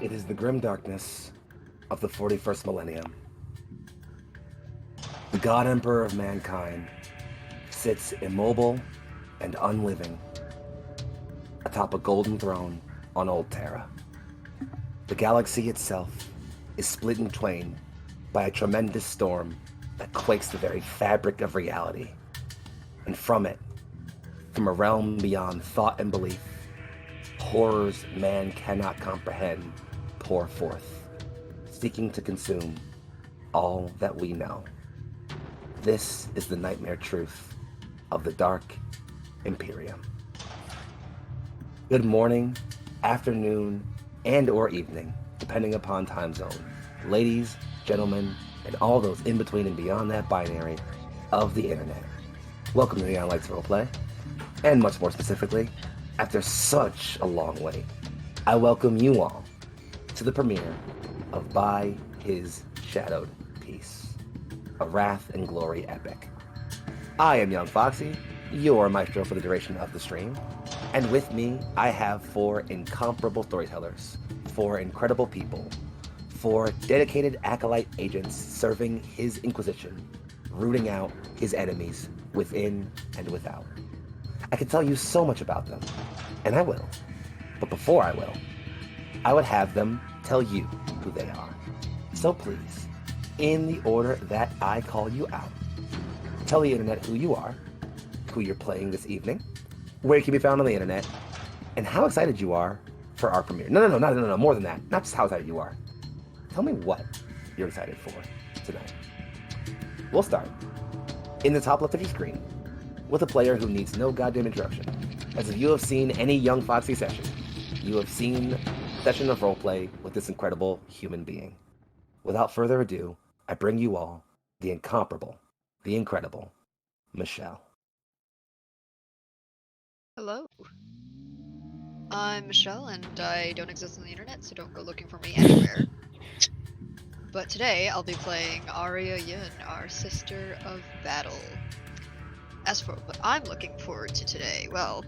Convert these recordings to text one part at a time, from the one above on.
It is the grim darkness of the 41st millennium. The God Emperor of mankind sits immobile and unliving atop a golden throne on Old Terra. The galaxy itself is split in twain by a tremendous storm that quakes the very fabric of reality. And from it, from a realm beyond thought and belief, horrors man cannot comprehend pour forth, seeking to consume all that we know. This is the nightmare truth of the Dark Imperium. Good morning, afternoon, and or evening, depending upon time zone. Ladies, gentlemen, and all those in between and beyond that binary of the internet. Welcome to Neon Lights Roleplay, and much more specifically, after such a long wait, I welcome you all to the premiere of By His Shadowed Peace, a Wrath and Glory epic. I am Young Foxy, your maestro for the duration of the stream, and with me I have four incomparable storytellers, four incredible people, four dedicated Acolyte-Agents serving his Inquisition, rooting out his enemies within and without. I could tell you so much about them, and I will, but before I would have them tell you who they are. So please, in the order that I call you out, tell the internet who you are, who you're playing this evening, where you can be found on the internet, and how excited you are for our premiere. No, more than that. Not just how excited you are. Tell me what you're excited for tonight. We'll start in the top left of your screen with a player who needs no goddamn introduction. As if you have seen any Young Foxy session, you have seen a session of roleplay with this incredible human being. Without further ado, I bring you all the incomparable, the incredible Michelle. Hello. I'm Michelle, and I don't exist on the internet, so don't go looking for me anywhere. But today, I'll be playing Aria Yun, our Sister of Battle. As for what I'm looking forward to today, well,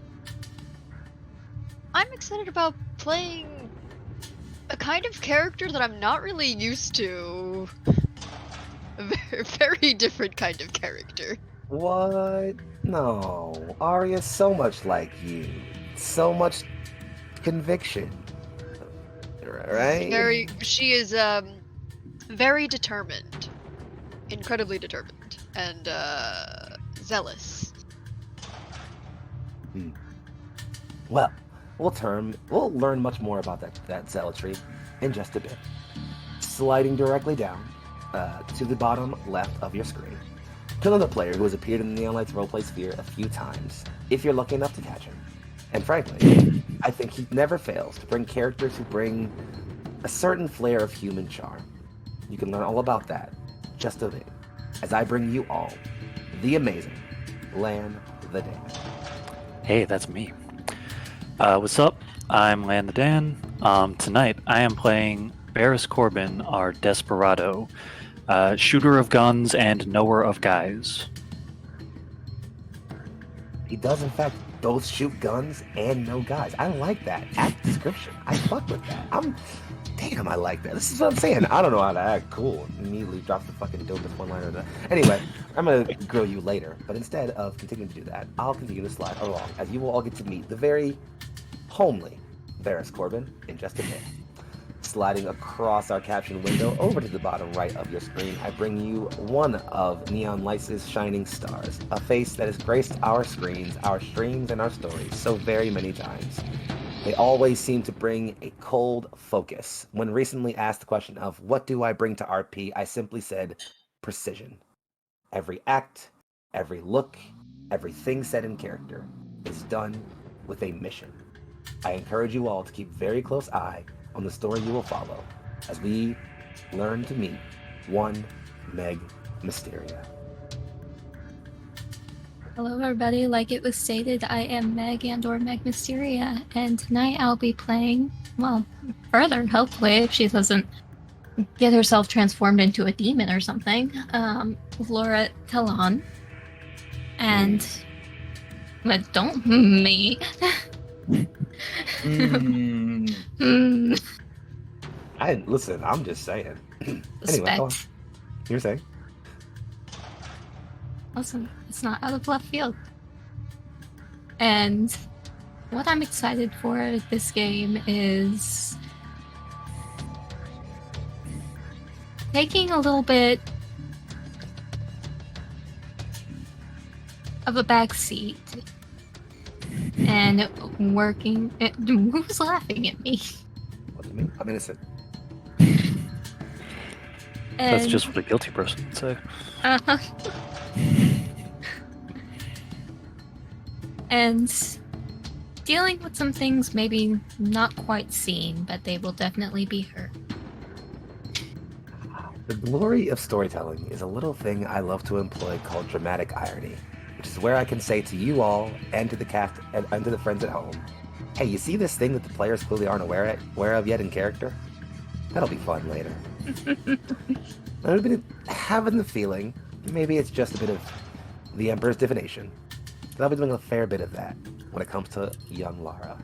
I'm excited about playing a kind of character that I'm not really used to. A very different kind of character. What? No. Aria's so much like you. So much conviction. Right? She is, very determined. Incredibly determined. And, zealous. Well, we'll learn much more about that zealotry in just a bit. Sliding directly down to the bottom left of your screen, to another player who has appeared in the Neon Lights roleplay sphere a few times, if you're lucky enough to catch him. And frankly, I think he never fails to bring characters who bring a certain flair of human charm. You can learn all about that just a bit, as I bring you all the amazing Lan the Dan. Hey, that's me. What's up? I'm Lan the Dan. Tonight, I am playing Barris Corbin, our Desperado, shooter of guns and knower of guys. He does, in fact, both shoot guns and know guys. I like that. Act description. I fuck with that. Damn, I like that. This is what I'm saying. I don't know how to act cool. Immediately drops the fucking dopest one-liner. Anyway, I'm going to grill you later. But instead of continuing to do that, I'll continue to slide along as you will all get to meet the very homely Barris Corbin in just a bit. Sliding across our caption window over to the bottom right of your screen, I bring you one of Neon Lights' shining stars, a face that has graced our screens, our streams, and our stories so very many times. They always seem to bring a cold focus. When recently asked the question of what do I bring to RP, I simply said precision. Every act, every look, everything said in character is done with a mission. I encourage you all to keep very close eye on the story you will follow as we learn to meet one Meg Mysteria. Hello everybody, like it was stated, I am Meg or Meg Mysteria, and tonight I'll be playing, well, further, hopefully, if she doesn't get herself transformed into a demon or something, Laura Talon. And, but don't me. Listen, I'm just saying. Anyway, go on. Respect. You were saying? Listen, it's not out of left field. And what I'm excited for this game is taking a little bit of a back seat and working. Who's laughing at me? Wasn't me. I'm innocent. That's And- just what a guilty person would say. Uh-huh. And dealing with some things maybe not quite seen, but they will definitely be heard. The glory of storytelling is a little thing I love to employ called dramatic irony, which is where I can say to you all and to the cast and to the friends at home, hey, you see this thing that the players clearly aren't aware of yet in character? That'll be fun later. I've been having the feeling maybe it's just a bit of the Emperor's divination. But I'll be doing a fair bit of that when it comes to young Lara.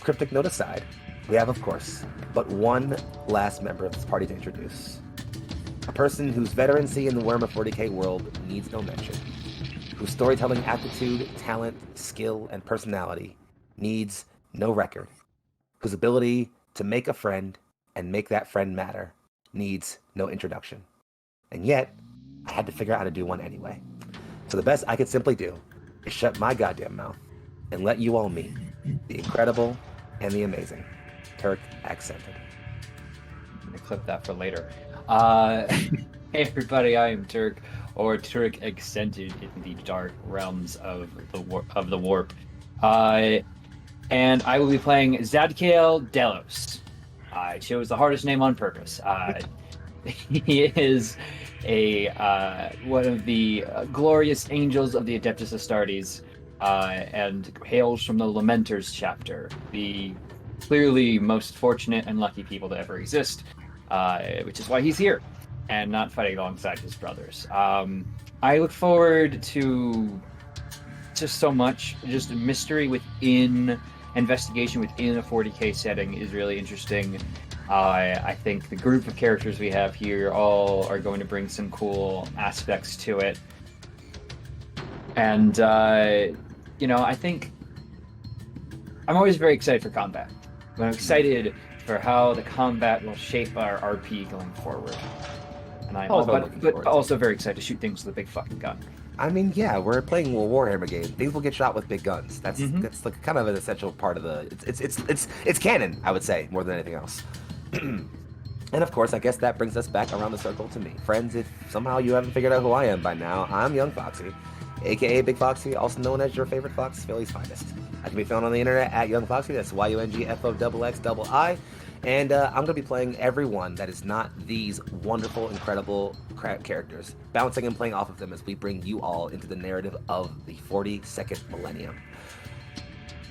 Cryptic note aside, we have, of course, but one last member of this party to introduce. A person whose veterancy in the Worm of 40k world needs no mention. Whose storytelling aptitude, talent, skill, and personality needs no record. Whose ability to make a friend and make that friend matter needs no introduction. And yet, I had to figure out how to do one anyway. So the best I could simply do is shut my goddamn mouth and let you all meet the incredible and the amazing Turk Accented. I'm gonna clip that for later. Hey everybody, I am Turk, or Turk Accented in the dark realms of the warp. And I will be playing Zadkiel Delos. I chose the hardest name on purpose. He is one of the glorious angels of the Adeptus Astartes, and hails from the Lamenters chapter, the clearly most fortunate and lucky people to ever exist, which is why he's here and not fighting alongside his brothers. I look forward to just so much. Just mystery within investigation within a 40k setting is really interesting. I think the group of characters we have here all are going to bring some cool aspects to it. And, I think I'm always very excited for combat. I'm excited for how the combat will shape our RP going forward. And I'm also very excited to shoot things with a big fucking gun. I mean, yeah, we're playing a Warhammer game. Things will get shot with big guns. That's like kind of an essential part of the. It's canon, I would say, more than anything else. And of course, I guess that brings us back around the circle to me, friends. If somehow you haven't figured out who I am by now, I'm Young Foxy, aka Big Foxy, also known as your favorite fox, Philly's finest. I can be found on the internet at Young Foxy. That's YUNGFOXXII. And I'm going to be playing everyone that is not these wonderful, incredible characters, bouncing and playing off of them as we bring you all into the narrative of the 42nd Millennium.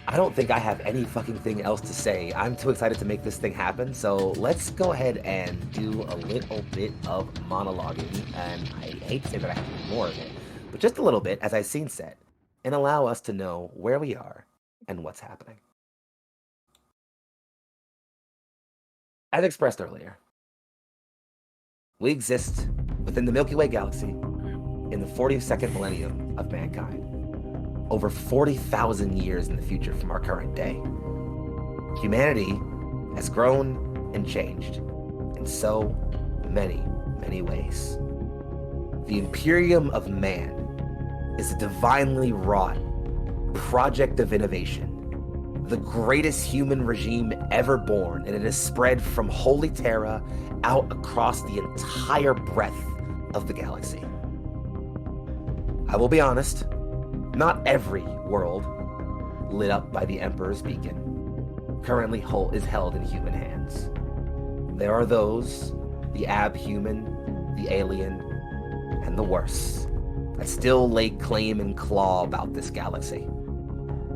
I don't think I have any fucking thing else to say. I'm too excited to make this thing happen, so let's go ahead and do a little bit of monologuing, and I hate to say that I have to do more of it, but just a little bit as I scene set, and allow us to know where we are and what's happening. As expressed earlier, we exist within the Milky Way galaxy in the 42nd millennium of mankind, over 40,000 years in the future from our current day. Humanity has grown and changed in so many, many ways. The Imperium of Man is a divinely wrought project of innovation, the greatest human regime ever born, and it has spread from Holy Terra out across the entire breadth of the galaxy. I will be honest, not every world lit up by the Emperor's beacon currently is held in human hands. There are those, the abhuman, the alien, and the worse, that still lay claim and claw about this galaxy.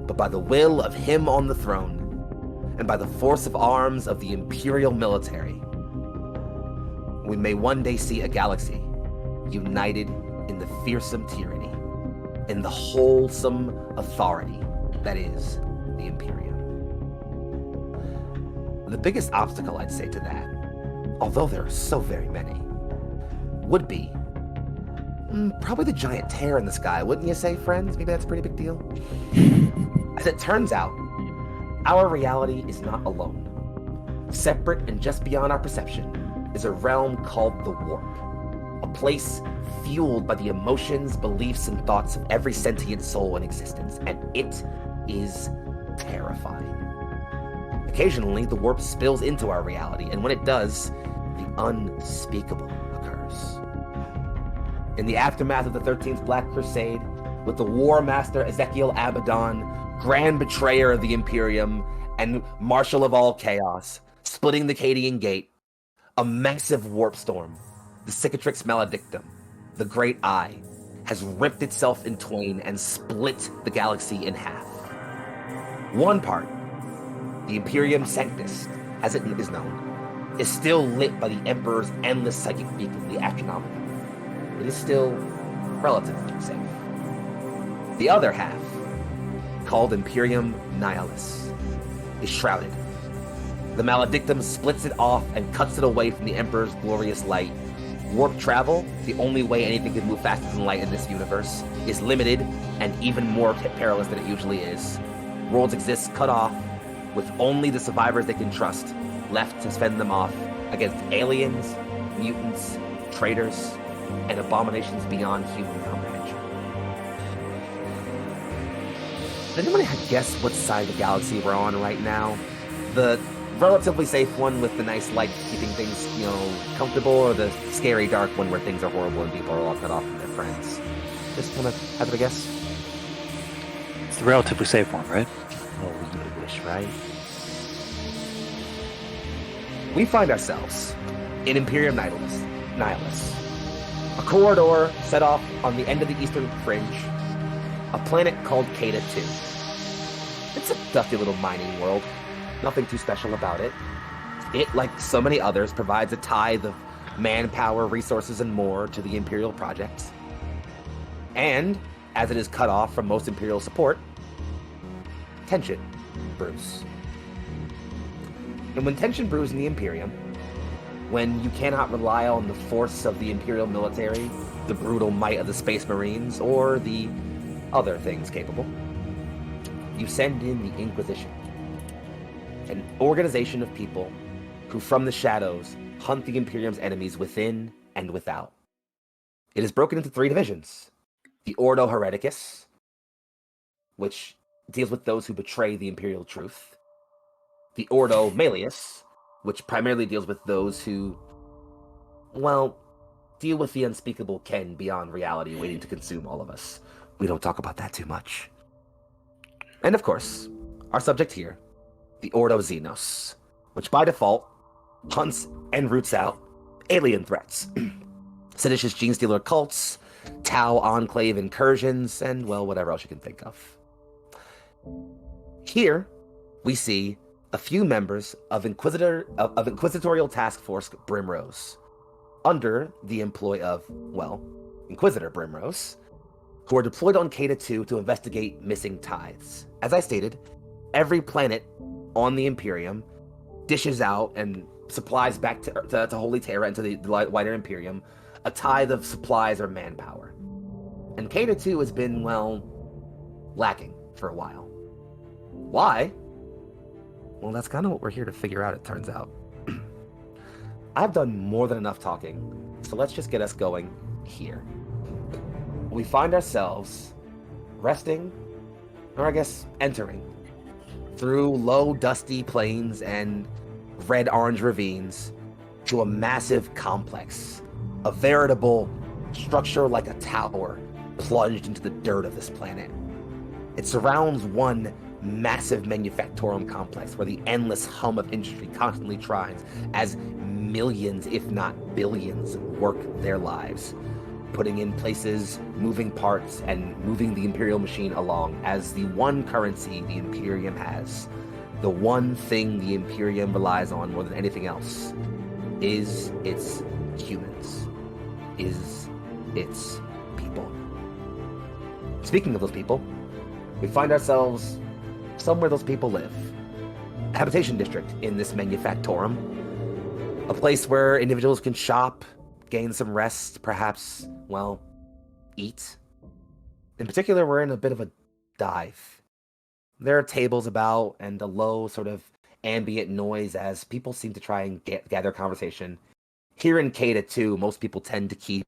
But by the will of him on the throne, and by the force of arms of the Imperial military, we may one day see a galaxy united in the fearsome tyranny, in the wholesome authority that is the Imperium. The biggest obstacle, I'd say, to that, although there are so very many, would be probably the giant tear in the sky, wouldn't you say, friends? Maybe that's a pretty big deal. As it turns out, our reality is not alone. Separate and just beyond our perception is a realm called the Warp, a place fueled by the emotions, beliefs, and thoughts of every sentient soul in existence, and it is terrifying. Occasionally, the Warp spills into our reality, and when it does, the unspeakable occurs. In the aftermath of the 13th Black Crusade, with the War Master Ezekiel Abaddon, Grand Betrayer of the Imperium, and Marshal of all Chaos, splitting the Cadian Gate, a massive warp storm, the Cicatrix Maledictum, the Great Eye, has ripped itself in twain and split the galaxy in half. One part, the Imperium Sanctus, as it is known, is still lit by the Emperor's endless psychic beacon, the Astronomica. It is still relatively safe. The other half, called Imperium Nihilus, is shrouded. The Maledictum splits it off and cuts it away from the Emperor's glorious light. Warp travel, the only way anything can move faster than light in this universe, is limited and even more perilous than it usually is. Worlds exist cut off, with only the survivors they can trust left to fend them off against aliens, mutants, traitors, and abominations beyond human comprehension. Does anybody guess what side of the galaxy we're on right now? The relatively safe one with the nice light keeping things, comfortable, or the scary dark one where things are horrible and people are all cut off from their friends? Just kind of have a guess. It's the relatively safe one, right? Oh, you wish, right? We find ourselves in Imperium Nihilus, a corridor set off on the end of the eastern fringe, a planet called Kata 2. It's a dusty little mining world. Nothing too special about it. It, like so many others, provides a tithe of manpower, resources, and more to the Imperial projects. And, as it is cut off from most Imperial support, tension brews. And when tension brews in the Imperium, when you cannot rely on the force of the Imperial military, the brutal might of the Space Marines, or the other things capable, you send in the Inquisition, an organization of people who from the shadows hunt the Imperium's enemies within and without. It is broken into 3 divisions. The Ordo Hereticus, which deals with those who betray the Imperial truth. The Ordo Malleus, which primarily deals with those who, deal with the unspeakable ken beyond reality waiting to consume all of us. We don't talk about that too much. And of course, our subject here, the Ordo Xenos, which by default hunts and roots out alien threats, seditious gene-stealer cults, Tau Enclave incursions, and, whatever else you can think of. Here, we see a few members of Inquisitorial Taskforce Brimrose, under the employ of, Inquisitor Brimrose, who are deployed on Kata 2 to investigate missing tithes. As I stated, every planet on the Imperium dishes out and supplies back to Holy Terra and to the wider Imperium a tithe of supplies or manpower. And Kata 2 has been, lacking for a while. Why? Well, that's kind of what we're here to figure out, it turns out. I've done more than enough talking, so let's just get us going here. We find ourselves resting, or I guess entering, through low, dusty plains and red-orange ravines to a massive complex, a veritable structure like a tower plunged into the dirt of this planet. It surrounds one massive manufactorum complex where the endless hum of industry constantly tries as millions, if not billions, work their lives, putting in places, moving parts, and moving the Imperial machine along as the one currency the Imperium has. The one thing the Imperium relies on more than anything else is its humans, is its people. Speaking of those people, we find ourselves somewhere those people live. habitation district in this manufactorum. A place where individuals can shop, gain some rest, perhaps, well, eat. In particular, we're in a bit of a dive. There are tables about and a low sort of ambient noise as people seem to try and gather conversation. Here in Cada, too, most people tend to keep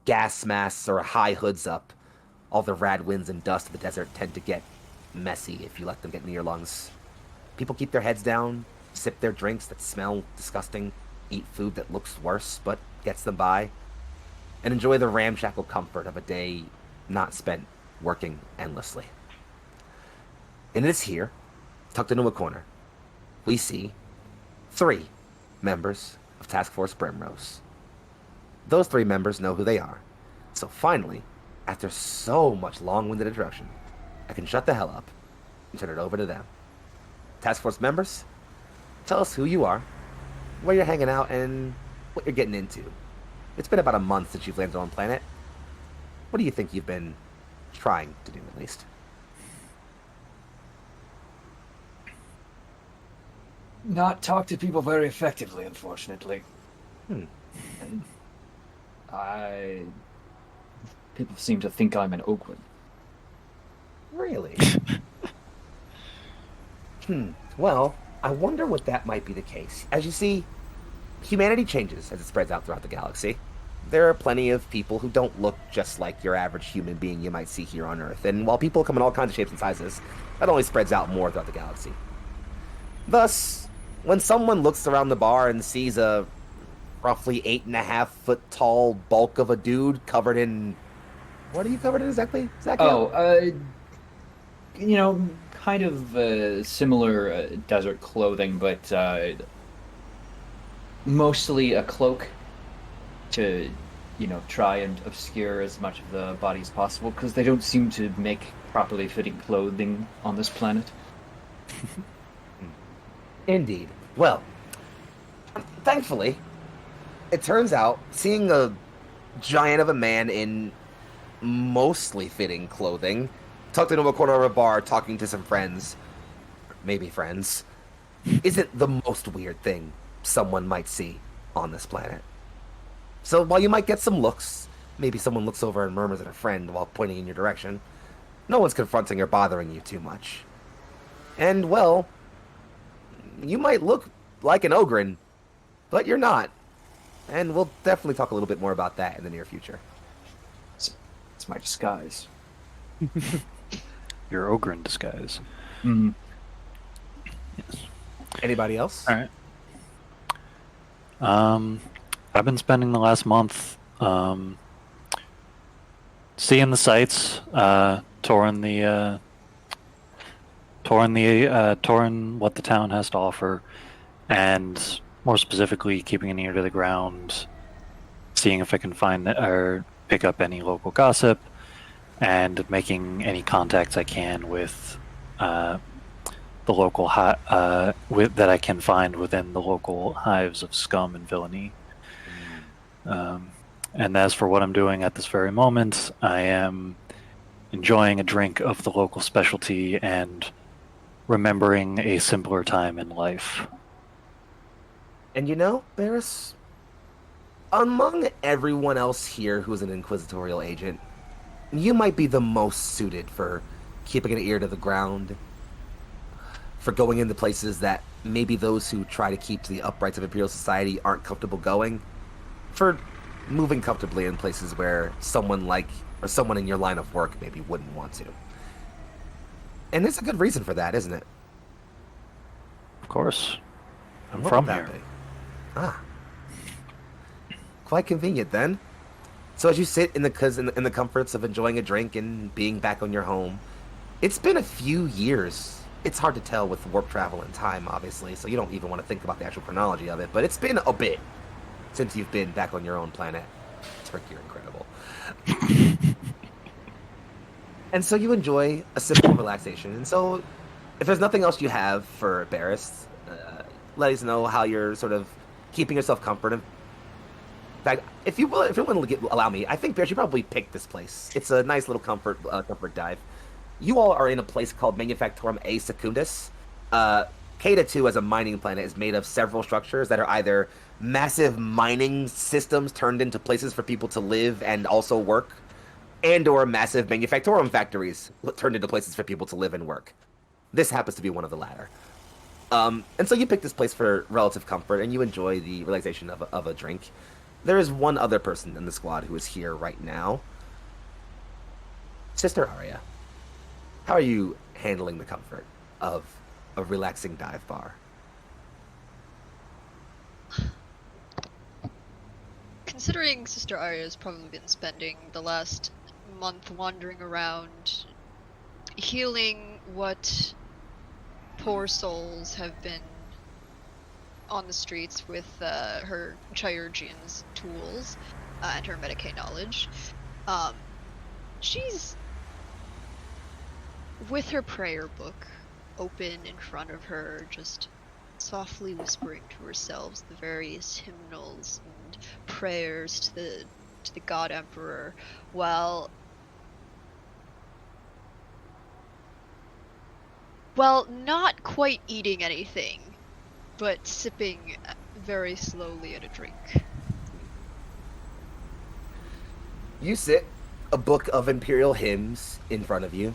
gas masks or high hoods up. All the rad winds and dust of the desert tend to get messy if you let them get into your lungs. People keep their heads down, sip their drinks that smell disgusting, eat food that looks worse but gets them by, and enjoy the ramshackle comfort of a day not spent working endlessly. And this here, tucked into a corner, we see 3 members of Taskforce Brimrose. Those 3 members know who they are. So finally, after so much long-winded introduction, I can shut the hell up and turn it over to them. Taskforce members, tell us who you are, where you're hanging out, and what you're getting into. It's been about a month since you've landed on planet. What do you think you've been trying to do, at least? Not talk to people very effectively, unfortunately. Hmm. And people seem to think I'm an Ogren. Really? Well, I wonder what that might be the case. As you see, humanity changes as it spreads out throughout the galaxy. There are plenty of people who don't look just like your average human being you might see here on Earth, and while people come in all kinds of shapes and sizes, that only spreads out more throughout the galaxy. Thus, when someone looks around the bar and sees a roughly 8.5-foot tall bulk of a dude covered in... What are you covered in exactly, Zach? Kind of similar desert clothing, but mostly a cloak to, try and obscure as much of the body as possible, because they don't seem to make properly fitting clothing on this planet. Indeed. Well, thankfully, it turns out seeing a giant of a man in mostly fitting clothing, tucked into a corner of a bar talking to some friends, maybe friends, isn't the most weird thing someone might see on this planet. So while you might get some looks, maybe someone looks over and murmurs at a friend while pointing in your direction, no one's confronting or bothering you too much. And, well, you might look like an Ogren, but you're not. And we'll definitely talk a little bit more about that in the near future. It's my disguise. Your Ogren disguise. Mm-hmm. Yes. Anybody else? All right. I've been spending the last month seeing the sights, touring what the town has to offer, and more specifically, keeping an ear to the ground, seeing if I can find or pick up any local gossip, and making any contacts I can with the local that I can find within the local hives of scum and villainy. And as for what I'm doing at this very moment, I am enjoying a drink of the local specialty and remembering a simpler time in life. And Barris, among everyone else here who's an inquisitorial agent, you might be the most suited for keeping an ear to the ground, for going into places that maybe those who try to keep to the uprights of Imperial society aren't comfortable going, for moving comfortably in places where someone in your line of work maybe wouldn't want to. And there's a good reason for that, isn't it? Of course. I'm What from would that here. be? Ah. Quite convenient, then. So as you sit in the comforts of enjoying a drink and being back on your home, it's been a few years. It's hard to tell with warp travel and time, obviously, so you don't even want to think about the actual chronology of it, but it's been a bit since you've been back on your own planet. Turk, you're incredible. And so you enjoy a simple relaxation. And so, if there's nothing else you have for Barris, let us know how you're sort of keeping yourself comforted. In fact, if you want to allow me, I think Barris, you probably picked this place. It's a nice little comfort dive. You all are in a place called Manufactorum A Secundus. Kata 2 as a mining planet is made of several structures that are either massive mining systems turned into places for people to live and also work, and or massive manufactorum factories turned into places for people to live and work. This happens to be one of the latter. And so you pick this place for relative comfort, and you enjoy the relaxation of a drink. There is one other person in the squad who is here right now. Sister Aria, how are you handling the comfort of a relaxing dive bar? Considering Sister Aria has probably been spending the last month wandering around, healing what poor souls have been on the streets with her chirurgeon's tools and her Medicaid knowledge, she's with her prayer book open in front of her, just softly whispering to herself the various hymnals and prayers to the God Emperor, while not quite eating anything, but sipping very slowly at a drink. You sit, a book of imperial hymns in front of you,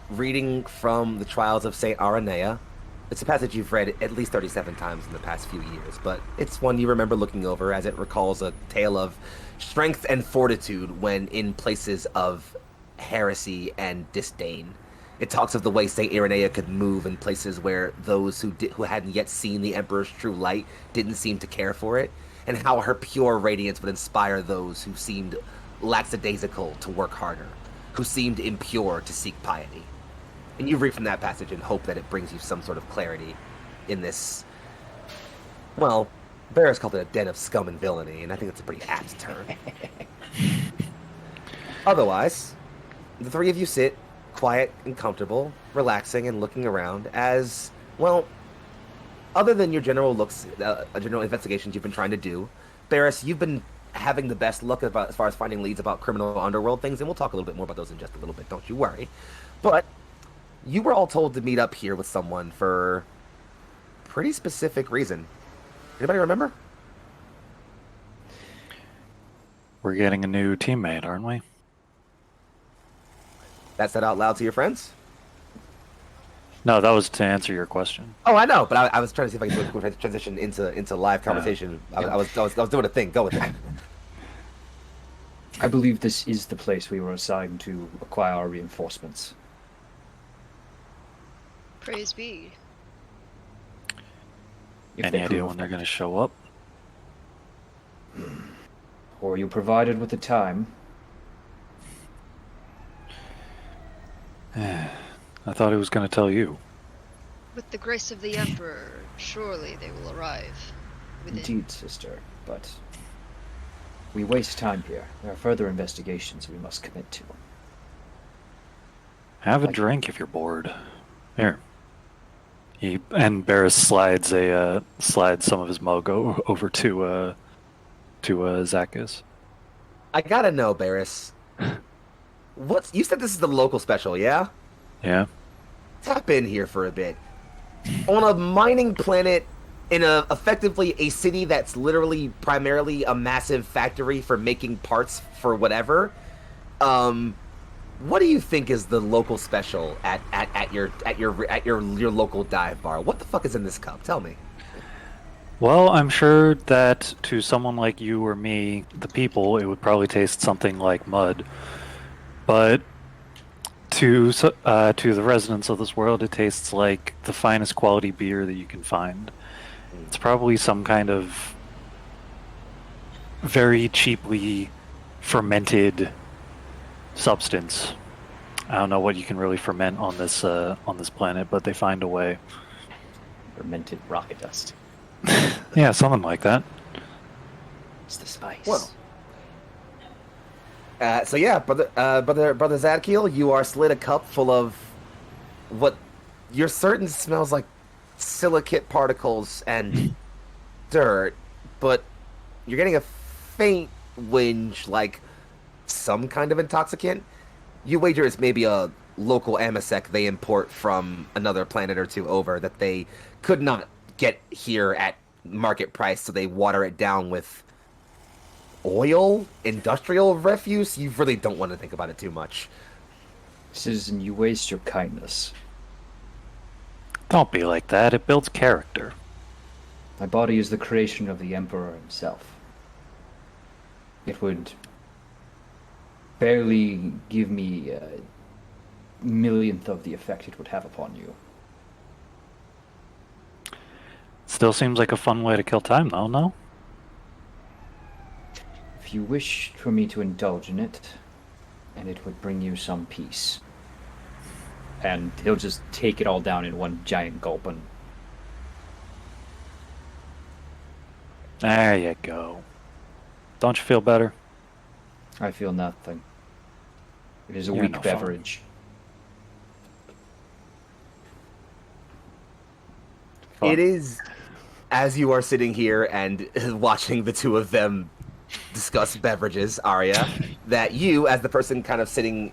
reading from the Trials of Saint Aranea. It's a passage you've read at least 37 times in the past few years, but it's one you remember looking over as it recalls a tale of strength and fortitude when in places of heresy and disdain. It talks of the way Saint Irenea could move in places where those who hadn't yet seen the Emperor's true light didn't seem to care for it, and how her pure radiance would inspire those who seemed lackadaisical to work harder, who seemed impure to seek piety. And you read from that passage and hope that it brings you some sort of clarity in this, well, Varys called it a den of scum and villainy, and I think that's a pretty apt term. Otherwise, the three of you sit, quiet and comfortable, relaxing and looking around as, well, other than your general looks, general investigations you've been trying to do, Barris, you've been having the best luck about, as far as finding leads about criminal underworld things, and we'll talk a little bit more about those in just a little bit, don't you worry. But you were all told to meet up here with someone for a pretty specific reason. Anybody remember? We're getting a new teammate, aren't we? That said out loud to your friends? No, that was to answer your question. Oh, I know, but I was trying to see if I could do a transition into live conversation. I was doing a thing. Go with it. I believe this is the place we were assigned to acquire our reinforcements. Praise be. If Any they idea prove when they're that. going to show up? Or you provided with the time. I thought he was going to tell you. With the grace of the Emperor, surely they will arrive within. Indeed, sister, but we waste time here. There are further investigations we must commit to. Have a drink if you're bored. Here. And Barris slides some of his mogo over to Zacchus. I gotta know, Barris. You said this is the local special, yeah? Yeah. Tap in here for a bit. On a mining planet in effectively a city that's literally primarily a massive factory for making parts for whatever. What do you think is the local special at your local dive bar? What the fuck is in this cup? Tell me. Well, I'm sure that to someone like you or me, the people, it would probably taste something like mud. But to the residents of this world, it tastes like the finest quality beer that you can find. It's probably some kind of very cheaply fermented substance. I don't know what you can really ferment on this planet, but they find a way. Fermented rocket dust. Yeah, something like that. It's the spice. Well. So yeah, brother Zadkiel, you are slid a cup full of what you're certain smells like silicate particles and dirt, but you're getting a faint whinge like some kind of intoxicant. You wager it's maybe a local amasec they import from another planet or two over that they could not get here at market price, so they water it down with oil, industrial refuse. You really don't want to think about it too much. Citizen, you waste your kindness. Don't be like that. It builds character. My body is the creation of the Emperor himself. It would barely give me a millionth of the effect it would have upon you. Still seems like a fun way to kill time, though, no? If you wish for me to indulge in it, and it would bring you some peace. And he'll just take it all down in one giant gulp and... There you go. Don't you feel better? I feel nothing. It is a You're weak no fun. beverage. Fun. It is, as you are sitting here and watching the two of them discuss beverages, Aria, that you, as the person kind of sitting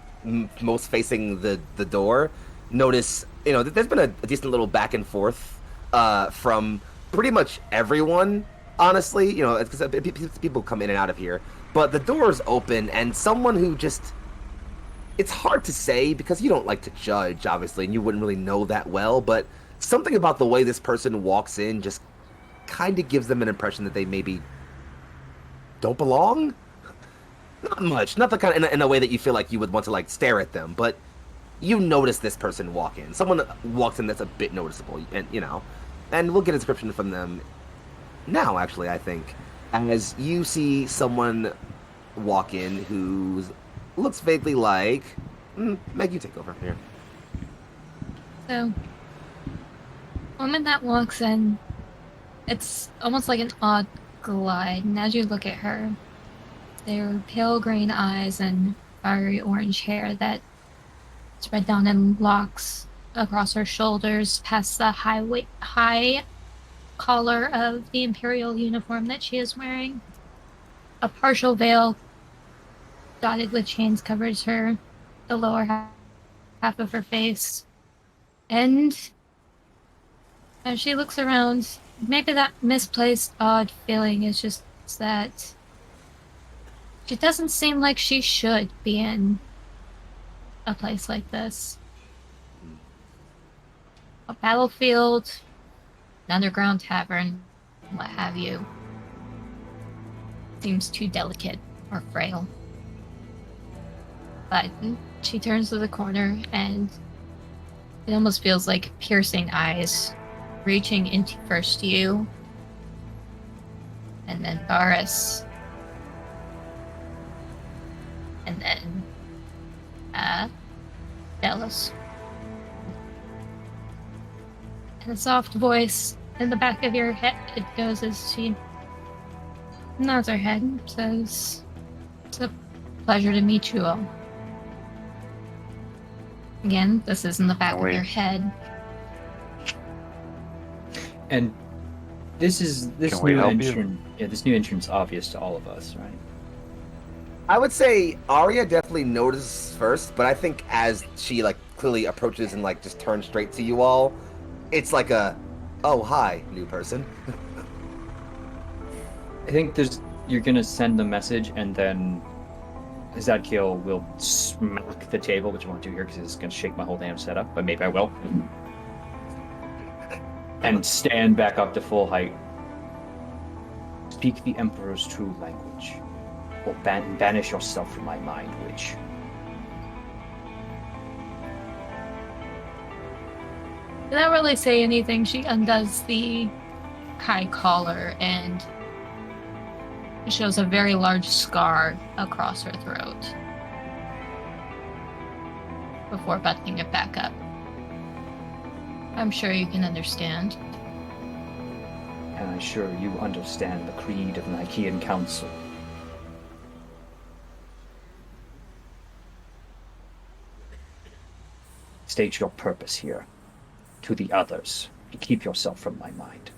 most facing the door, notice, that there's been a decent little back and forth from pretty much everyone, honestly, because people come in and out of here, but the door's open, and someone who just, it's hard to say because you don't like to judge, obviously, and you wouldn't really know that well, but something about the way this person walks in just kind of gives them an impression that they maybe don't belong. Not much, not the kind of, in a way that you feel like you would want to like stare at them, but you notice this person walk in. Someone walks in that's a bit noticeable, and we'll get a description from them now. Actually, I think as you see someone walk in who looks vaguely like, Meg, you take over here. So, woman that walks in, it's almost like an odd glide, and as you look at her, their pale green eyes and fiery orange hair that spread down in locks across her shoulders past the high collar of the Imperial uniform that she is wearing. A partial veil dotted with chains covers the lower half of her face. And as she looks around, maybe that misplaced odd feeling is just that she doesn't seem like she should be in a place like this. A battlefield, an underground tavern, what have you. Seems too delicate or frail. But she turns to the corner and it almost feels like piercing eyes reaching into first you and then Varus and then Delos. And a soft voice in the back of your head, it goes as she nods her head, says, "It's a pleasure to meet you all." Again, this is in the back of your head. And this Can we new help you? entrant, this new entrant's obvious to all of us, right? I would say Arya definitely notices first, but I think as she clearly approaches and just turns straight to you all, it's like a, "Oh, hi, new person." I think you're gonna send the message, and then Zadkiel will smack the table, which I won't do here because it's gonna shake my whole damn setup, but maybe I will. And stand back up to full height. Speak the Emperor's true language, or banish yourself from my mind, witch. Without really say anything, she undoes the high collar and shows a very large scar across her throat before buttoning it back up. I'm sure you can understand. And I'm sure you understand the creed of the Nicaean Council. State your purpose here. To the others. To keep yourself from my mind.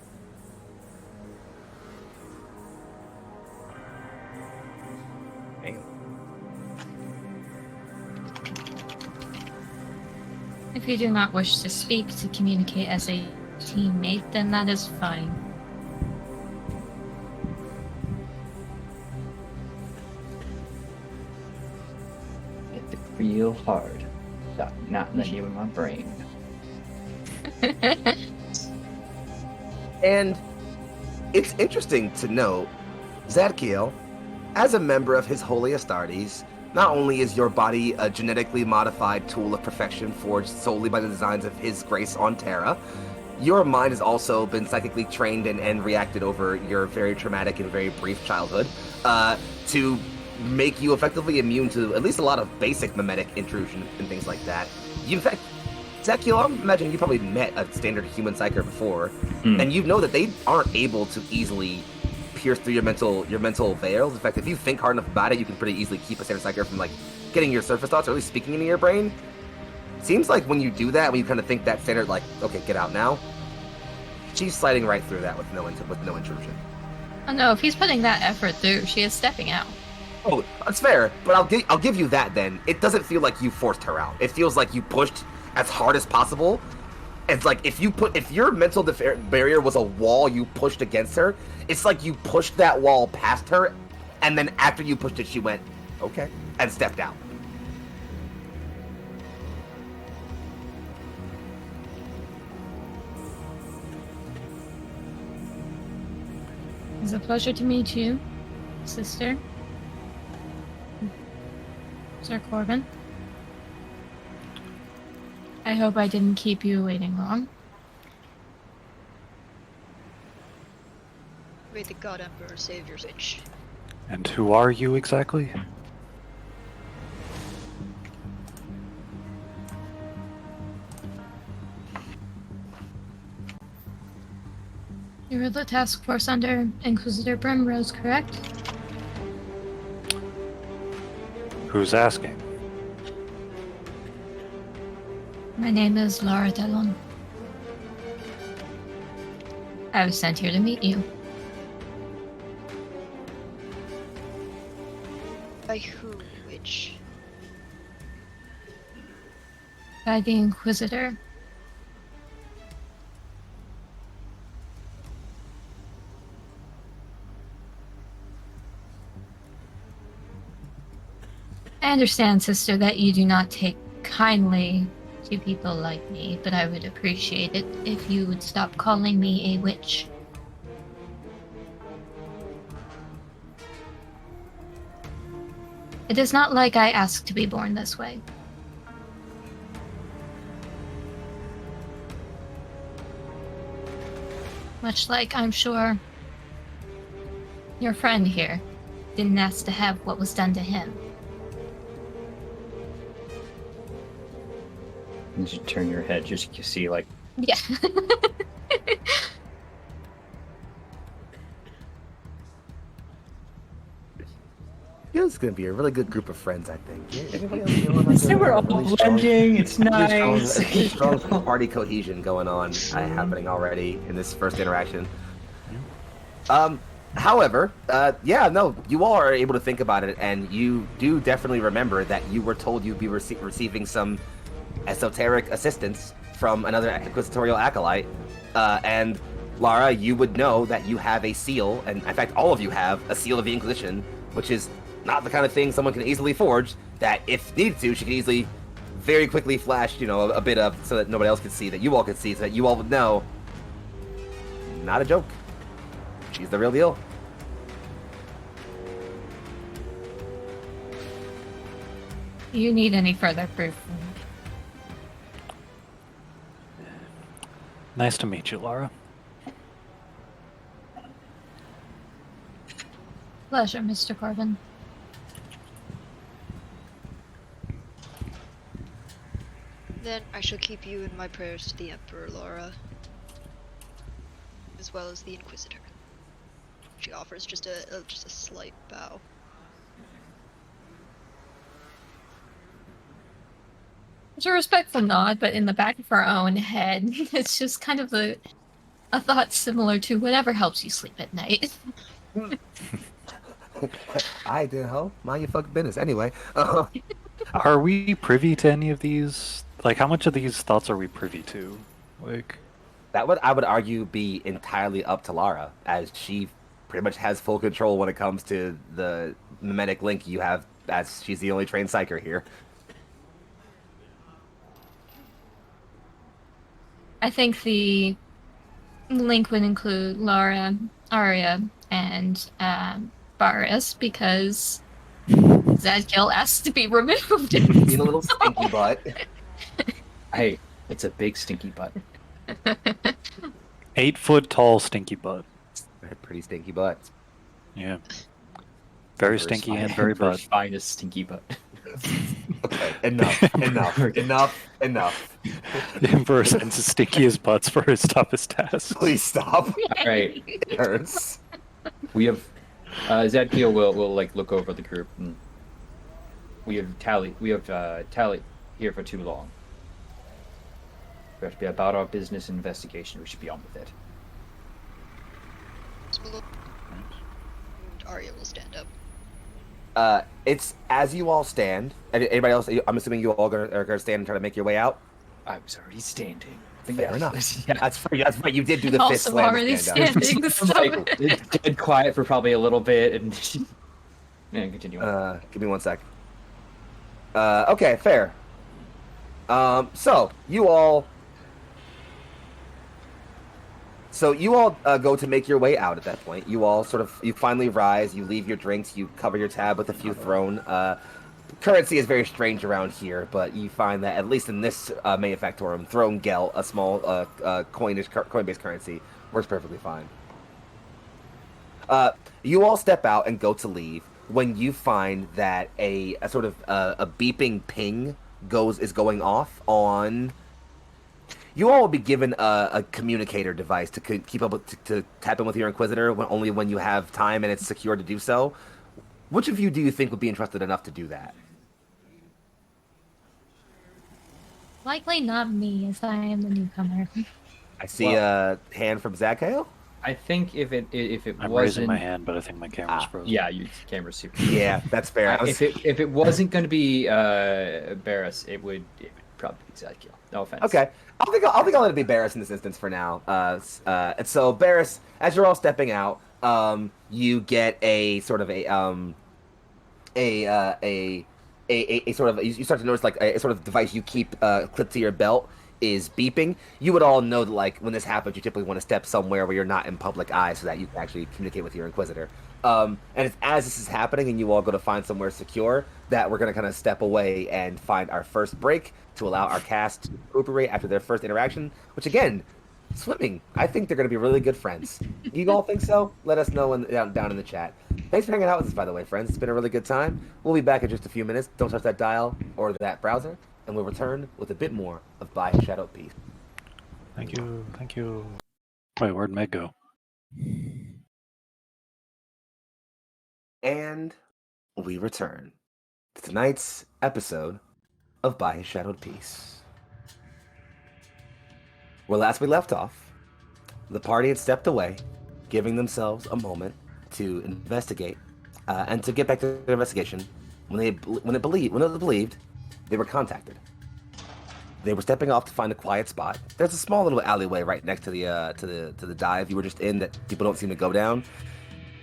If you do not wish to speak to communicate as a teammate, then that is fine. It's real hard. Not letting you in my brain. And it's interesting to note, Zadkiel, as a member of his Holy Astartes, not only is your body a genetically modified tool of perfection forged solely by the designs of his grace on Terra, your mind has also been psychically trained and reacted over your very traumatic and very brief childhood to make you effectively immune to at least a lot of basic mimetic intrusion and things like that. You, in fact, Zadkiel, I imagine you probably met a standard human psyker before, and you know that they aren't able to easily pierce through your mental veils. In fact, if you think hard enough about it, you can pretty easily keep a standard psyker from like getting your surface thoughts or at least speaking into your brain. Seems like when you do that, when you kind of think that standard, like, okay, get out now, she's sliding right through that with no intrusion. Oh no, if he's putting that effort through, she is stepping out. Oh, that's fair, but I'll give you that then. It doesn't feel like you forced her out. It feels like you pushed as hard as possible. It's like if your mental barrier was a wall you pushed against her, it's like you pushed that wall past her, and then after you pushed it, she went, okay, and stepped out. It's a pleasure to meet you, sister. Sir Corbin. I hope I didn't keep you waiting long. May the God Emperor save your bitch. And who are you exactly? You're the task force under Inquisitor Brimrose, correct? Who's asking? My name is Laura Delon. I was sent here to meet you. By who, witch? By the Inquisitor. I understand, sister, that you do not take kindly to people like me, but I would appreciate it if you would stop calling me a witch. It is not like I asked to be born this way. Much like, I'm sure, your friend here didn't ask to have what was done to him. And you turn your head just to see, like, Yeah. This is going to be a really good group of friends, I think. Anybody else feeling like so we're all blending. It's nice. Strong party cohesion going on, happening already in this first interaction. However, you all are able to think about it, and you do definitely remember that you were told you'd be receiving some esoteric assistance from another inquisitorial acolyte, and Lara, you would know that you have a seal, and in fact all of you have a seal of the Inquisition, which is not the kind of thing someone can easily forge, that if needed to, she can easily very quickly flash, a bit of, so that nobody else could see, that you all could see, so that you all would know. Not a joke. She's the real deal. You need any further proof? Nice to meet you, Laura. Pleasure, Mr. Corbin. Then I shall keep you in my prayers to the Emperor, Laura. As well as the Inquisitor. She offers just a slight bow. It's a respectful nod, but in the back of her own head, it's just kind of a thought similar to whatever helps you sleep at night. I did, ho. Mind your fucking business. Anyway, Are we privy to any of these Like, how much of these thoughts are we privy to? Like, That would, I would argue, be entirely up to Lara, as she pretty much has full control when it comes to the mimetic link you have, as she's the only trained psyker here. I think the link would include Laura, Aria, and Baris because Zadkiel asked to be removed. Being a little stinky butt. Hey, it's a big stinky butt. 8-foot tall stinky butt. Pretty stinky butt. Yeah. Very Emperor's stinky fine- and very Emperor's butt. finest stinky butt. Okay, enough. The Emperor sends his stinkiest butts for his toughest task. Please stop. All right, It hurts. we have Zadkiel will like look over the group, and we have Tally here for too long. We have to be about our business and investigation. We should be on with it. And Arya will stand up. It's as you all stand. Anybody else? I'm assuming you all are gonna stand and try to make your way out. I was already standing. But Fair yes. enough. Yeah. That's right. You did do the fist Also slam. to already stand up. standing. So Like, it's dead quiet for probably a little bit, and yeah, continue. On. Give me 1 sec. Okay, fair. So you all go to make your way out at that point. You finally rise, you leave your drinks, you cover your tab with a few thrown. Currency is very strange around here, but you find that at least in this manufactorum, thrown gel, a small coin-based currency, works perfectly fine. You all step out and go to leave when you find that a sort of a beeping ping is going off on. You all will be given a communicator device to keep up with, to tap in with your Inquisitor only when you have time and it's secure to do so. Which of you do you think would be entrusted enough to do that? likely not me, as I am the newcomer. I see a hand from Zadkiel. I think if it I'm wasn't, raising my hand, but I think my camera's frozen. yeah, your camera's super. Yeah, that's fair. If it wasn't going to be Barris, it would probably be Zadkiel. No offense. Okay, I think I'll let it be Barris in this instance for now. And so Barris, as you're all stepping out, you get a sort of a sort of, you start to notice like a sort of device you keep clipped to your belt is beeping. You would all know that like when this happens, you typically want to step somewhere where you're not in public eye so that you can actually communicate with your Inquisitor. And it's as this is happening and you all go to find somewhere secure that we're going to kind of step away and find our first break to allow our cast to recuperate after their first interaction, which again, swimming. I think they're going to be really good friends. You all think so? Let us know down in the chat. Thanks for hanging out with us, by the way, friends. It's been a really good time. We'll be back in just a few minutes. Don't touch that dial or that browser, and we'll return with a bit more of By His Shadowed Peace. Thank you. Thank you. Wait, where'd Meg go? And we return to tonight's episode of By His Shadowed Peace. Where last we left off, the party had stepped away, giving themselves a moment to investigate and to get back to their investigation. When it was believed, they were contacted. They were stepping off to find a quiet spot. There's a small little alleyway right next to the dive you were just in that people don't seem to go down.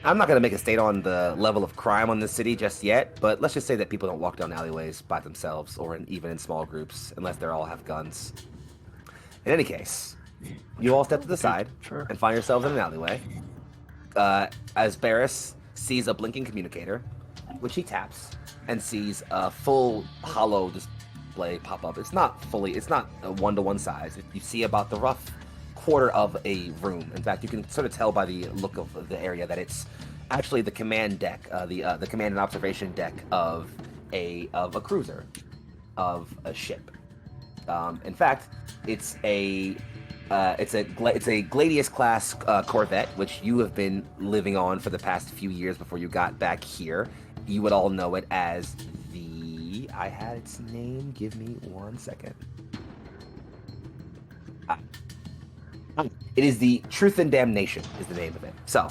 I'm not going to make a state on the level of crime on this city just yet, but let's just say that people don't walk down alleyways by themselves or even in small groups unless they all have guns. In any case, you all step to the side Sure. and find yourselves in an alleyway. As Barris sees a blinking communicator, which he taps, and sees a full hollow display pop up. It's not a one-to-one size. You see about the rough quarter of a room. In fact, you can sort of tell by the look of the area that it's actually the command deck, the command and observation deck of a cruiser, of a ship. In fact, it's a Gladius class corvette, which you have been living on for the past few years before you got back here. You would all know it as I had its name. Give me 1 second. It is the Truth and Damnation is the name of it. So,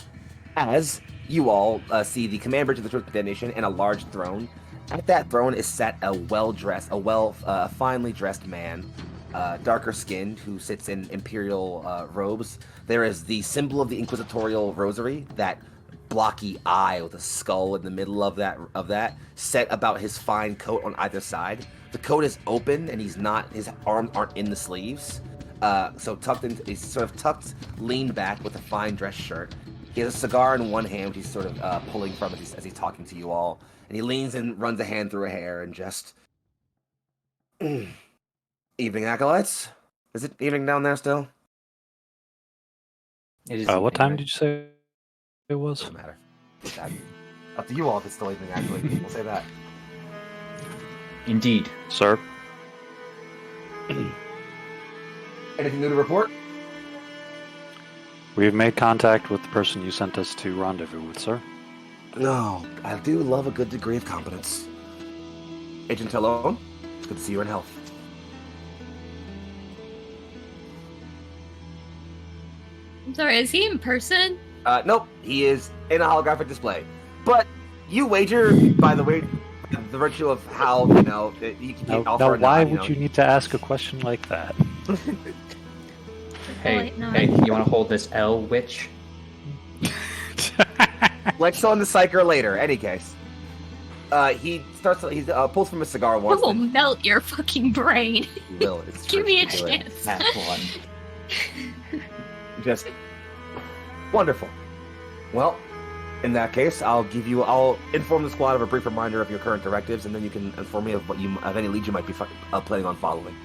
as you all see the command bridge of the Truth and Damnation and a large throne, At that throne is sat a finely dressed man, darker skinned, who sits in imperial robes. There is the symbol of the inquisitorial rosary, that blocky eye with a skull in the middle of that, set about his fine coat on either side. The coat is open and his arms aren't in the sleeves. So he's sort of tucked, leaned back with a fine dress shirt. He has a cigar in one hand, which he's sort of pulling from as he's talking to you all. And he leans and runs a hand through her hair and just... Evening, Acolytes? Is it evening down there still? It is. What time did you say it was? Doesn't matter. Up to you all if it's still evening, actually. We'll say that. Indeed. Sir? Anything new to report? We've made contact with the person you sent us to rendezvous with, sir. No, I do love a good degree of competence. Agent Talone, it's good to see you in health. I'm sorry, is he in person? Nope, he is in a holographic display. But you wager, by the way, the virtue of how, you can offer Now, a why nod, would you need to ask a question like that? Hey, no. hey, you want to hold this L, witch? Let's on the psyker later. Any case, he pulls from a cigar I once. will melt your fucking brain. He will. It's Give true. me a Do it. chance. Have one. Just wonderful. Well, in that case, I'll inform the squad of a brief reminder of your current directives, and then you can inform me of any leads you might be planning on following.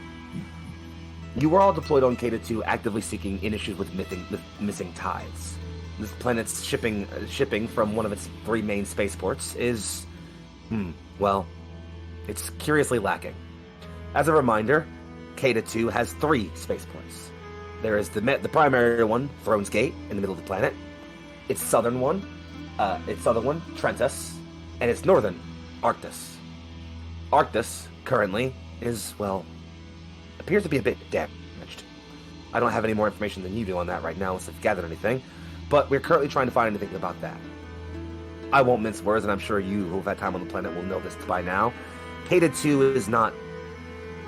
You were all deployed on Kata 2, actively seeking in issues with missing tides. This planet's shipping from one of its 3 main spaceports is, it's curiously lacking. As a reminder, Kata 2 has 3 spaceports. There is the primary one, Throne's Gate, in the middle of the planet. Its southern one, Trentus, and its northern, Arctus. Arctus, currently, appears to be a bit damaged. I don't have any more information than you do on that right now, unless I've gathered anything, but we're currently trying to find anything about that. I won't mince words, and I'm sure you who have had time on the planet will know this by now. Kata 2 is not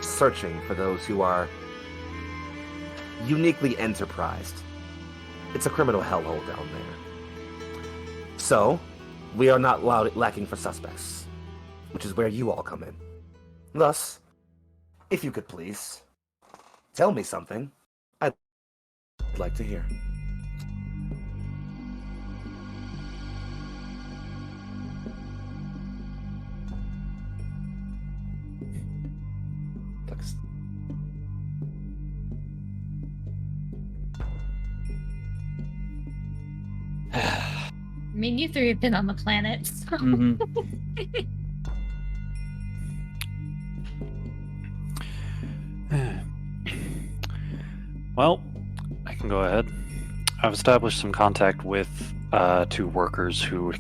searching for those who are uniquely enterprised. It's a criminal hellhole down there. So, we are not lacking for suspects, which is where you all come in. Thus, if you could please, tell me something I'd like to hear. I mean, you 3 have been on the planet, so... Mm-hmm. Well, I can go ahead. I've established some contact with 2 workers who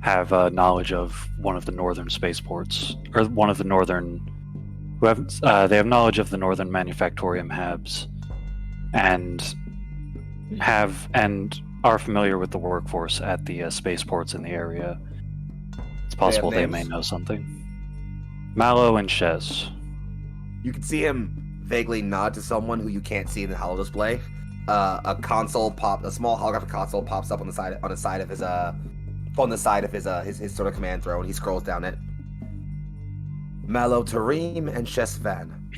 have knowledge of one of the northern spaceports, or one of the northern. They have knowledge of the northern manufactorium habs, and are familiar with the workforce at the spaceports in the area. It's possible they may know something. Mallow and Shez. You can see him vaguely nod to someone who you can't see in the holo display. A small holographic console pops up on the side of his sort of command throne. He scrolls down it. Mallow Tareem and Shes Van.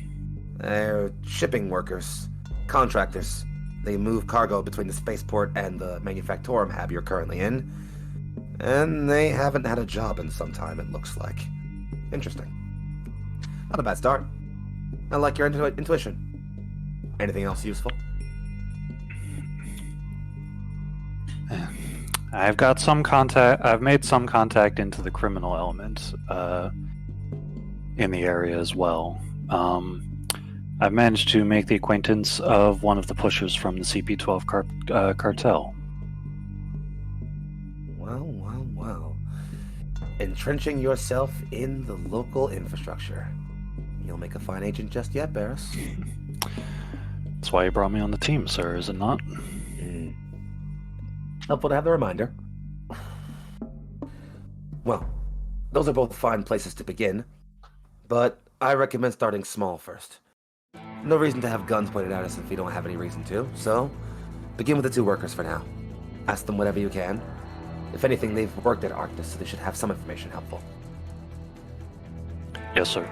They're shipping workers, contractors. They move cargo between the spaceport and the manufactorium hab you're currently in. And they haven't had a job in some time, it looks like. Interesting. Not a bad start. I like your intuition. Anything else useful? I've got some contact. I've made some contact into the criminal element in the area as well. I've managed to make the acquaintance of one of the pushers from the CP-12 cartel. Well. Entrenching yourself in the local infrastructure. You'll make a fine agent just yet, Barris. That's why you brought me on the team, sir, is it not? Helpful to have the reminder. Well, those are both fine places to begin, but I recommend starting small first. No reason to have guns pointed at us if we don't have any reason to, so begin with the 2 workers for now. Ask them whatever you can. If anything, they've worked at Arctis, so they should have some information helpful. Yes, sir.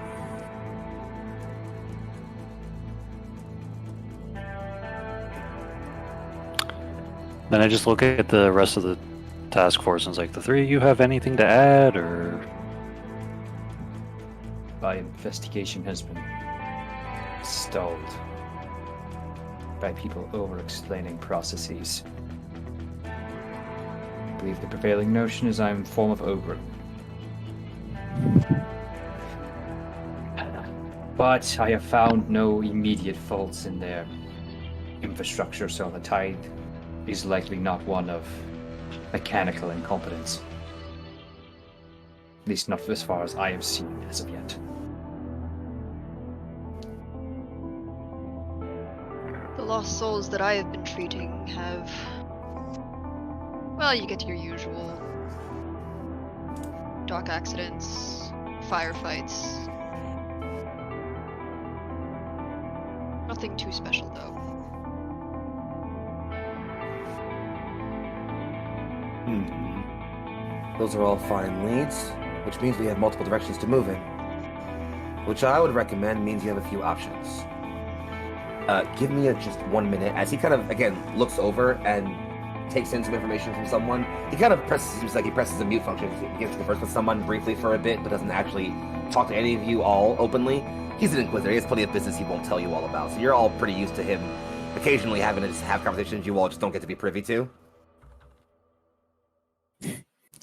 Then I just look at the rest of the task force and it's like, the 3 of you have anything to add, or? My investigation has been stalled by people over-explaining processes. I believe the prevailing notion is I'm a form of ogre. But I have found no immediate faults in their infrastructure, so the tide is likely not one of mechanical incompetence. At least not as far as I have seen as of yet. The lost souls that I have been treating have... Well, you get your usual dock accidents, firefights. Nothing too special, though. Those are all fine leads, which means we have multiple directions to move in. Which I would recommend means you have a few options. Give me just 1 minute as he kind of, again, looks over and takes in some information from someone. He kind of seems like he presses the mute function. He begins to converse with someone briefly for a bit, but doesn't actually talk to any of you all openly. He's an Inquisitor. He has plenty of business he won't tell you all about, so you're all pretty used to him occasionally having to just have conversations you all just don't get to be privy to.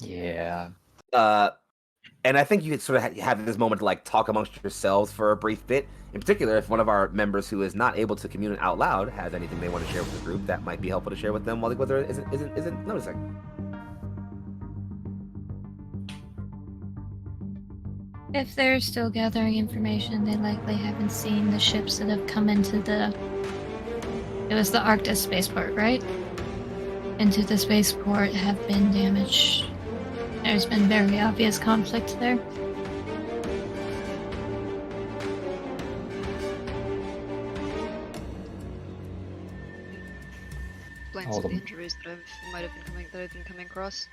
Yeah. And I think you could sort of have this moment to like talk amongst yourselves for a brief bit. In particular, if one of our members who is not able to commune out loud has anything they want to share with the group, that might be helpful to share with them while the Inquisitor isn't noticing. If they're still gathering information, they likely haven't seen the ships that have come into the... It was the Arctis spaceport, right? Into the spaceport have been damaged. There's been very obvious conflict there. Explains All the of them. injuries that I've been coming across.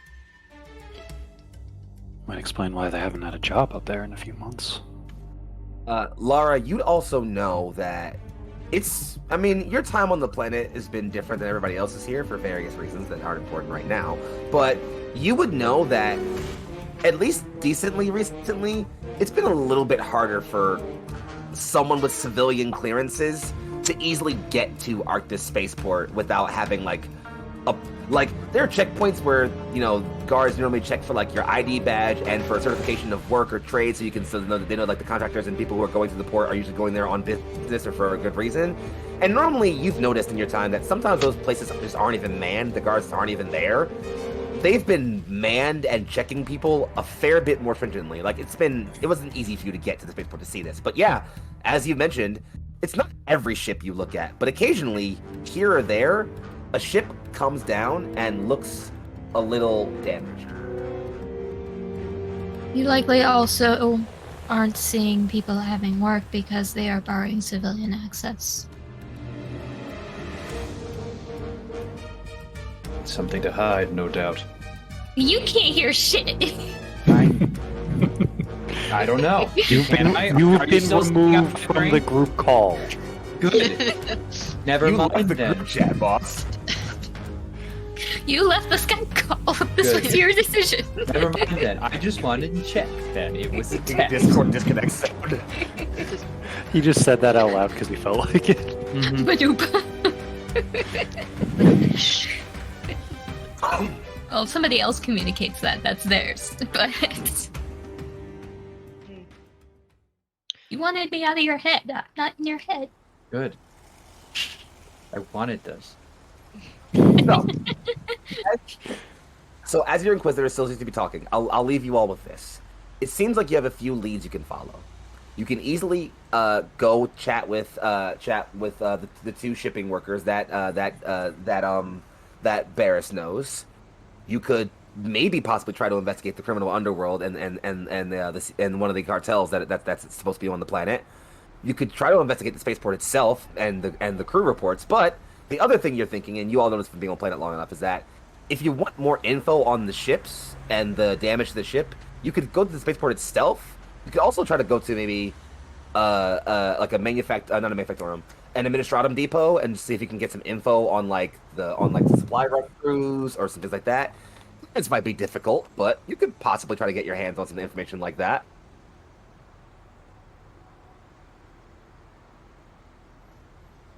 Might explain why they haven't had a job up there in a few months. Lara, you'd also know that your time on the planet has been different than everybody else's here for various reasons that aren't important right now. But you would know that, at least decently recently, it's been a little bit harder for someone with civilian clearances to easily get to Arctis Spaceport without having there are checkpoints where, guards normally check for your ID badge and for certification of work or trade, so you can know that they know the contractors and people who are going to the port are usually going there on business or for a good reason. And normally you've noticed in your time that sometimes those places just aren't even manned, the guards aren't even there. They've been manned and checking people a fair bit more stringently. It wasn't easy for you to get to the spaceport to see this. But yeah, as you mentioned, it's not every ship you look at, but occasionally, here or there, a ship comes down and looks a little damaged. You likely also aren't seeing people having work because they are barring civilian access. Something to hide, no doubt. You can't hear shit! I don't know. You've been removed from the group call. Good. Never You left mind the then. group chat, boss. You left the Skype call. This Good. was your decision. Never mind then. I just wanted to check then. It was a test. Discord disconnect sound. He just said that out loud because he felt like it. Mhm. Badoop. Well, if somebody else communicates that, that's theirs. But you wanted me out of your head, not in your head. Good. I wanted this. No. So as your Inquisitor still seems to be talking, I'll leave you all with this. It seems like you have a few leads you can follow. You can easily go chat with the 2 shipping workers that Barris knows. You could maybe possibly try to investigate the criminal underworld and one of the cartels that's supposed to be on the planet. You could try to investigate the spaceport itself and the crew reports. But the other thing you're thinking, and you all know this from being on planet long enough, is that if you want more info on the ships and the damage to the ship, you could go to the spaceport itself. You could also try to go to maybe like a not a manufactorum, an administratum depot, and see if you can get some info on the supply run crews or some things like that. This might be difficult, but you could possibly try to get your hands on some information like that.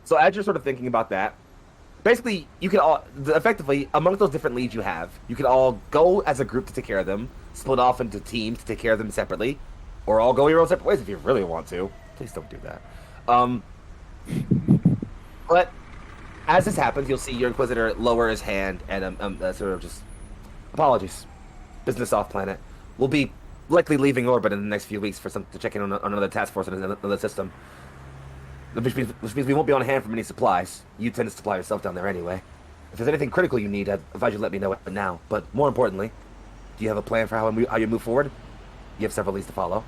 So as you're sort of thinking about that, basically you can all effectively amongst those different leads you can all go as a group to take care of them, split off into teams to take care of them separately, or all go your own separate ways if you really want to. Please don't do that. But as this happens, you'll see your Inquisitor lower his hand and sort of just apologies. Business off planet. We'll be likely leaving orbit in the next few weeks to check in on another task force in another system. Which means we won't be on hand for many supplies. You tend to supply yourself down there anyway. If there's anything critical you need, I'd advise you let me know it now. But more importantly, do you have a plan for how you move forward? You have several leads to follow.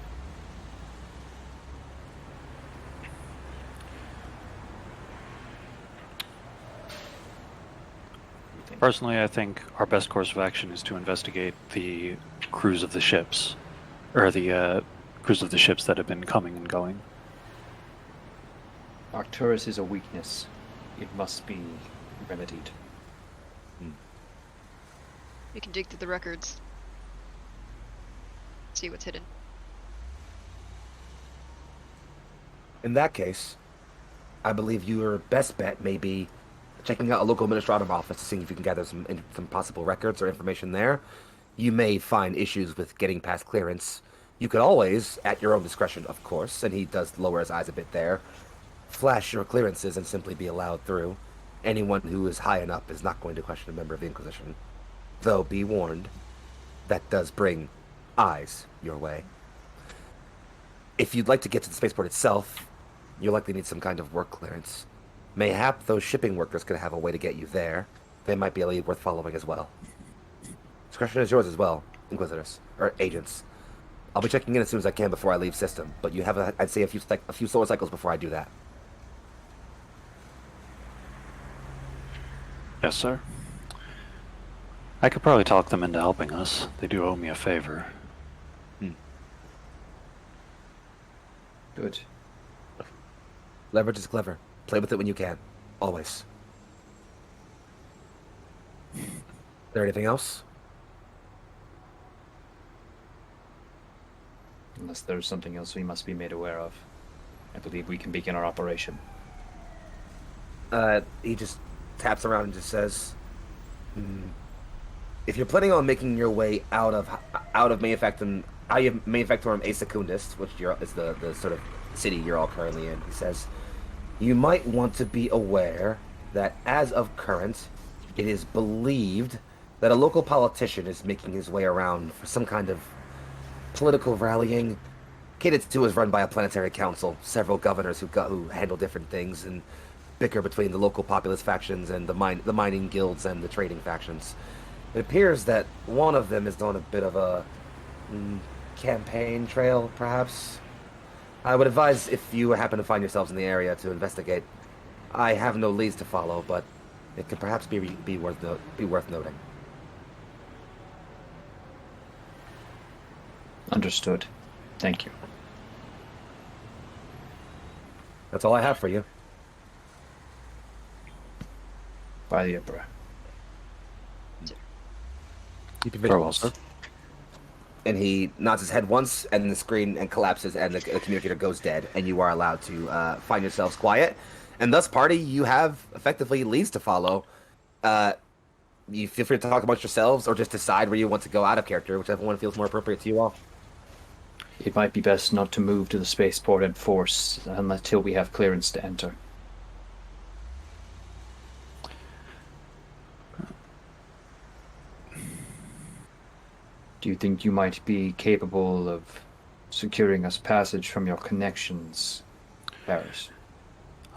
Personally, I think our best course of action is to investigate the crews of the ships, or the crews of the ships that have been coming and going. Arcturus is a weakness. It must be remedied. We can dig through the records. See what's hidden. In that case, I believe your best bet may be checking out a local administrative office, seeing if you can gather some possible records or information there. You may find issues with getting past clearance. You could always, at your own discretion, of course, and he does lower his eyes a bit there, flash your clearances and simply be allowed through. Anyone who is high enough is not going to question a member of the Inquisition. Though, be warned, that does bring eyes your way. If you'd like to get to the spaceport itself, you'll likely need some kind of work clearance. Mayhap those shipping workers could have a way to get you there. They might be a lead worth following as well. Discretion is yours as well, Inquisitors, or agents. I'll be checking in as soon as I can before I leave system, but you have, I'd say, a few solar cycles before I do that. Yes, sir. I could probably talk them into helping us. They do owe me a favor. Good. Leverage is clever. Play with it when you can. Always. Is there anything else? Unless there's something else we must be made aware of. I believe we can begin our operation. He just taps around and just says, if you're planning on making your way out of Manufactorum A Secundus, which is the sort of city you're all currently in, he says, you might want to be aware that as of current, it is believed that a local politician is making his way around for some kind of political rallying. Cadence 2 is run by a planetary council, several governors who handle different things and bicker between the local populist factions and the mining guilds and the trading factions. It appears that one of them is on a bit of a campaign trail, perhaps. I would advise, if you happen to find yourselves in the area, to investigate. I have no leads to follow, but it could perhaps be worth noting. Understood. Thank you. That's all I have for you. By the Emperor. Keep your Very well, vigilance. sir. And he nods his head once, and the screen collapses, and the communicator goes dead, and you are allowed to find yourselves quiet. And thus, party, you have effectively leads to follow. You feel free to talk amongst yourselves, or just decide where you want to go out of character, whichever one feels more appropriate to you all. It might be best not to move to the spaceport in force until we have clearance to enter. Do you think you might be capable of securing us passage from your connections, Paris?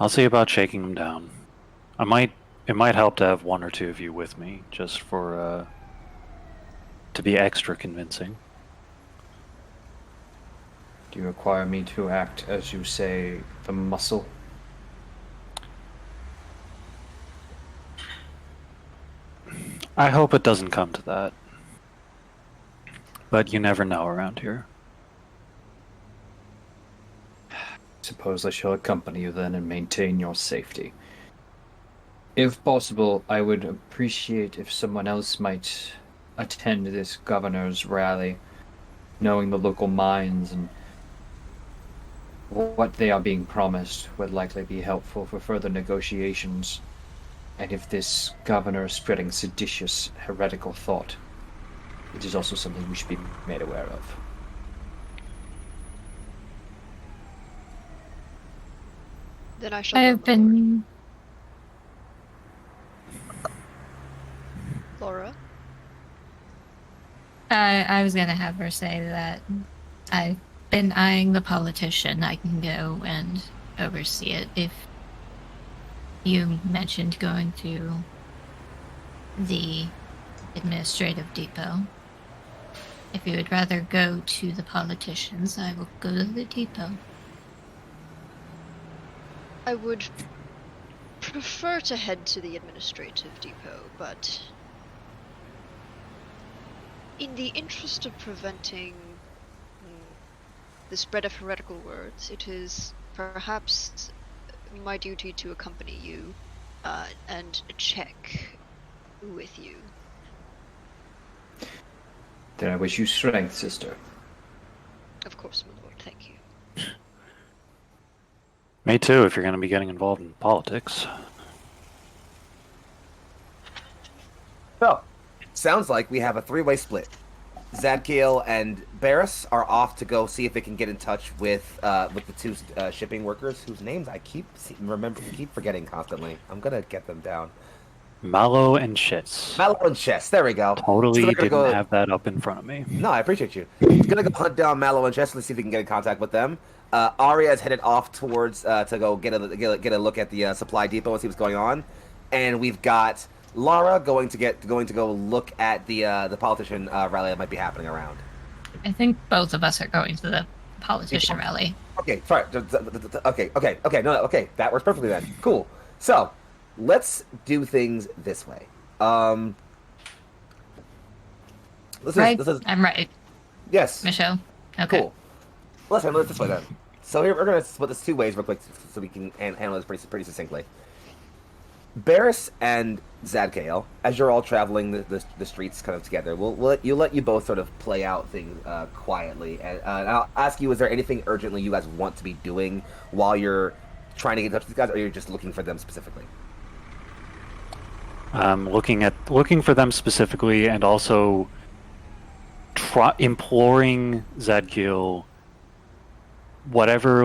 I'll see about shaking them down. It might help to have one or two of you with me, just for to be extra convincing. Do you require me to act, as you say, the muscle? I hope it doesn't come to that. But you never know around here. Suppose I shall accompany you then and maintain your safety. If possible, I would appreciate if someone else might attend this governor's rally, knowing the local mines and what they are being promised would likely be helpful for further negotiations. And if this governor is spreading seditious, heretical thought, it is also something we should be made aware of. Then I shall I go, have my lord. been. Laura? I was gonna have her say that I've been eyeing the politician. I can go and oversee it. If you mentioned going to the administrative depot, if you would rather go to the politicians, I will go to the depot. I would prefer to head to the administrative depot, but in the interest of preventing the spread of heretical words, it is perhaps my duty to accompany you and check with you. Then I wish you strength, sister. Of course, my lord, thank you. Me too, if you're going to be getting involved in politics. So, sounds like we have a three-way split. Zadkiel and Barris are off to go see if they can get in touch with the two shipping workers whose names I keep forgetting constantly. I'm gonna get them down. Mallow and Chess. Mallow and Chess. There we go. Totally So they're didn't gonna go- have that up in front of me. No, I appreciate you. He's gonna go hunt down Mallow and Chess. Let's see if we can get in contact with them. Aria is headed off towards to go get a look at the supply depot and see what's going on. And we've got Lara going to go look at the politician rally that might be happening around. I think both of us are going to the politician rally. Okay, sorry. Okay. No, okay. That works perfectly then. Cool. So, let's do things this way. Right? This is I'm right, yes. Michelle. Okay. Cool. Let's handle it this way then. So here we're gonna split this two ways real quick so we can handle this pretty succinctly. Barris and Zadkael, as you're all traveling the streets kind of together, we'll let you both sort of play out things quietly. And I'll ask you, is there anything urgently you guys want to be doing while you're trying to get in touch with these guys, or you're just looking for them specifically? Looking for them specifically, and also imploring Zadkiel, whatever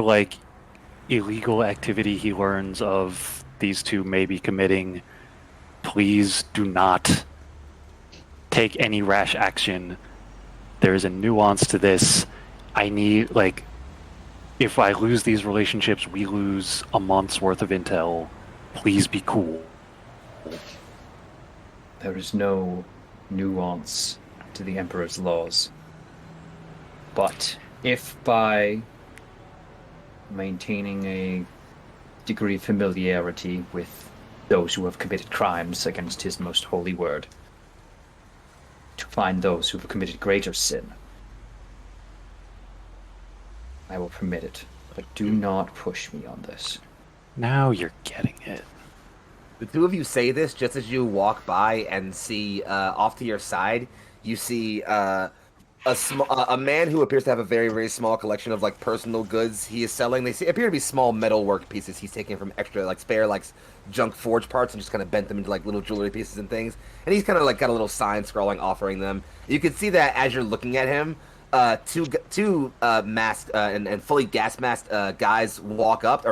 illegal activity he learns of these two may be committing, please do not take any rash action. There's a nuance to this. I need, if I lose these relationships, we lose a month's worth of intel. Please be cool. There is no nuance to the Emperor's laws. But if by maintaining a degree of familiarity with those who have committed crimes against his most holy word, to find those who have committed greater sin, I will permit it. But do not push me on this. Now you're getting it. The two of you say this just as you walk by and see off to your side, you see a man who appears to have a very, very small collection of personal goods he is selling. They appear to be small metalwork pieces he's taking from extra spare junk forge parts and just kind of bent them into little jewelry pieces and things. And he's kind of got a little sign scrolling offering them. You can see that as you're looking at him, two masked and fully gas masked guys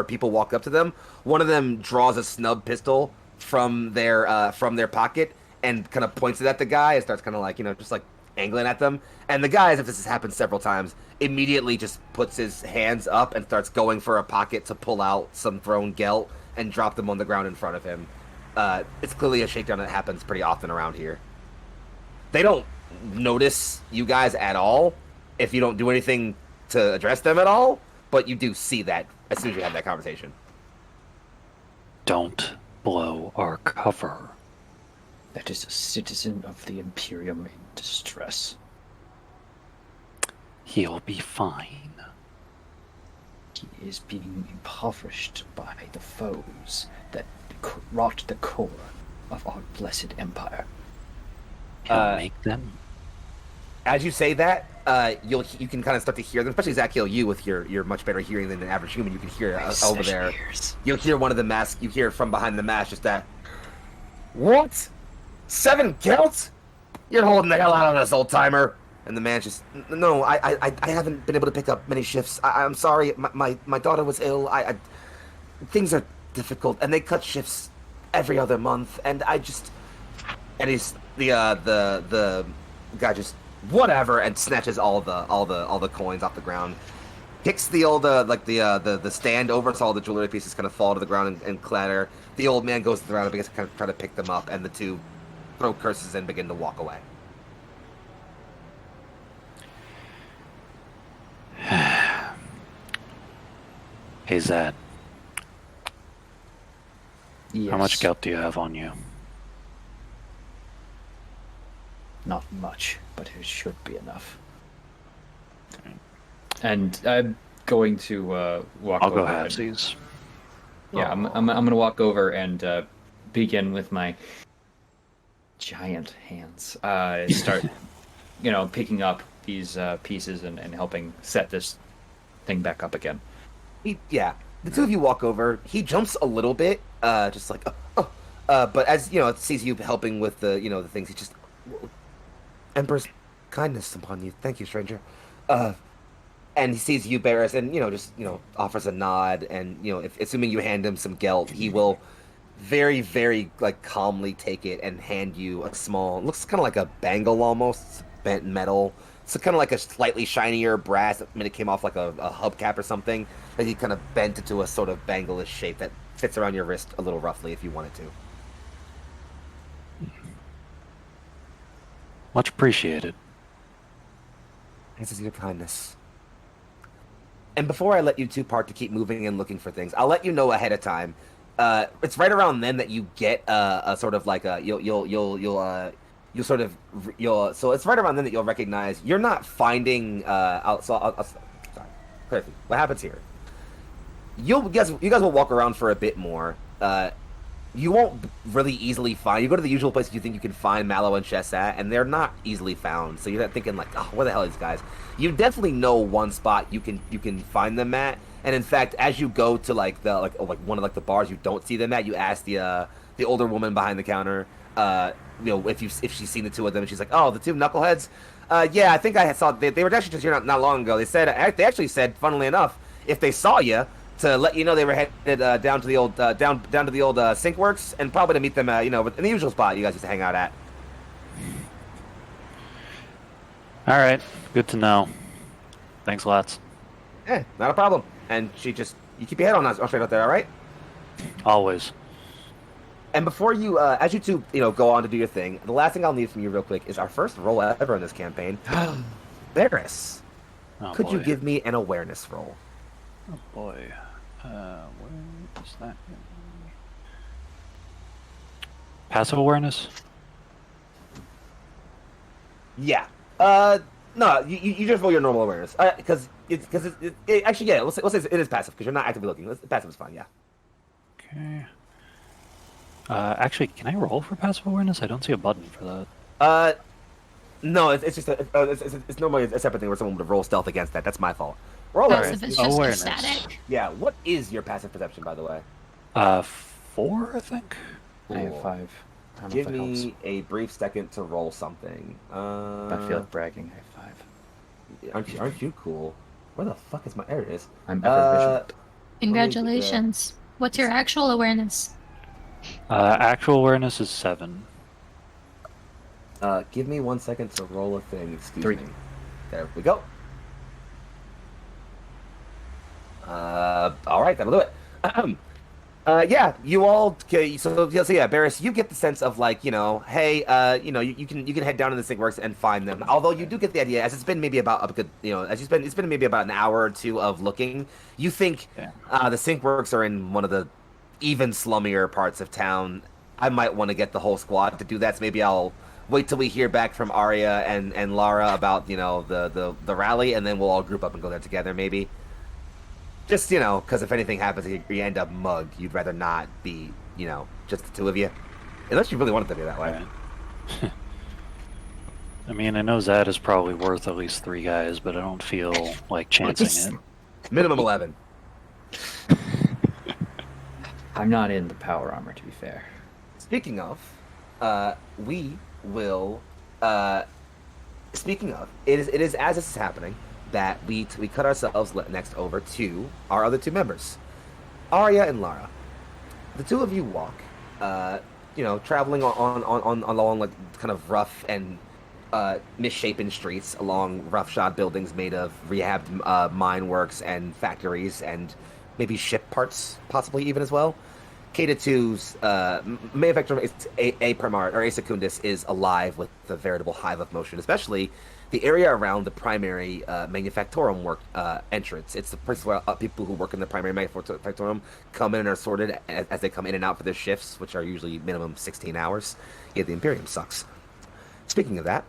people walk up to them. One of them draws a snub pistol from their pocket and kind of points it at the guy and starts kind of just angling at them. And the guy, as if this has happened several times, immediately just puts his hands up and starts going for a pocket to pull out some thrown gelt and drop them on the ground in front of him. It's clearly a shakedown that happens pretty often around here. They don't notice you guys at all if you don't do anything to address them at all, but you do see that as soon as you have that conversation. Don't blow our cover. That is a citizen of the Imperium in distress. He'll be fine. He is being impoverished by the foes that rot the core of our blessed empire. He'll make them. As you say that, you can kind of start to hear them, especially Zakiel, you with your much better hearing than an average human. You can hear over there. You'll hear one of the masks. You hear from behind the mask just that. What? 7 guilt? You're holding the hell out of this, old timer. And the man just, no, I haven't been able to pick up many shifts. I'm sorry, my daughter was ill. Things are difficult, and they cut shifts every other month, and he's the guy just whatever and snatches all the coins off the ground, kicks the old the stand over so all the jewelry pieces kind of fall to the ground and clatter. The old man goes around and begins to kind of try to pick them up, and the two throw curses and begin to walk away. Hey, Zad. Yes. How much guilt do you have on you? Not much, but it should be enough. And I'm going to walk I'll over. go halvesies. Yeah, I'm gonna walk over and begin with my giant hands. Start, picking up these pieces and helping set this thing back up again. The two of you walk over. He jumps a little bit, just like, but as sees you helping with the things, he just, Emperor's kindness upon you. Thank you, stranger. And he sees you, Barris, and offers a nod, and if assuming you hand him some gelt, he will very, very calmly take it and hand you a small, looks kind of like a bangle almost, bent metal. So kind of like a slightly shinier brass. I mean, it came off like a hubcap or something that he kind of bent into a sort of bangle-ish shape that fits around your wrist a little roughly if you wanted to. Much appreciated. This is your kindness. And before I let you two part to keep moving and looking for things, I'll let you know ahead of time. It's right around then that you get a sort of like a so it's right around then that you'll recognize you're not finding sorry, clarify. What happens here? You guys will walk around for a bit more. You won't really easily find. You go to the usual places you think you can find Mallow and Chess at, and they're not easily found. So you're not thinking like, oh, where the hell are these guys? You definitely know one spot you can find them at. And in fact, as you go to like one of the bars you don't see them at, you ask the older woman behind the counter, if she's seen the two of them, and she's like, oh, the two knuckleheads. Yeah, I think I saw they were actually just here not long ago. They actually said, funnily enough, if they saw you, to let you know they were headed down to the old down to the old sink works, and probably to meet them in the usual spot you guys used to hang out at. All right, good to know. Thanks lots. Not a problem. And you keep your head on straight out there, all right? Always. And before you, as you two, go on to do your thing, the last thing I'll need from you real quick is our first roll ever in this campaign. Barris, could you give me an awareness roll? Oh boy. Where is that? Passive awareness? Yeah. No, you just roll your normal awareness. Because actually, yeah, let's say it is passive, because you're not actively looking. Passive is fine, yeah. Okay. Actually, can I roll for passive awareness? I don't see a button for that. No, it's just it's normally a separate thing where someone would roll stealth against that. That's my fault. Roll Passive awareness. is just Awareness. static. Yeah, what is your passive perception, by the way? 4, I think. I have 5. I don't know Give if it helps. me a brief second to roll something. I feel like bragging. I have 5. Aren't you cool? Where the fuck is my? There it is. I'm ever vigilant. Congratulations. What's your actual awareness? Actual awareness is 7. Give me 1 second to roll a thing. Excuse 3. me. There we go. All right, that'll do it. Yeah, you all. Okay, so yeah, Barris, you get the sense of like, hey, you can head down to the Sink Works and find them. Although you do get the idea, as it's been maybe about a good, as it's been maybe about an hour or two of looking, you think Yeah. the Sink Works are in one of the even slummier parts of town. I might want to get the whole squad to do that. So maybe I'll wait till we hear back from Arya and Lara about the rally, and then we'll all group up and go there together. Maybe. Just, because if anything happens, you end up mugged. You'd rather not be, just the two of you. Unless you really want it to be that way. Right. I mean, I know Zad is probably worth at least 3 guys, but I don't feel like chancing it. Minimum 11. I'm not in the power armor, to be fair. Speaking of, we will. Speaking of, it is as this is happening that we cut ourselves next over to our other two members, Arya and Lara. The two of you walk, traveling on along like kind of rough and misshapen streets, along roughshod buildings made of rehabbed mine works and factories and maybe ship parts, possibly even as well. Kata 2's Manufacturer A Primar or A Secundus is alive with the veritable hive of motion, especially the area around the primary manufactorum entrance. It's the place where people who work in the primary manufactorum come in and are sorted as they come in and out for their shifts, which are usually minimum 16 hours. Yeah, the Imperium sucks. Speaking of that,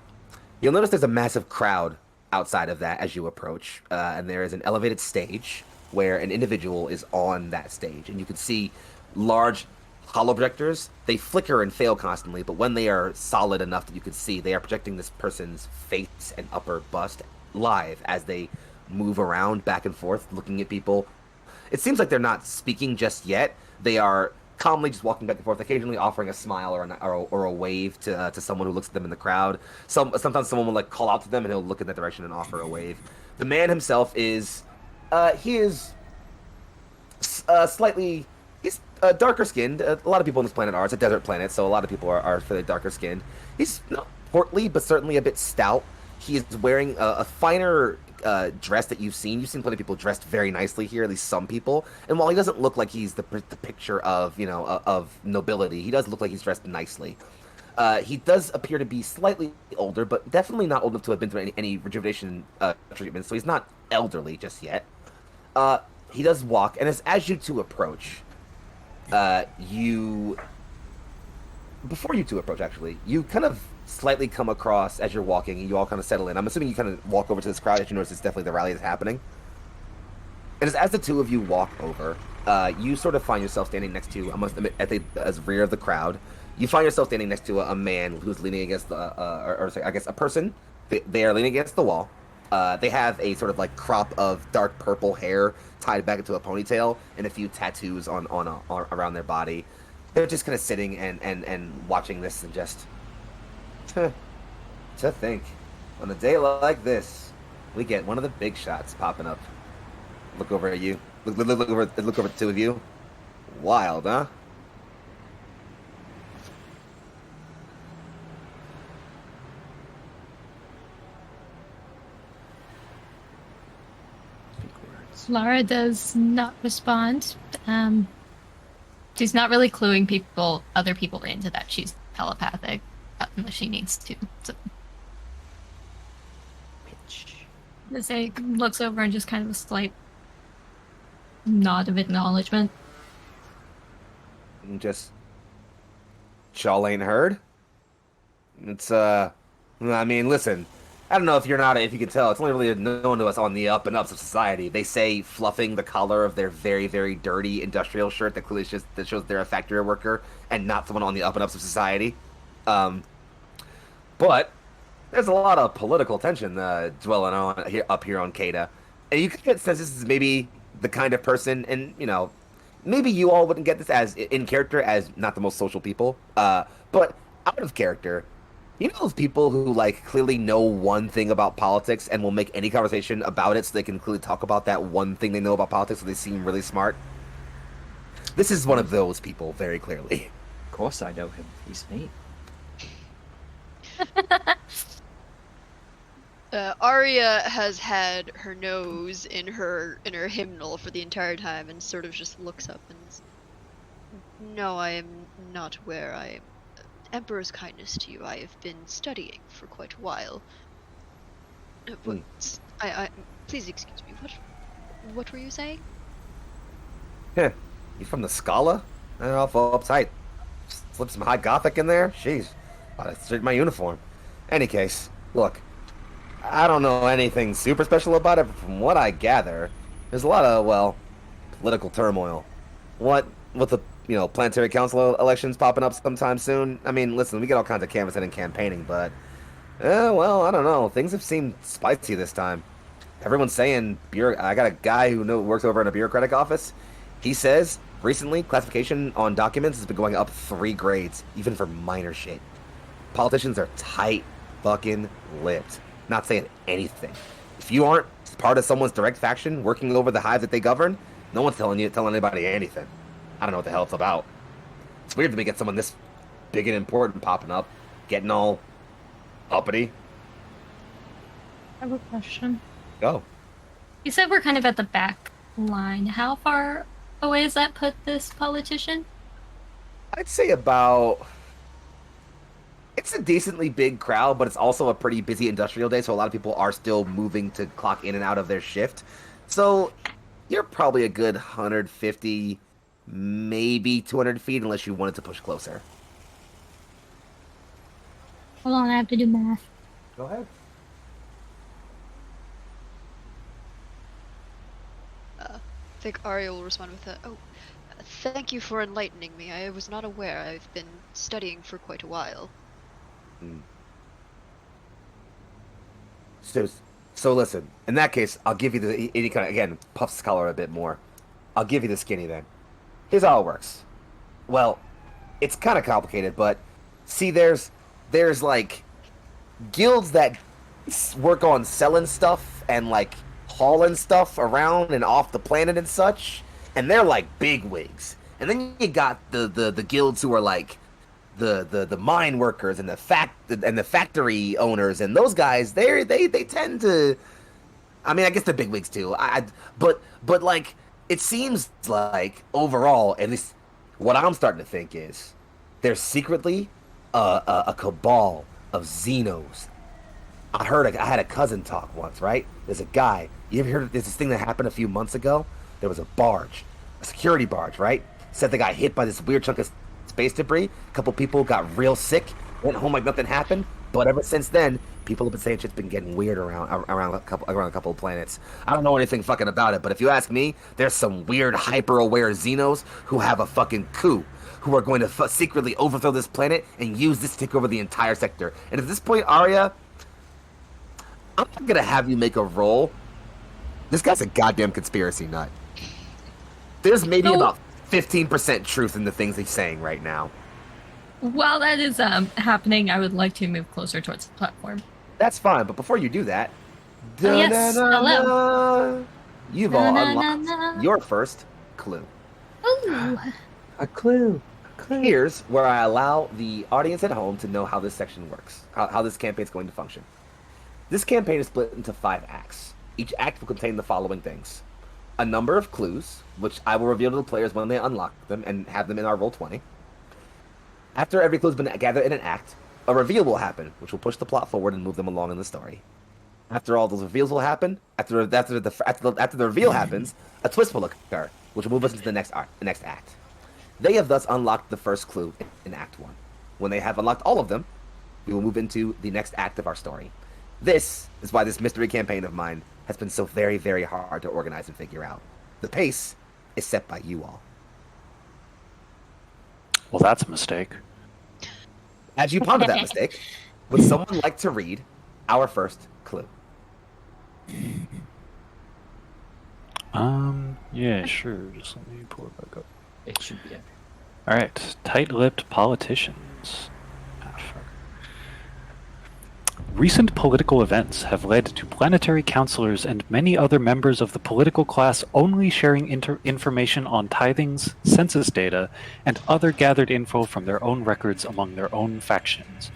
you'll notice there's a massive crowd outside of that as you approach, and there is an elevated stage where an individual is on that stage, and you can see large hollow projectors. They flicker and fail constantly, but when they are solid enough that you can see, they are projecting this person's face and upper bust live as they move around back and forth, looking at people. It seems like they're not speaking just yet. They are calmly just walking back and forth, occasionally offering a smile or a wave to someone who looks at them in the crowd. Sometimes someone will like call out to them, and he'll look in that direction and offer a wave. The man himself is he is slightly. He's darker skinned. A lot of people on this planet are. It's a desert planet, so a lot of people are fairly darker skinned. He's not portly, but certainly a bit stout. He is wearing a finer dress that you've seen. You've seen plenty of people dressed very nicely here, at least some people. And while he doesn't look like he's the picture of of nobility, he does look like he's dressed nicely. He does appear to be slightly older, but definitely not old enough to have been through any rejuvenation treatment. So he's not elderly just yet. He does walk, and as you two approach. Before you two approach, actually, you kind of slightly come across as you're walking, and you all kind of settle in. I'm assuming you kind of walk over to this crowd as you notice it's definitely the rally that's happening. And as the two of you walk over, you sort of find yourself standing next to, I must admit, as rear of the crowd, you find yourself standing next to a man who's leaning against I guess a person. They are leaning against the wall. They have a sort of like crop of dark purple hair tied back into a ponytail and a few tattoos on around their body. They're just kind of sitting and watching this and just to think, on a day like this, we get one of the big shots popping up. Look over at you. Look over at the two of you. Wild, huh? Lara does not respond. She's not really cluing other people into that she's telepathic unless she needs to. So. Zay looks over and just kind of a slight nod of acknowledgement. Just y'all ain't heard. It's I mean, listen. I don't know if you can tell. It's only really known to us on the up and ups of society. They say fluffing the collar of their very, very dirty industrial shirt that clearly shows they're a factory worker and not someone on the up and ups of society. But there's a lot of political tension dwelling on up here on Kata, and you could get the sense this is maybe the kind of person, and maybe you all wouldn't get this as in character as not the most social people, but out of character. You know those people who like clearly know one thing about politics and will make any conversation about it so they can clearly talk about that one thing they know about politics so they seem really smart? This is one of those people, very clearly. Of course I know him. He's me. Aria has had her nose in her hymnal for the entire time and sort of just looks up and No, I am not aware. I am Emperor's kindness to you. I have been studying for quite a while. What? Please excuse me. What were you saying? Heh, you from the Scala? Awful uptight. Slip some high Gothic in there? Jeez, I'd straight my uniform. Any case, look, I don't know anything super special about it, but from what I gather, there's a lot of, well, political turmoil. What with the, planetary council elections popping up sometime soon? I mean, listen, we get all kinds of canvassing and campaigning, but, well, I don't know. Things have seemed spicy this time. Everyone's saying, I got a guy who works over in a bureaucratic office. He says, recently, classification on documents has been going up 3 grades, even for minor shit. Politicians are tight fucking lipped, not saying anything. If you aren't part of someone's direct faction working over the hive that they govern, no one's telling anybody anything. I don't know what the hell it's about. It's weird to me get someone this big and important popping up, getting all uppity. I have a question. Go. You said we're kind of at the back line. How far away does that put this politician? I'd say about... It's a decently big crowd, but it's also a pretty busy industrial day, so a lot of people are still moving to clock in and out of their shift. So you're probably a good 150, maybe 200 feet, unless you wanted to push closer. Hold on, I have to do math. Go ahead. I think Aria will respond with a, "Oh, thank you for enlightening me. I was not aware. I've been studying for quite a while." So listen, in that case, I'll give you any kind of, again, puffs color a bit more. I'll give you the skinny then. Here's how it works. Well, it's kind of complicated, but see, there's like guilds that work on selling stuff and like hauling stuff around and off the planet and such, and they're like big wigs. And then you got the guilds who are like the mine workers and the factory owners, and those guys they tend to, I mean, I guess the big wigs too. But like it seems like overall, at least what I'm starting to think is there's secretly a cabal of Xenos. I had a cousin talk once, right? There's a guy. You ever heard of this thing that happened a few months ago? There was a security barge, right? Said they got hit by this weird chunk of space debris. A couple people got real sick, went home like nothing happened. But ever since then, people have been saying shit's been getting weird around a couple of planets. I don't know anything fucking about it, but if you ask me, there's some weird hyper-aware Xenos who have a fucking coup, who are going to secretly overthrow this planet and use this to take over the entire sector. And at this point, Aria, I'm not gonna have you make a roll. This guy's a goddamn conspiracy nut. There's maybe about 15% truth in the things he's saying right now. While that is happening, I would like to move closer towards the platform. That's fine, but before you do that, yes, hello. You've all unlocked your first clue. Ooh. A clue. Here's where I allow the audience at home to know how this section works, how this campaign is going to function. This campaign is split into 5 acts. Each act will contain the following things: a number of clues, which I will reveal to the players when they unlock them and have them in our Roll20. After every clue has been gathered in an act, a reveal will happen, which will push the plot forward and move them along in the story. After all those reveals will happen, after the reveal happens, a twist will occur, which will move us into the next act. They have thus unlocked the first clue in Act 1. When they have unlocked all of them, we will move into the next act of our story. This is why this mystery campaign of mine has been so very, very hard to organize and figure out. The pace is set by you all. Well, that's a mistake. As you ponder that mistake, would someone like to read our first clue? Yeah, sure. Just let me pull it back up. It should be epic. All right, tight-lipped politicians. Recent political events have led to planetary councilors and many other members of the political class only sharing information on tithings, census data, and other gathered info from their own records among their own factions.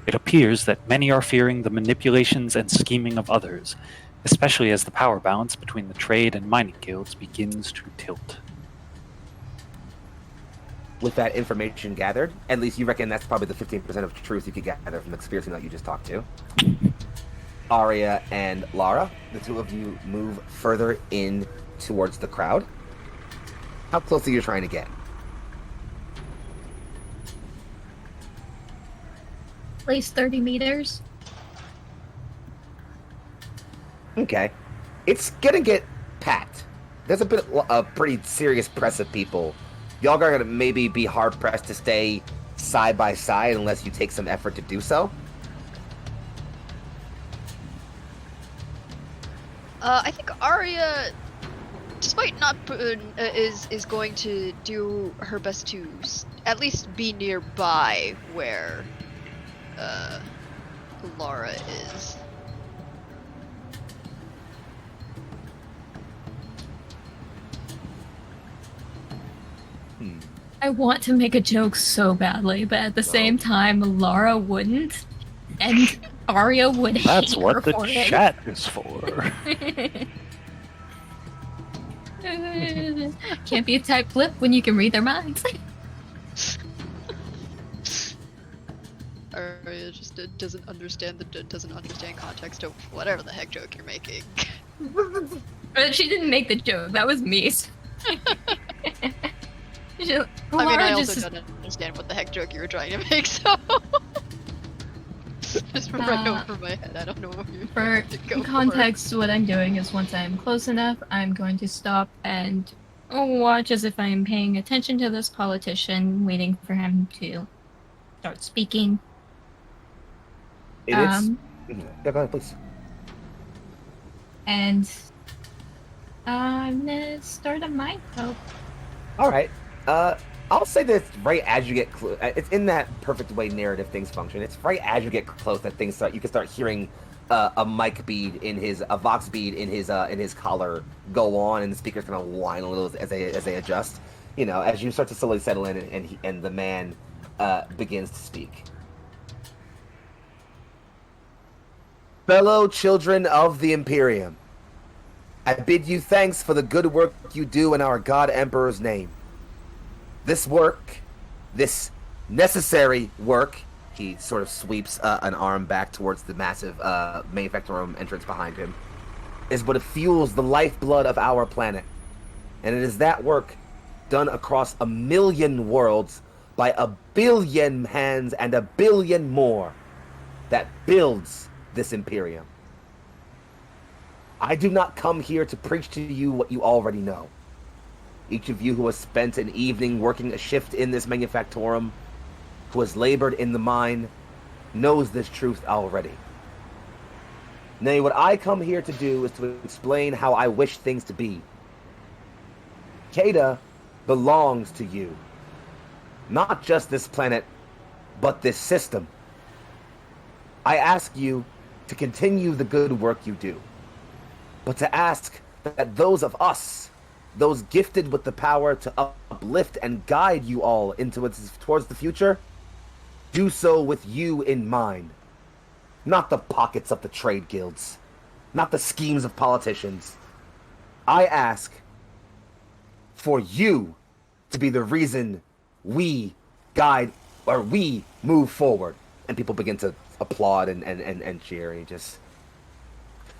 It appears that many are fearing the manipulations and scheming of others, especially as the power balance between the trade and mining guilds begins to tilt. with that information gathered, at least you reckon that's probably the 15% of truth you could gather from the spirits that you just talked to. Aria and Lara, the two of you move further in towards the crowd. How close are you trying to get? At least 30 meters. Okay. It's gonna get packed. There's a pretty serious press of people. Y'all are gonna maybe be hard pressed to stay side by side unless you take some effort to do so. I think Aria, despite not is going to do her best to at least be nearby where Lara is. I want to make a joke so badly, but at the same time, Lara wouldn't, and Aria would That's hate what her the for chat is for. it. Can't be a type flip when you can read their minds. Aria just doesn't understand context of whatever the heck joke you're making. But she didn't make the joke. That was me. I mean, I also don't understand what the heck joke you were trying to make, so... just right over my head, I don't know what you're For context, what I'm doing is once I'm close enough, I'm going to stop and watch as if I'm paying attention to this politician, waiting for him to start speaking. Yeah, go ahead, please. And I'm gonna start a mind probe. All right. I'll say that it's right as you get close. It's in that perfect way narrative things function. It's right as you get close that things start. You can start hearing a mic bead a vox bead in his collar go on, and the speakers kind of whine a little as they adjust. You know, as you start to slowly settle in, and the man begins to speak. Fellow children of the Imperium, I bid you thanks for the good work you do in our God Emperor's name. This work, this necessary work, he sort of sweeps an arm back towards the massive manufacturing room entrance behind him, is what fuels the lifeblood of our planet. And it is that work done across 1 million worlds by 1 billion hands and 1 billion more that builds this Imperium. I do not come here to preach to you what you already know. Each of you who has spent an evening working a shift in this manufactorum, who has labored in the mine, knows this truth already. Nay, what I come here to do is to explain how I wish things to be. Keda belongs to you. Not just this planet, but this system. I ask you to continue the good work you do, but to ask that those of us, those gifted with the power to uplift and guide you all towards the future, do so with you in mind. Not the pockets of the trade guilds, not the schemes of politicians. I ask for you to be the reason we guide, or we move forward. And people begin to applaud and cheer, and just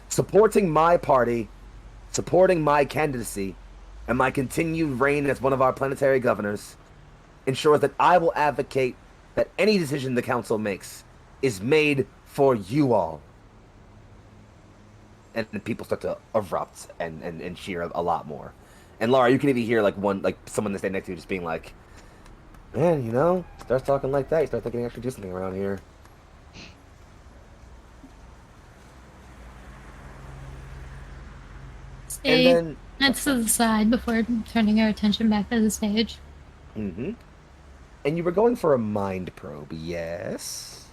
supporting my party, supporting my candidacy, and my continued reign as one of our planetary governors ensures that I will advocate that any decision the council makes is made for you all. And then people start to erupt and cheer a lot more. And Laura, you can even hear someone that's standing next to you just being like, man, you know, starts talking like that, you start thinking I should do something around here. Stay And then next to the side before turning our attention back to the stage. Mm-hmm. And you were going for a mind probe, yes?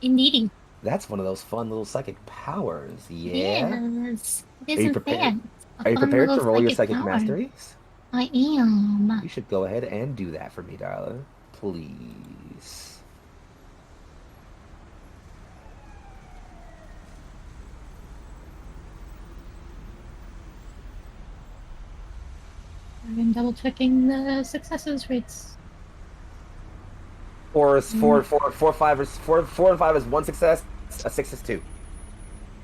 Indeedy. That's one of those fun little psychic powers, yeah? Yes. It Are you isn't prepared? that. Are you prepared to little roll your psychic psychic power. masteries? I am. You should go ahead and do that for me, darling. Please. I'm double checking the successes rates. Four is four, five is four and five is one success. A 6 is 2.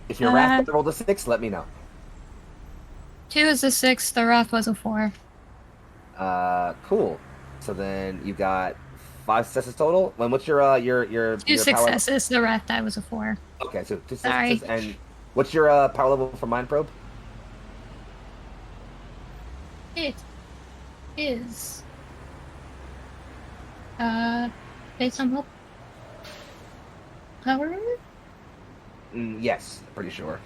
If your wrath rolled a 6, let me know. 2 is a 6, the wrath was a 4. Cool. So then you got 5 successes total. When what's your 2 your successes, the wrath die was a 4. power? Okay, so 2 Sorry. successes. And what's your power level for mind probe? It is based on what power? Yes, pretty sure.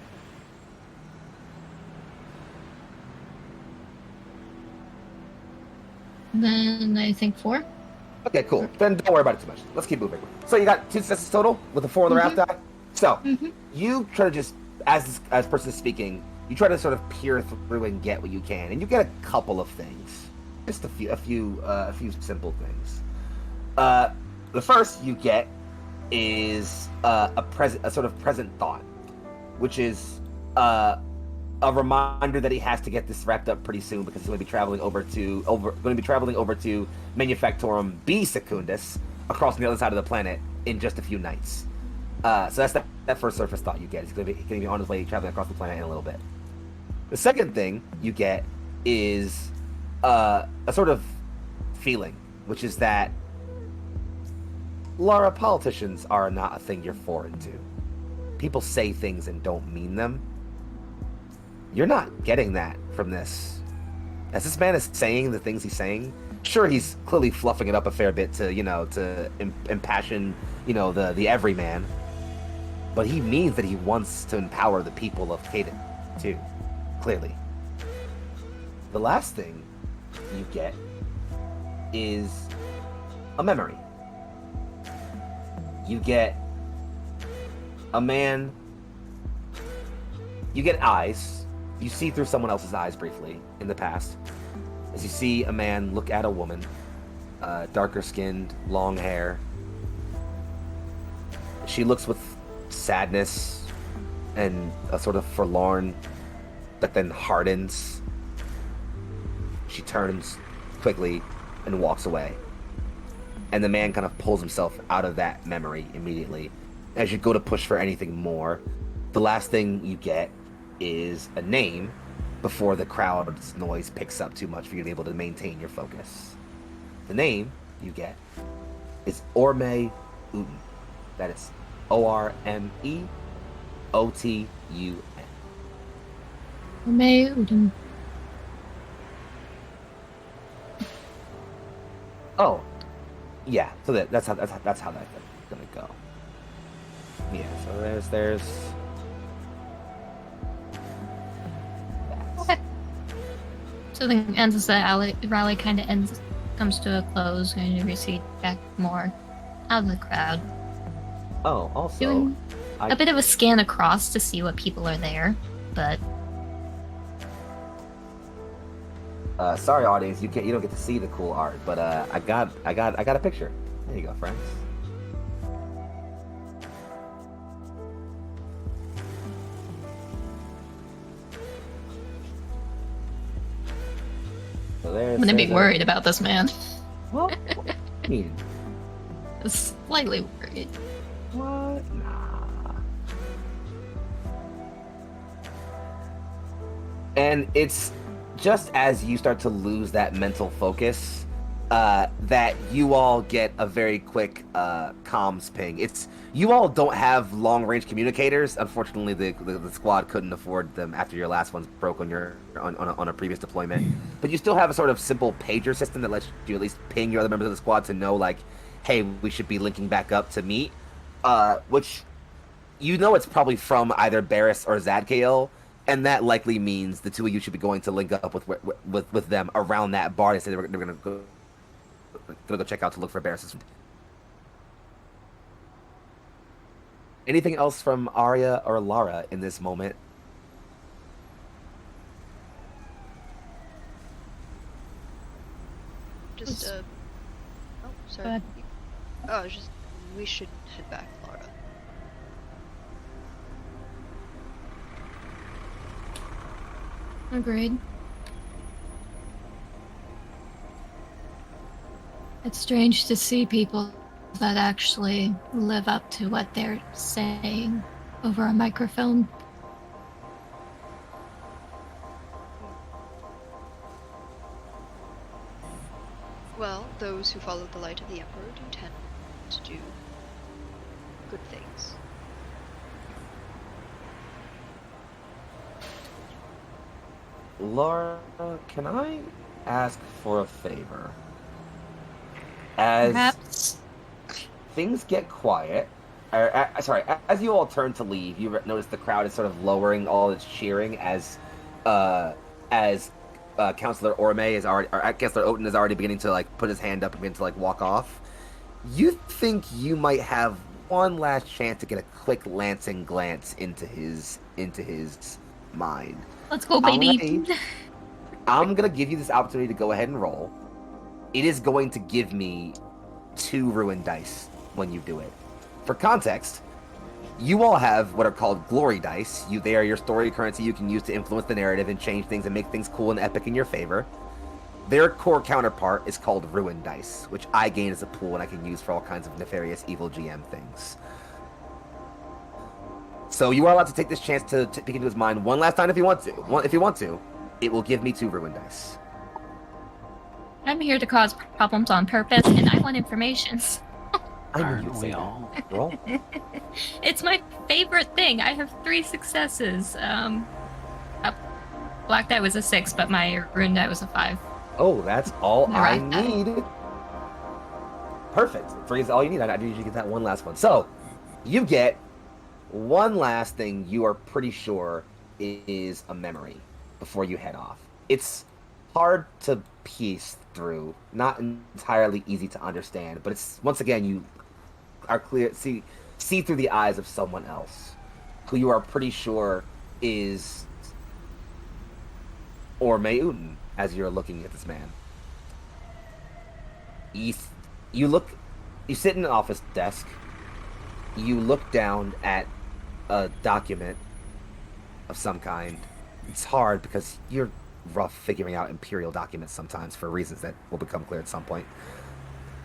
Then I think 4. Okay, cool. Then don't worry about it too much. Let's keep moving. So you got 2 successes total with a 4 on the wrath die. So you try to just, as person is speaking, you try to sort of peer through and get what you can, and you get a couple of things, just a few simple things. The first you get is a sort of present thought, which is a reminder that he has to get this wrapped up pretty soon because he's going to be traveling over to Manufactorum B Secundus across the other side of the planet in just a few nights. So that's that first surface thought you get. He's going to be on his way traveling across the planet in a little bit. The second thing you get is a sort of feeling, which is that Lara, politicians are not a thing you're foreign to. People say things and don't mean them. You're not getting that from this. As this man is saying the things he's saying, sure, he's clearly fluffing it up a fair bit to impassion, the everyman. But he means that he wants to empower the people of Caden, too. Clearly. The last thing you get is a memory. You get a man. You get eyes. You see through someone else's eyes briefly in the past. As you see a man look at a woman, darker skinned, long hair. She looks with sadness and a sort of forlorn, but then hardens. She turns quickly and walks away. And the man kind of pulls himself out of that memory immediately. As you go to push for anything more, the last thing you get is a name before the crowd's noise picks up too much for you to be able to maintain your focus. The name you get is Orme Uten. That is ORME OTUN. May Udon. Oh, yeah. So that's how that's gonna go. Yeah. So there's. Okay. So the ends as the rally kind of comes to a close, and you recede back more out of the crowd. Oh, also, Doing a bit of a scan across to see what people are there, but sorry, audience, you don't get to see the cool art, but I got a picture. There you go, friends. So I'm gonna be worried about this man. Well, I mean, Slightly worried. what? Nah. And it's just as you start to lose that mental focus, that you all get a very quick comms ping. It's you all don't have long-range communicators. Unfortunately, the squad couldn't afford them after your last ones broke on a previous deployment. But you still have a sort of simple pager system that lets you at least ping your other members of the squad to know, like, hey, we should be linking back up to meet. Which it's probably from either Barris or Zadkiel. And that likely means the two of you should be going to link up with them around that bar. They say they're going to go check out to look for Barris. Anything else from Aria or Lara in this moment? Just oh, sorry. ahead. Oh, it's just we should head back, Laura. Agreed. It's strange to see people that actually live up to what they're saying over a microphone. Well, those who follow the light of the Emperor do tend to do good things. Laura, can I ask for a favor? As Perhaps. things get quiet, as you all turn to leave, you notice the crowd is sort of lowering all its cheering as Councillor Orme is already, or Councillor Oten is already beginning to like put his hand up and begin to like walk off. You think you might have one last chance to get a quick lancing glance into his mind. Let's go, baby. I'm gonna give you this opportunity to go ahead and roll. It is going to give me 2 ruined dice when you do it. For context, you all have what are called glory dice. They are your story currency you can use to influence the narrative and change things and make things cool and epic in your favor. Their core counterpart is called ruin dice, which I gain as a pool and I can use for all kinds of nefarious evil GM things. So you are allowed to take this chance to peek into his mind one last time if you want to. If you want to, it will give me 2 ruin dice. I'm here to cause problems on purpose, and I want information. I knew Aren't you'd we say all? that. Roll. It's my favorite thing. I have 3 successes. Black die was a 6, but my rune die was a 5. Oh, that's all I Right. need. Perfect. Freeze all you need. I need you to get that one last one. So, you get one last thing you are pretty sure is a memory before you head off. It's hard to piece through, not entirely easy to understand, but it's, once again, you are see through the eyes of someone else who you are pretty sure is Orme Uten as you're looking at this man. You sit in an office desk, you look down at a document of some kind. It's hard because you're rough figuring out Imperial documents sometimes for reasons that will become clear at some point.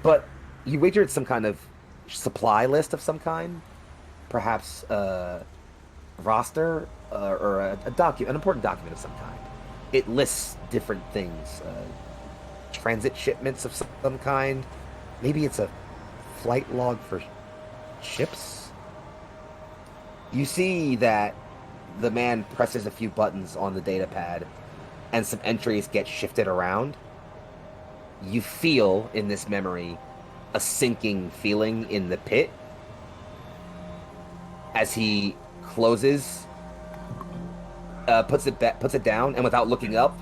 But you wager it's some kind of supply list of some kind, perhaps a roster or an important document of some kind. It lists different things, transit shipments of some kind. Maybe it's a flight log for ships. You see that the man presses a few buttons on the data pad and some entries get shifted around. You feel in this memory a sinking feeling in the pit as he closes, puts it down, and without looking up,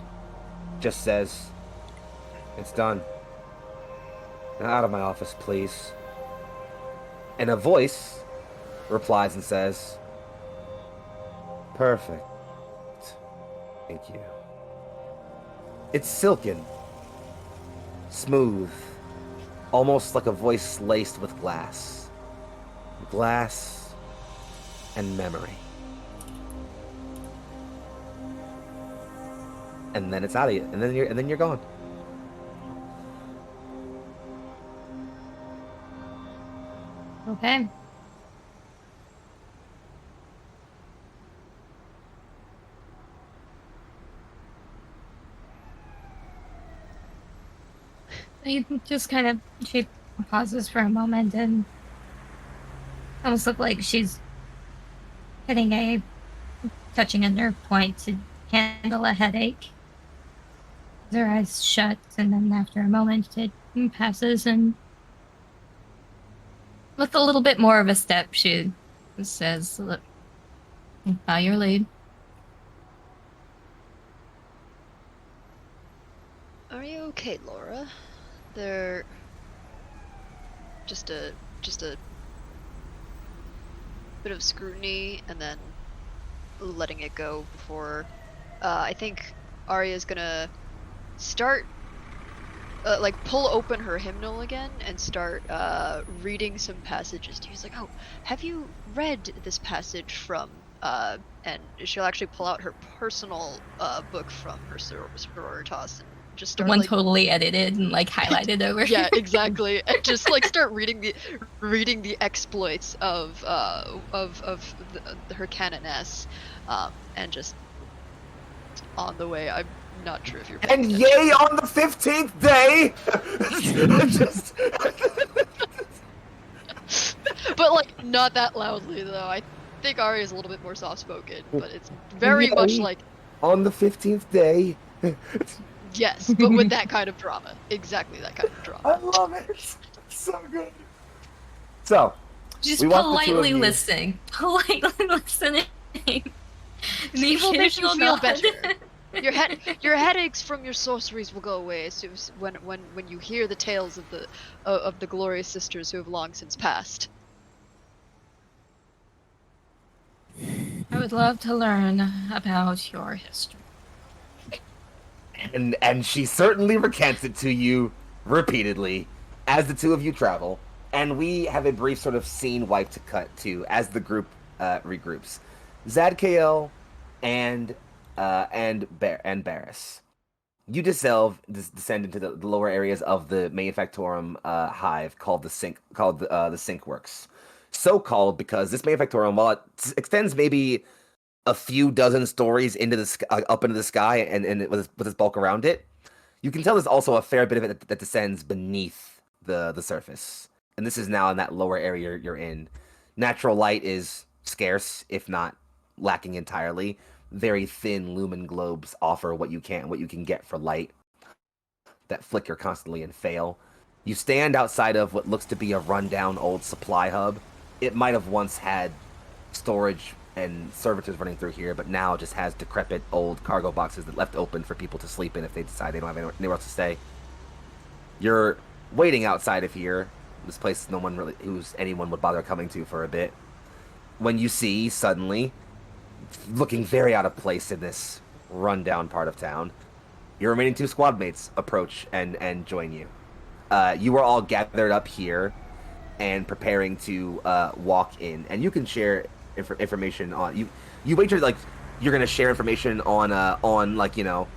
just says, "It's done. Now out of my office, please." And a voice replies and says, "Perfect. Thank you." It's silken, smooth, almost like a voice laced with glass. Glass and memory. And then it's out of you, and then you're gone. Okay. You just kind of, she pauses for a moment and almost look like she's touching a nerve point to handle a headache. Her eyes shut, and then after a moment it passes, and with a little bit more of a step, she says, "Look, by your lead." Are you okay, Laura? They're just a bit of scrutiny and then letting it go before I think Aria's gonna start pull open her hymnal again and start reading some passages to you. He's like, "Oh, have you read this passage from and she'll actually pull out her personal book from her sororitas and just The start one like totally edited and like highlighted over. yeah, exactly, and just like start reading the exploits of her canoness, and just on the way. I'm not sure if you're paying And attention. yay on the 15th day! Just... But like not that loudly though. I think Ari is a little bit more soft spoken, but it's very much Yay like on the 15th day. yes, but with that kind of drama. Exactly that kind of drama. I love it. It's so good. So, Just we want the two of politely you- listening. Politely listening. These will make you feel nod. better. Your headaches from your sorceries will go away as soon as when you hear the tales of the glorious sisters who have long since passed. I would love to learn about your history. And she certainly recants it to you repeatedly as the two of you travel. And we have a brief sort of scene wipe to cut to as the group regroups. Zadkiel and Barris. You descend into the lower areas of the Manufactorum hive called the Sink Works. So called because this Manufactorum, while it extends maybe a few dozen stories into the up into the sky and with its bulk around it, you can tell there's also a fair bit of it that descends beneath the surface. And this is now in that lower area you're in. Natural light is scarce, if not lacking entirely. Very thin lumen globes offer what you can get for light that flicker constantly and fail. You stand outside of what looks to be a rundown old supply hub. It might have once had storage and servitors running through here, but now just has decrepit old cargo boxes that left open for people to sleep in if they decide they don't have anywhere else to stay. You're waiting outside of here, this place no one really anyone would bother coming to for a bit, when you see suddenly, looking very out of place in this rundown part of town, your remaining two squad mates approach and join you. You are all gathered up here and preparing to walk in, and you can share information on you wait till like you're gonna share information on like, you know,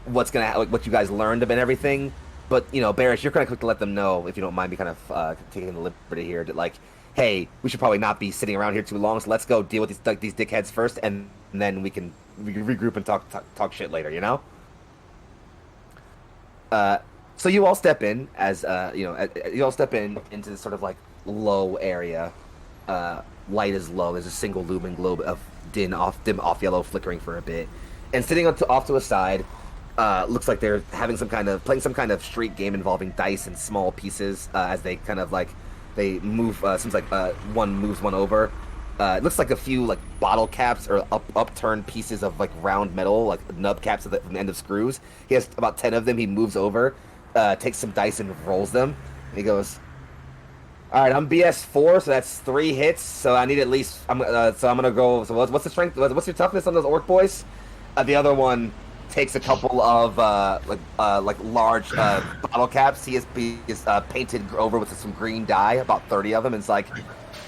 what's gonna like what you guys learned and everything. But, you know, Barris, you're kind of quick to let them know, if you don't mind me kind of taking the liberty here, that like, hey, we should probably not be sitting around here too long, so let's go deal with these dickheads first, and then we can regroup and talk shit later, you know? So you all step in as you all step into this sort of like low area. Light is low. There's a single lumen globe of dim off yellow flickering for a bit, and sitting off to a side, looks like they're having playing some kind of street game involving dice and small pieces as they kind of like they move. Seems like one moves one over. It looks like a few like bottle caps or upturned pieces of like round metal, like nub caps at the end of screws. He has about 10 of them. He moves over, takes some dice and rolls them. And he goes, "All right, I'm BS4, so that's 3 hits. So I need at least. I'm gonna go. So what's the strength? What's your toughness on those orc boys?" The other one takes a couple of like large bottle caps. He is painted over with some green dye, about 30 of them. And it's like,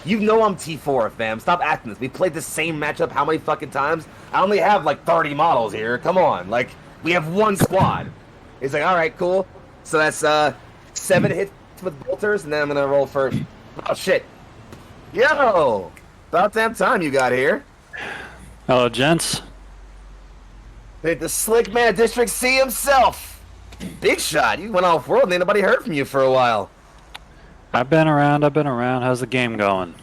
you know I'm T4, fam. Stop acting this. We played the same matchup how many fucking times? I only have like 30 models here. Come on, like we have one squad. He's like, all right, cool. So that's 7 hits with bolters, and then I'm gonna roll for. Oh shit! Yo, about damn time you got here. Hello, gents. Hey, the slick man, District C himself. Big shot. You went off world, and ain't nobody heard from you for a while. I've been around. How's the game going?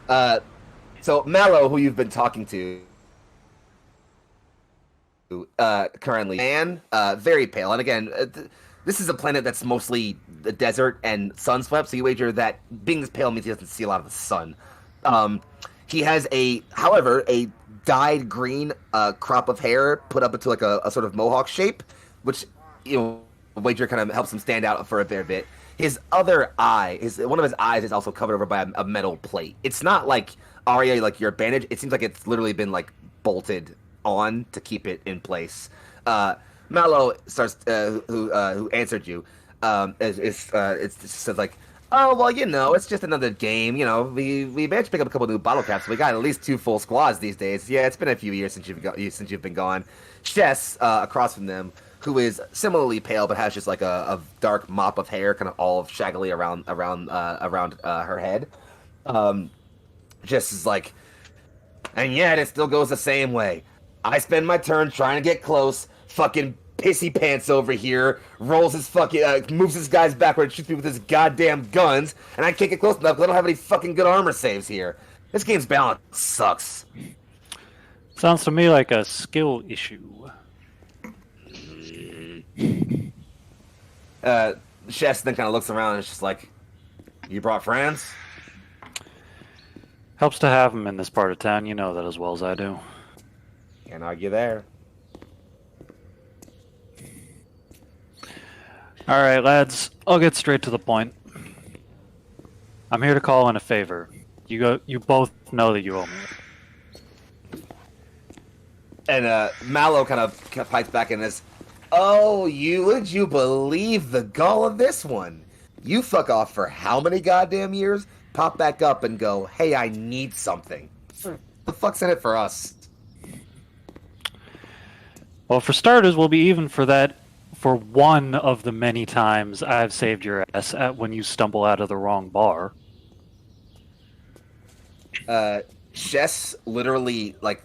So Mallow, who you've been talking to, currently, man, very pale. And again, this is a planet that's mostly the desert and sun-swept, so you wager that being this pale means he doesn't see a lot of the sun. He has however, a dyed green crop of hair put up into like a sort of mohawk shape, which, you know, wager kind of helps him stand out for a fair bit. His other eye, one of his eyes is also covered over by a metal plate. It's not like Aria, like your bandage. It seems like it's literally been like bolted on to keep it in place. Mallow starts, who answered you, it says like, oh, well, you know, it's just another game. You know, we managed to pick up a couple new bottle caps. We got at least 2 full squads these days. Yeah, it's been a few years since you've been gone. Chess, across from them, who is similarly pale but has just like a dark mop of hair, kind of all shaggily around her head. Um, just is like, and yet it still goes the same way. I spend my turn trying to get close. Fucking pissy pants over here rolls his fucking moves his guys backward, shoots me with his goddamn guns, and I can't get close enough because I don't have any fucking good armor saves here. This game's balance sucks. Sounds to me like a skill issue. Chess then kind of looks around and is just like, "You brought friends?" Helps to have them in this part of town. You know that as well as I do. Can't argue there. All right, lads. I'll get straight to the point. I'm here to call in a favor. You both know that you owe me. And Mallow kind of pipes back in this. Oh, would you believe the gall of this one? You fuck off for how many goddamn years? Pop back up and go, hey, I need something. The fuck's in it for us? Well, for starters, we'll be even for that. For one of the many times I've saved your ass when you stumble out of the wrong bar. Chess literally like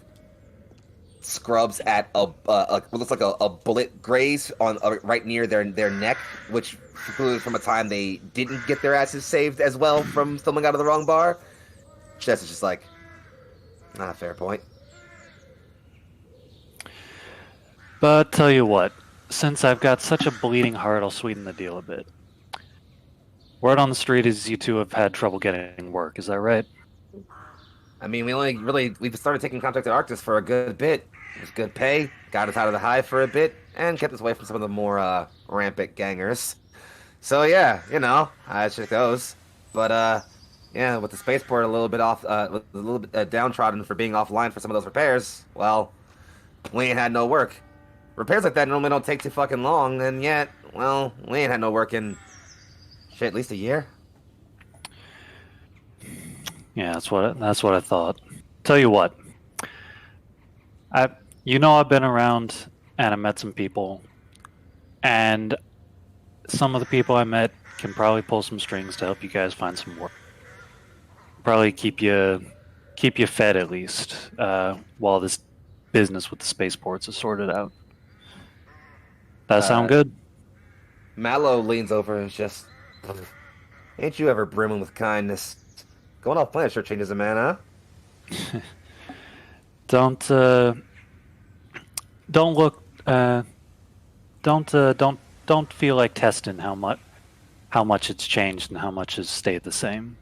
scrubs at what looks like a bullet graze on right near their neck, which concluded from a time they didn't get their asses saved as well from stumbling out of the wrong bar. Chess is just like, not a fair point. But tell you what, since I've got such a bleeding heart, I'll sweeten the deal a bit. Word on the street is you two have had trouble getting work, is that right? I mean, we've started taking contact at Arctis for a good bit. It was good pay, got us out of the hive for a bit, and kept us away from some of the more rampant gangers. So yeah, you know, how shit goes. But yeah, with the spaceport a little bit off, a little bit downtrodden for being offline for some of those repairs. Well, we ain't had no work. Repairs like that normally don't take too fucking long, and yet, well, we ain't had no work in shit at least a year. Yeah, that's what I thought. Tell you what, I've been around and I met some people, and some of the people I met can probably pull some strings to help you guys find some work. Probably keep you fed at least while this business with the spaceports is sorted out. That sound good? Mallow leans over and is just, ain't you ever brimming with kindness? Going off planet sure changes a man, huh? Don't feel like testing how much it's changed and how much has stayed the same.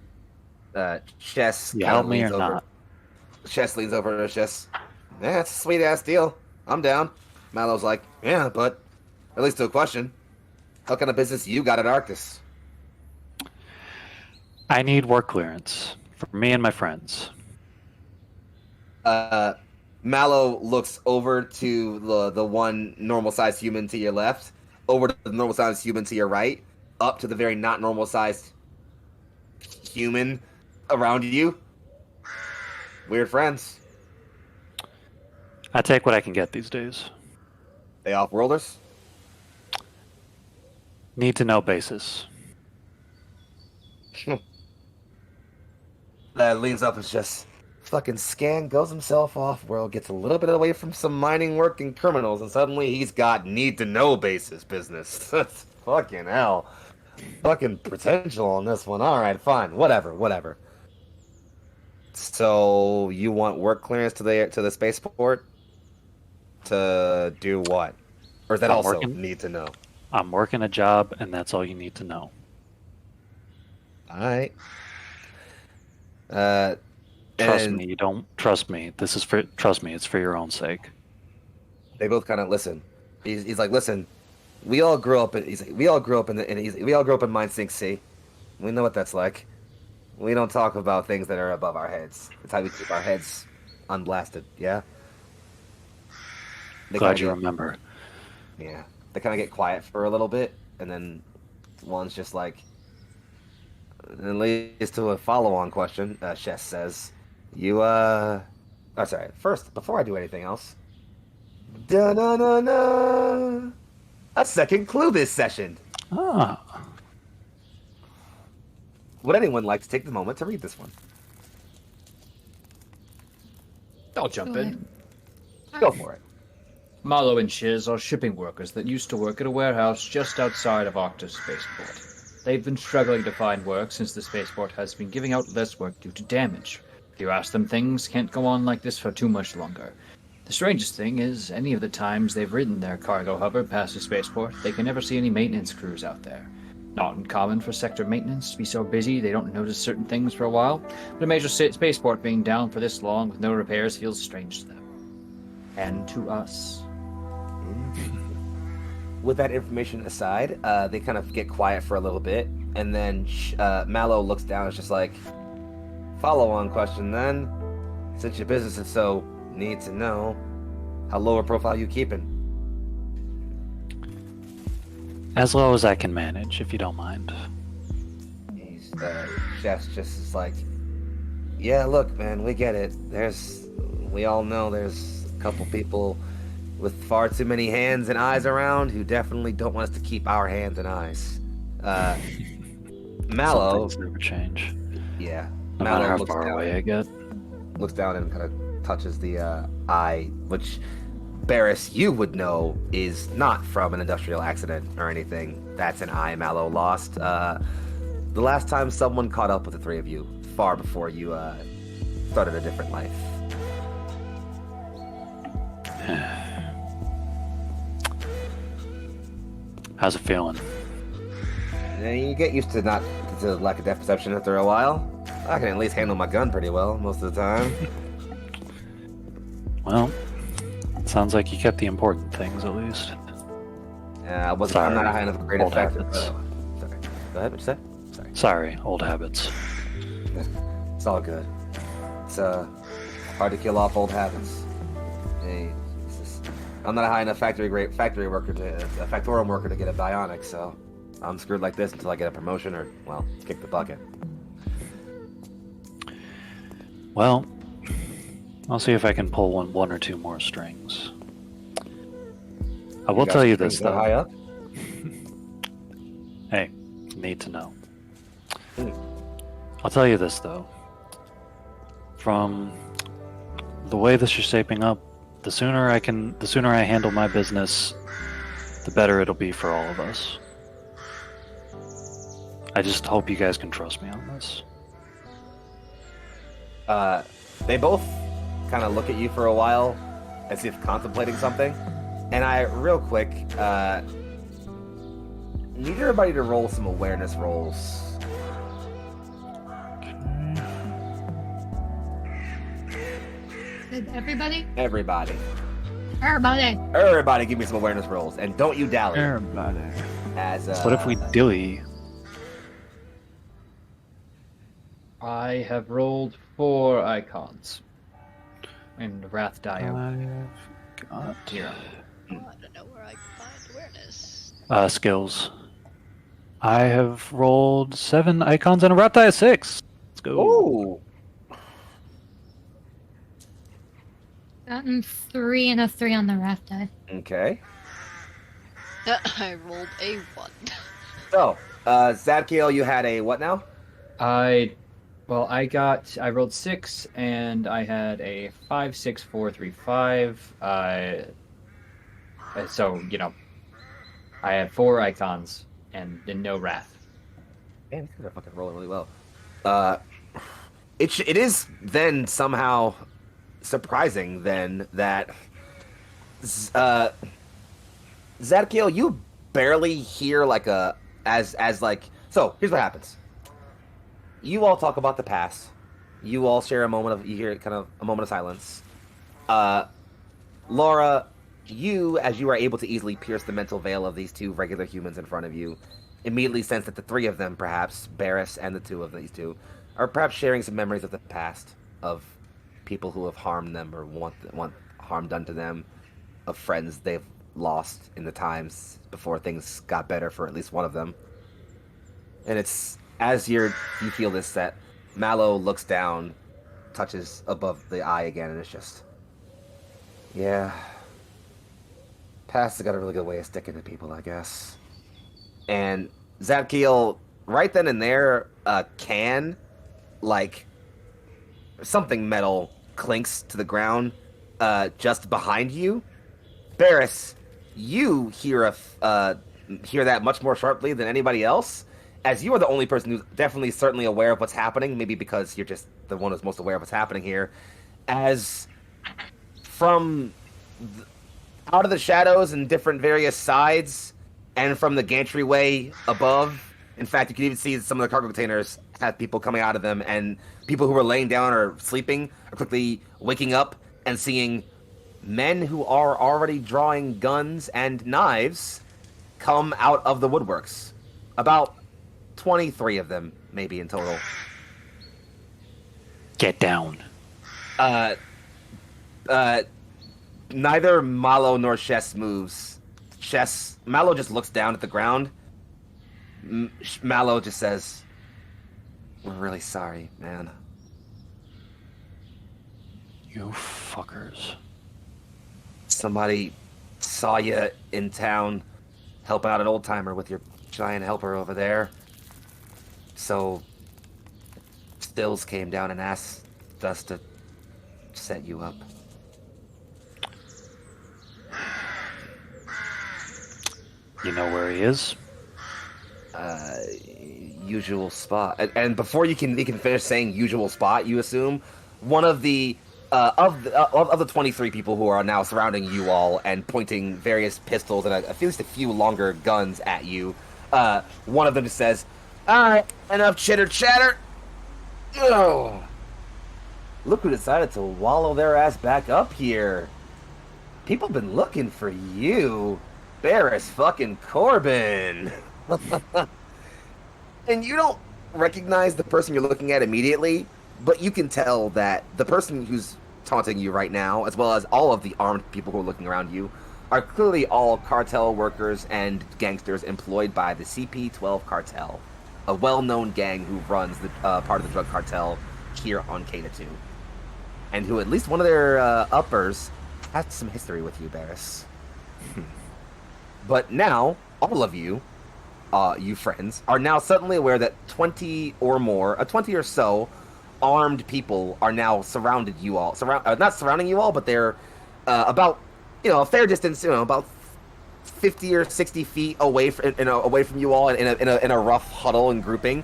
Chess You help me or not? Chess leans over and is just, yeah, it's a sweet ass deal. I'm down. Mallow's like, yeah, but at least to a question. What kind of business you got at Arctis? I need work clearance for me and my friends. Mallow looks over to the one normal-sized human to your left, over to the normal-sized human to your right, up to the very not normal-sized human around you. Weird friends. I take what I can get these days. They off-worlders? Need to know basis. Leans up and just fucking scan, goes himself off-world, gets a little bit away from some mining work and criminals, and suddenly he's got need-to-know basis business. That's fucking hell. Fucking potential on this one. Alright, fine. Whatever. So, you want work clearance to the spaceport? To do what? Or is that I'm also working. need to know? I'm working a job, and that's all you need to know. Alright. Trust me, you don't trust me. Trust me, it's for your own sake. They both kind of listen. He's like, listen, we all grew up in Mind Sink C. We know what that's like. We don't talk about things that are above our heads. It's how we keep our heads unblasted. Yeah. Glad you remember. Yeah. They kind of get quiet for a little bit, and then one's just like, it leads to a follow-on question. Chess says, sorry. First, before I do anything else, da-na-na-na, a second clue this session. Ah. Would anyone like to take the moment to read this one? I'll jump Go in. Go for it. Marlowe and Shiz are shipping workers that used to work at a warehouse just outside of Octa's spaceport. They've been struggling to find work since the spaceport has been giving out less work due to damage. If you ask them, things can't go on like this for too much longer. The strangest thing is, any of the times they've ridden their cargo hover past the spaceport, they can never see any maintenance crews out there. Not uncommon for sector maintenance to be so busy they don't notice certain things for a while, but a major spaceport being down for this long with no repairs feels strange to them. And to us. With that information aside, they kind of get quiet for a little bit, and then Mallow looks down and is just like, follow-on question then. Since your business is so need to know, how low a profile you keeping? As low as I can manage, if you don't mind. He's, Chef's just is like, yeah, look, man, we get it. We all know there's a couple people with far too many hands and eyes around who definitely don't want us to keep our hands and eyes. Mallow, Some things never change. yeah, No Mallow matter how looks far down, away I get. looks down and kind of touches the eye, which Barris, you would know is not from an industrial accident or anything. That's an eye Mallow lost. The last time someone caught up with the three of you, far before you started a different life. How's it feeling? Yeah, you get used to lack of depth perception after a while. I can at least handle my gun pretty well most of the time. Well, it sounds like you kept the important things at least. Yeah, I'm not Sorry, a high enough grade old effect. habits. Sorry. Go ahead, what you say? Sorry. Sorry, old habits. It's all good. It's hard to kill off old habits. Hey, I'm not a high enough factory worker a factorum worker to get a bionic, so I'm screwed like this until I get a promotion or, well, kick the bucket. Well, I'll see if I can pull one or two more strings. I will tell you this Go high though. up? Hey, need to know. Hmm. I'll tell you this though. From the way this is shaping up, the sooner I handle my business, the better it'll be for all of us. I just hope you guys can trust me on this. They both kind of look at you for a while as if contemplating something. And I, real quick, need everybody to roll some awareness rolls. Did everybody? Everybody. Everybody. Everybody give me some awareness rolls. And don't you dally. Everybody. As, What if we dilly? I have rolled 4 icons. And Wrath die I've got here. I don't know where I can find awareness. skills. I have rolled 7 icons and a rat die of 6. Let's go. Ooh. Gotten 3 and a 3 on the raft die. Okay. I rolled a 1. So, Zadkiel, you had a what now? I rolled 6 and I had a 5, 6, 4, 3, 5. So, I had 4 icons and no wrath. Man, these guys are fucking rolling really well. It is then somehow surprising then that Zadkiel, you barely hear like so here's what happens. You all talk about the past. You all share you hear kind of a moment of silence. Laura, you, as you are able to easily pierce the mental veil of these two regular humans in front of you, immediately sense that the three of them, perhaps, Barris and the two of these two, are perhaps sharing some memories of the past, of people who have harmed them or want harm done to them, of friends they've lost in the times before things got better for at least one of them. And it's as you feel this, that Mallow looks down, touches above the eye again, and it's just, yeah. Past has got a really good way of sticking to people, I guess. And Zadkiel, right then and there, like, something metal clinks to the ground just behind you. Barris, you hear that much more sharply than anybody else, as you are the only person who's definitely, certainly aware of what's happening, maybe because you're just the one who's most aware of what's happening here, as from out of the shadows and different various sides, and from the gantry above. In fact, you can even see some of the cargo containers have people coming out of them, and people who were laying down or sleeping are quickly waking up and seeing men who are already drawing guns and knives come out of the woodworks. About 23 of them, maybe in total. Get down. Neither Malo nor Chess moves. Malo just looks down at the ground. Malo just says, "We're really sorry, man." You fuckers. Somebody saw you in town helping out an old timer with your giant helper over there. So Stills came down and asked us to set you up. You know where he is? Usual spot. And before you can finish saying usual spot, you assume one of the of the 23 people who are now surrounding you all and pointing various pistols and at least a few longer guns at you. One of them just says, "All right, enough chitter chatter. Oh, look who decided to wallow their ass back up here. People been looking for you, Barris fucking Corbin." And you don't recognize the person you're looking at immediately, but you can tell that the person who's taunting you right now, as well as all of the armed people who are looking around you, are clearly all cartel workers and gangsters employed by the CP-12 cartel, a well-known gang who runs the part of the drug cartel here on Kata-2, and who at least one of their uppers has some history with you, Barris. But now, all of you, you friends, are now suddenly aware that 20 or so armed people are now surrounded you all. Not surrounding you all, but they're about, a fair distance, about 50 or 60 feet away from you all in a rough huddle and grouping,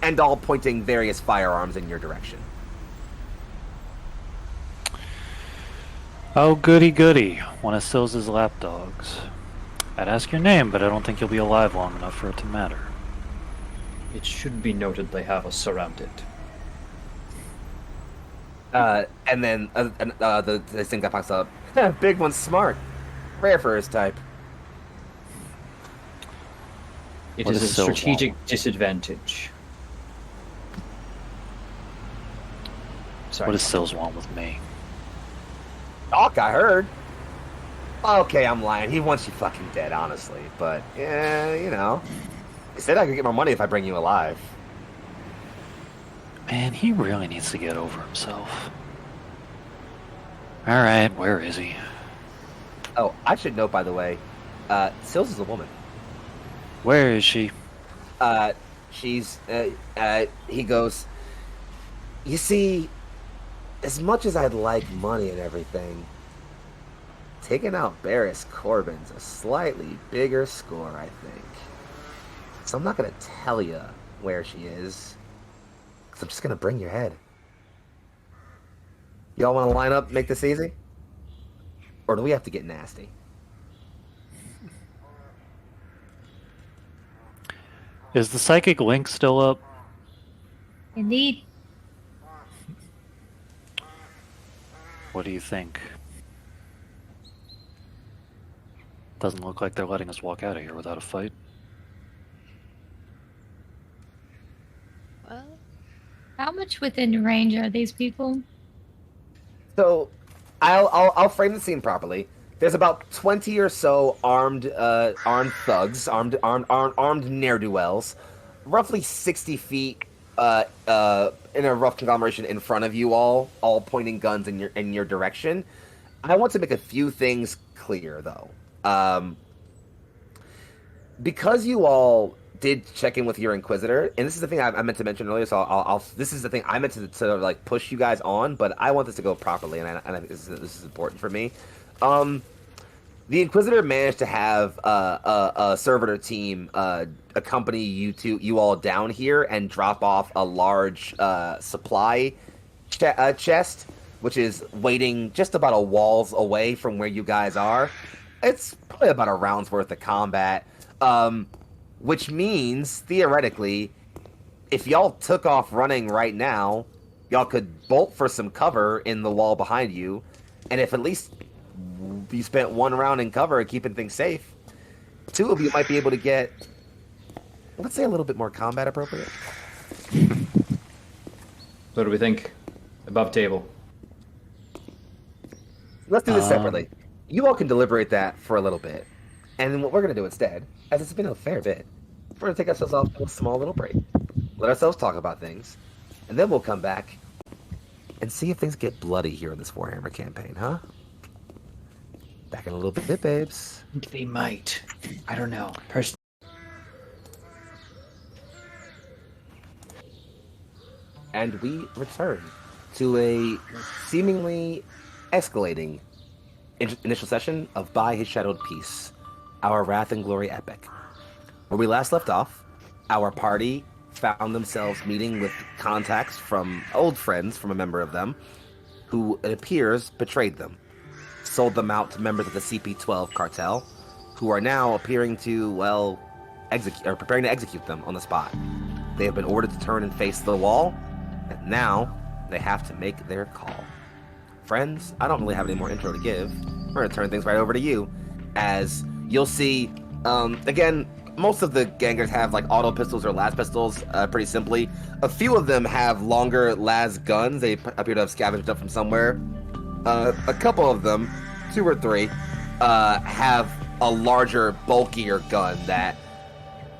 and all pointing various firearms in your direction. Oh, goody goody. One of Sills' lapdogs. I'd ask your name, but I don't think you'll be alive long enough for it to matter. It should be noted they have us surrounded. And then this thing that pops up. Big one's smart. Rare for his type. It What is a does Sills strategic want? disadvantage. Sorry. What does Sills want with me? Talk, I heard. Okay, I'm lying. He wants you fucking dead, honestly. But, yeah, He said I could get more money if I bring you alive. Man, he really needs to get over himself. Alright, where is he? Oh, I should note, by the way, Sills is a woman. Where is she? He goes, "You see, as much as I'd like money and everything, taking out Barris Corbin's a slightly bigger score, I think. So I'm not going to tell you where she is, because I'm just going to bring your head. Y'all want to line up, make this easy? Or do we have to get nasty?" Is the psychic link still up? Indeed. What do you think? Doesn't look like they're letting us walk out of here without a fight. Well, How much within range are these people? So, I'll frame the scene properly. There's about 20 or so armed thugs, armed ne'er-do-wells, roughly 60 feet in a rough conglomeration in front of you all pointing guns in your direction. I want to make a few things clear, though. Because you all did check in with your Inquisitor, and this is the thing I meant to mention earlier, so this is the thing I meant to like push you guys on, but I want this to go properly, and I think this is important for me. The Inquisitor managed to have a servitor team accompany you all down here and drop off a large supply chest, which is waiting just about a wall's away from where you guys are. It's probably about a round's worth of combat, which means theoretically, if y'all took off running right now, y'all could bolt for some cover in the wall behind you, and if at least you spent one round in cover keeping things safe, two of you might be able to get, let's say, a little bit more combat appropriate. What do we think? Above table. Let's do this separately. You all can deliberate that for a little bit, and then what we're going to do instead, as it's been a fair bit, we're going to take ourselves off to a small little break, let ourselves talk about things, and then we'll come back and see if things get bloody here in this Warhammer campaign, huh? Back in a little bit, babes. They might. I don't know. And we return to a seemingly escalating initial session of By His Shadowed Peace, our Wrath and Glory epic. Where we last left off, our party found themselves meeting with contacts from old friends from a member of them, who it appears betrayed them, sold them out to members of the CP-12 cartel, who are now appearing to, well, preparing to execute them on the spot. They have been ordered to turn and face the wall, and now they have to make their call. Friends, I don't really have any more intro to give. We're going to turn things right over to you, as you'll see, again, most of the gangers have like auto pistols or las pistols, pretty simply. A few of them have longer las guns. They appear to have scavenged up from somewhere. A couple of them, 2 or 3, have a larger, bulkier gun that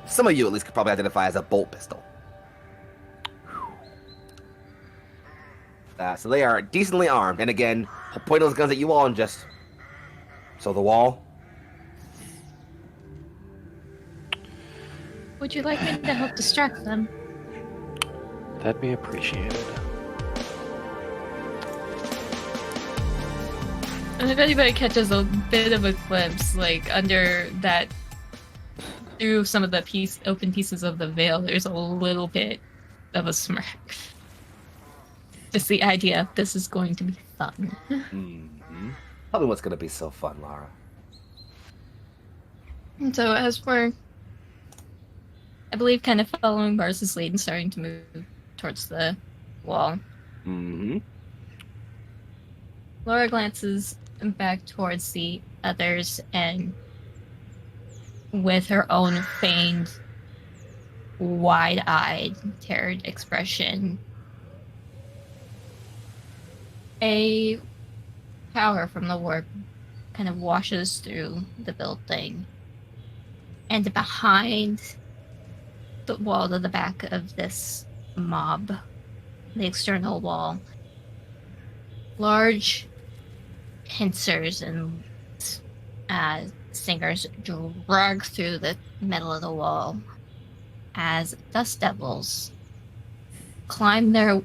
some of you at least could probably identify as a bolt pistol. So they are decently armed, and again, I'll point those guns at you all and just... So the wall? Would you like me to help distract them? That'd be appreciated. And if anybody catches a bit of a glimpse, like under that, through some of the open pieces of the veil, there's a little bit of a smirk. Just the idea of this is going to be fun. Mm-hmm. Tell me what's going to be so fun, Lara. And so as we're, I believe, kind of following Bars's lead and starting to move towards the wall, Mm-hmm. Laura glances back towards the others and, with her own feigned, wide-eyed, terrored expression, a power from the warp kind of washes through the building, and behind the wall to the back of this mob, the external wall, large pincers and singers drag through the middle of the wall as dust devils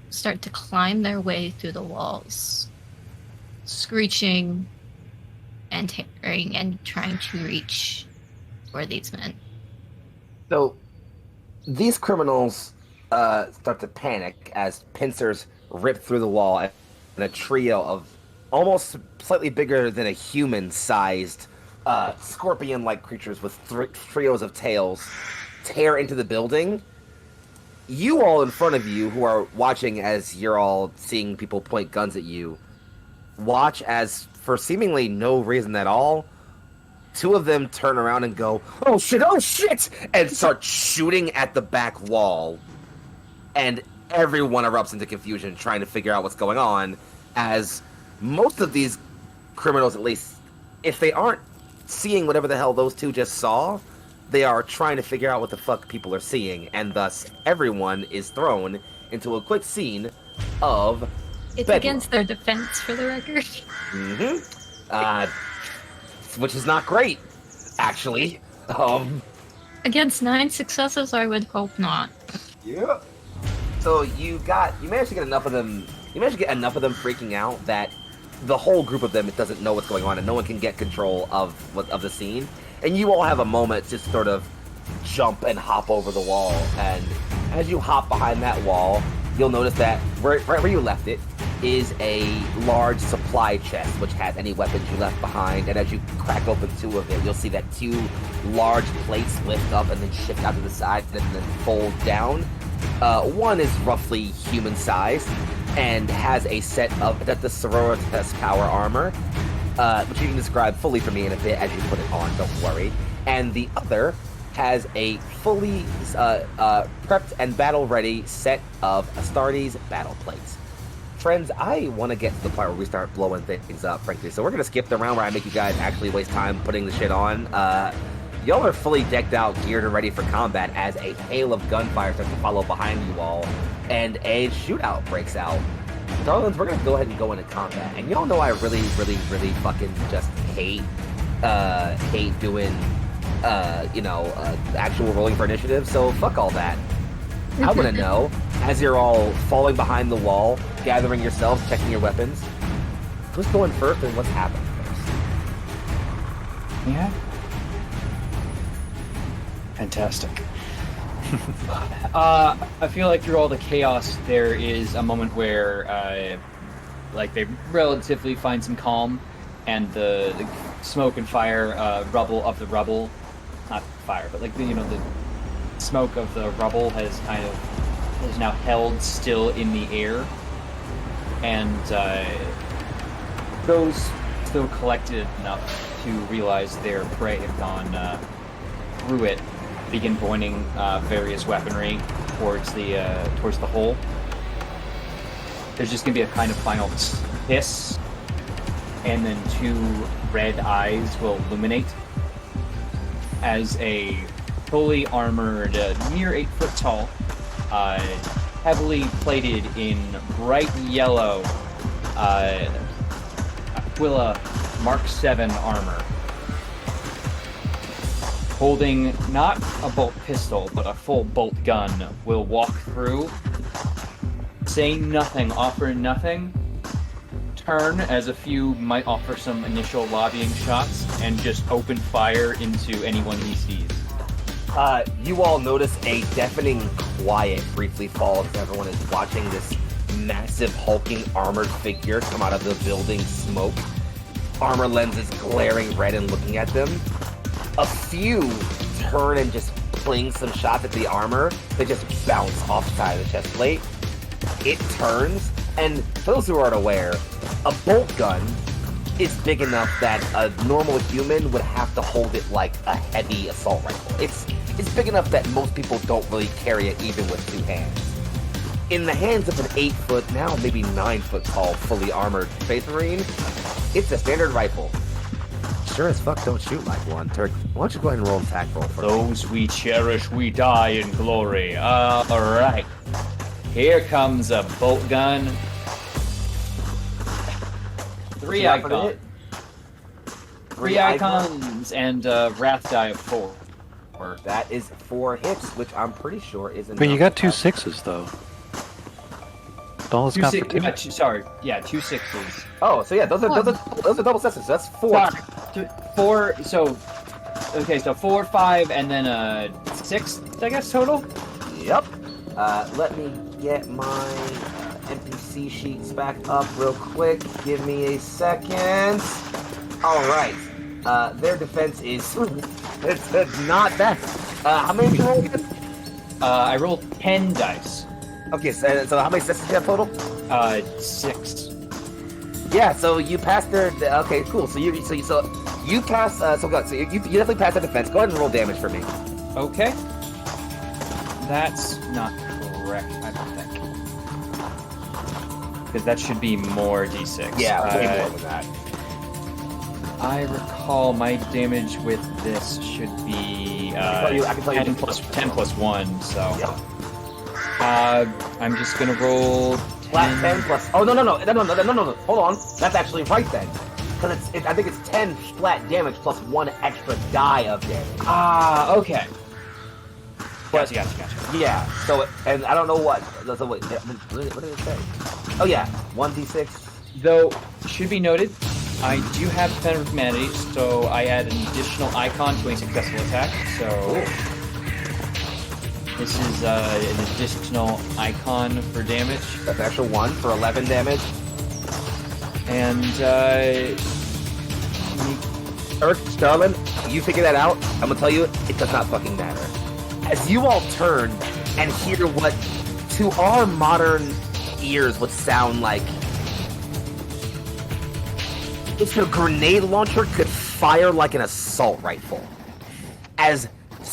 start to climb their way through the walls, screeching and tearing and trying to reach for these men. So, these criminals start to panic as pincers rip through the wall, and a trio of almost slightly bigger than a human-sized scorpion-like creatures with trios of tails tear into the building. You all in front of you, who are watching as you're all seeing people point guns at you, watch as, for seemingly no reason at all, 2 of them turn around and go, oh shit, and start shooting at the back wall. And everyone erupts into confusion, trying to figure out what's going on, as most of these criminals, at least, if they aren't seeing whatever the hell those 2 just saw, they are trying to figure out what the fuck people are seeing, and thus everyone is thrown into a quick scene of It's bedlam. against their defense, for the record. Mm-hmm. Which is not great. actually. Against 9 successes, I would hope not. Yeah. So you managed to get enough of them. You managed to get enough of them freaking out that the whole group of them doesn't know what's going on, and no one can get control of the scene. And you all have a moment to sort of jump and hop over the wall. And as you hop behind that wall, you'll notice that right where you left it is a large supply chest, which has any weapons you left behind. And as you crack open 2 of it, you'll see that 2 large plates lift up and then shift out to the side and then fold down. One is roughly human sized and has a set of the Sororitas power armor, which you can describe fully for me in a bit as you put it on, don't worry. And the other has a fully prepped and battle-ready set of Astartes battle plates. Friends, I want to get to the part where we start blowing things up, frankly. So we're going to skip the round where I make you guys actually waste time putting the shit on. Y'all are fully decked out, geared, and ready for combat as a hail of gunfire starts to follow behind you all, and a shootout breaks out. Darlings, we're going to go ahead and go into combat. And y'all know I really, really, really fucking just hate doing, actual rolling for initiative, so fuck all that. I want to know, as you're all falling behind the wall, gathering yourselves, checking your weapons, who's going first and what's happening first? Yeah. Fantastic. I feel like through all the chaos, there is a moment where, they relatively find some calm, and the smoke and fire, rubble of the rubble, not fire, but the smoke of the rubble is now held still in the air, and those still collected enough to realize their prey have gone through it, begin pointing various weaponry towards the hole. There's just gonna be a kind of final hiss, and then 2 red eyes will illuminate as a fully armored, near 8 foot tall, heavily plated in bright yellow Aquila Mark 7 armor, holding not a bolt pistol, but a full bolt gun, will walk through, say nothing, offer nothing, turn as a few might offer some initial lobbying shots, and just open fire into anyone he sees. You all notice a deafening quiet briefly falls as everyone is watching this massive hulking armored figure come out of the building smoke. Armor lenses glaring red and looking at them. A few turn and just fling some shots at the armor. They just bounce off the side of the chest plate. It turns, and for those who aren't aware, a bolt gun is big enough that a normal human would have to hold it like a heavy assault rifle. It's big enough that most people don't really carry it even with 2 hands. In the hands of an 8 foot, now maybe 9 foot tall, fully armored Space Marine, it's a standard rifle. Sure as fuck don't shoot like one. Turk, why don't you go ahead and roll an attack roll for me? Those we cherish, we die in glory. Alright. Here comes a bolt gun. 3 icons. 3 icons and wrath die of 4. That is 4 hits, which I'm pretty sure is enough. But you got to 2 have- 6s though. Don't let's 2 count six, for 2. sorry, yeah, 2 6s. Oh, so yeah, those are double successes. So that's 4. Sorry, 4. So, okay, so 4, 5, and then 6, I guess total. Yep. Let me get my NPC sheets back up real quick. Give me a second. All right. Their defense is it's not bad. How many did you roll again? I rolled 10 dice. Okay, so how many successes do you have total? 6. Yeah, so you passed their. Okay, cool. So you pass. So you definitely pass the defense. Go ahead and roll damage for me. Okay. That's not correct, I don't think. Because that should be more d6. Yeah, way more than that. I recall my damage with this should be I can tell you 10 plus 1, so... Yep. I'm just gonna roll 10. Flat 10 plus. Oh no! Hold on. That's actually right then. Because I think it's 10 flat damage plus 1 extra die of damage. Ah, okay. But- Gotcha. Yeah, so, and I don't know what. So wait, what did it say? Oh yeah, 1d6. Though, should be noted, I do have Defender of Humanity, so I add an additional icon to a successful attack. So this is an additional icon for damage. That's an extra 1 for 11 damage. And Earth, Starlin, you figure that out. I'm gonna tell you, it does not fucking matter. As you all turn and hear what, to our modern ears, would sound like if a grenade launcher could fire like an assault rifle. As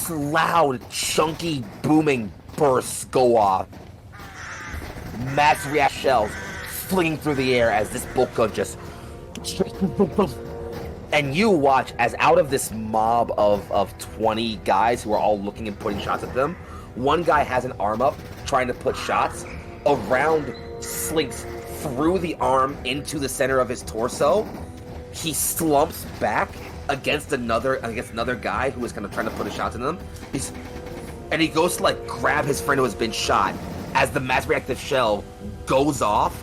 loud, chunky, booming bursts go off, mass react shells flinging through the air as this bolt gun just... And you watch as out of this mob of 20 guys who are all looking and putting shots at them, one guy has an arm up trying to put shots. A round slinks through the arm into the center of his torso. He slumps back against another guy who is kind of trying to put a shot in them. And he goes to like grab his friend who has been shot as the mass reactive shell goes off,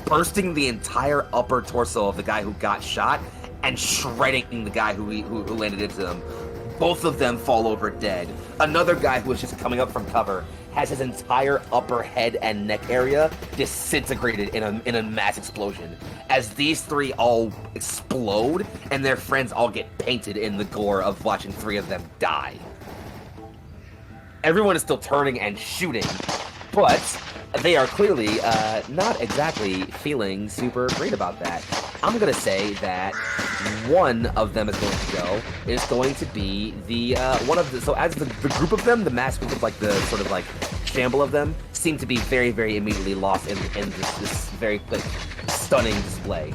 bursting the entire upper torso of the guy who got shot and shredding the guy who landed into them. Both of them fall over dead. Another guy who was just coming up from cover has his entire upper head and neck area disintegrated in a mass explosion. As these three all explode and their friends all get painted in the gore of watching 3 of them die. Everyone is still turning and shooting, but they are clearly not exactly feeling super great about that. I'm gonna say that one of them is going to be the one of the. So as the group of them, the mass group of like the sort of like shamble of them, seem to be very, very immediately lost in this very like stunning display.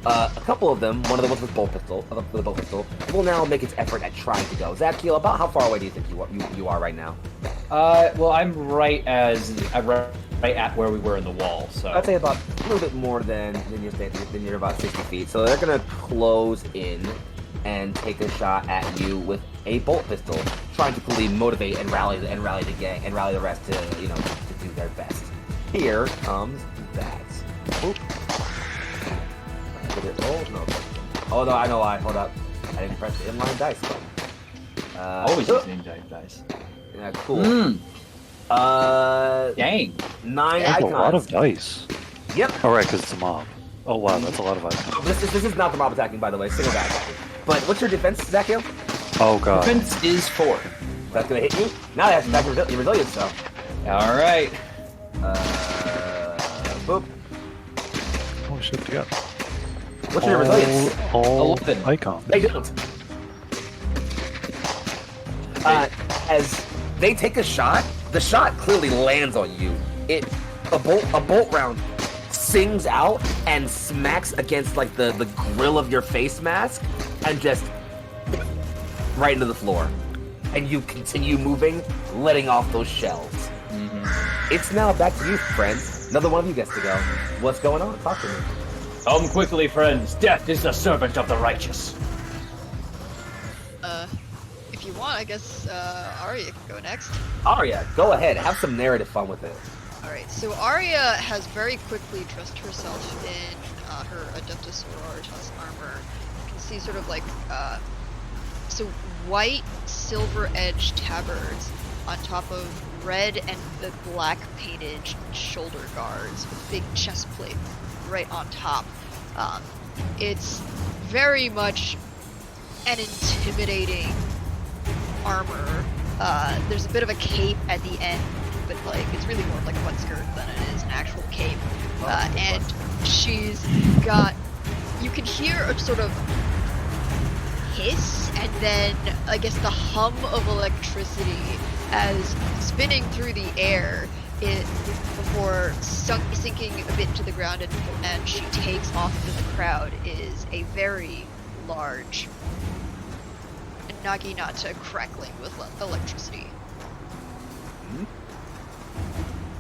A couple of them, one of the ones with the bolt pistol, will now make its effort at trying to go. Zadkiel, about how far away do you think you are right now? Well, I'm right at where we were in the wall, so I'd say about a little bit more than you're about 60 feet. So they're gonna close in and take a shot at you with a bolt pistol, trying to quickly motivate and rally the gang and rally the rest to to do their best. Here comes that. Oop. Oh no, I know why. Hold up. I didn't press the inline dice button. always using dice. Yeah, cool. Dang. 9 That's icons. a lot of dice. Yep. All right, because it's a mob. Oh wow, that's a lot of icons. This is not the mob attacking, by the way. Single guy attacking. But what's your defense, Zakiel? Oh god. Defense is 4. That's gonna hit you. Now they have to attack your resilience, though. All right. Boop. Oh shit, yeah. What's your resilience? All 11. icons. They don't. As they take a shot, the shot clearly lands on you. A bolt round sings out and smacks against like the grill of your face mask and just right into the floor. And you continue moving, letting off those shells. Mm-hmm. It's now back to you, friends. Another one of you gets to go. What's going on? Talk to me. Come quickly, friends. Death is the servant of the righteous. If you want, I guess Aria can go next. Aria, go ahead. Have some narrative fun with it. Alright, so Aria has very quickly dressed herself in her Adeptus Sororitas armor. You can see sort of like, so white silver-edged tabards on top of red and the black painted shoulder guards with big chest plate right on top. It's very much an intimidating armor. There's a bit of a cape at the end, but like it's really more like a butt skirt than it is an actual cape. And she's got, you can hear a sort of hiss and then I guess the hum of electricity as spinning through the air before sinking a bit to the ground, and she takes off into the crowd is a very large naginata crackling with electricity.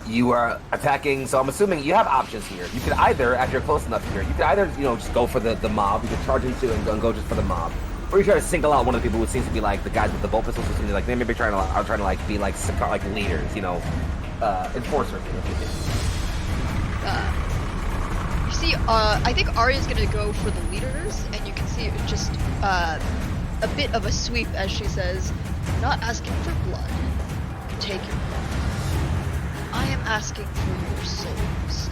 You are attacking, so I'm assuming you have options here. You could either, after you're close enough here, you could either, just go for the mob. You could charge into it and go just for the mob. Or you try to single out one of the people who seems to be like the guys with the bolt pistols, who seem to like, they may be trying to like be like leaders, enforcers. You see, I think Aria's gonna go for the leaders, and you can see just a bit of a sweep as she says, "I'm not asking for blood. Take your blood. I am asking for your souls."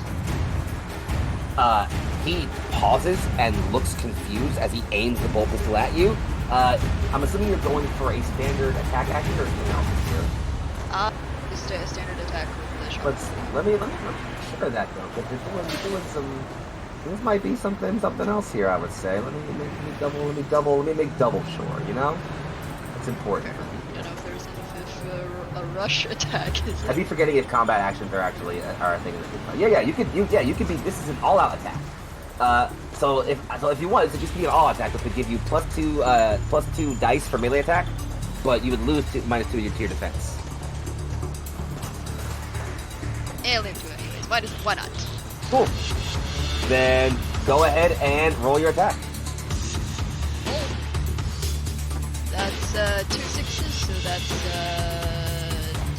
He pauses and looks confused as he aims the bolt pistol at you. I'm assuming you're going for a standard attack action or something else here. Just a standard attack with the shot. Let me sure that though, because you're doing some. This might be something else here. I would say. Let me make double sure. It's important. I don't know if there's a rush attack. I'd be forgetting if combat actions are actually are a thing in the game. Yeah, you could be. This is an all-out attack. So if you want, it would just be an all-out attack, which would give you +2 dice for melee attack, but you would lose -2 to your defense. Alien to anyways. Why not? Cool. Then go ahead and roll your attack. That's 2 6s, so that's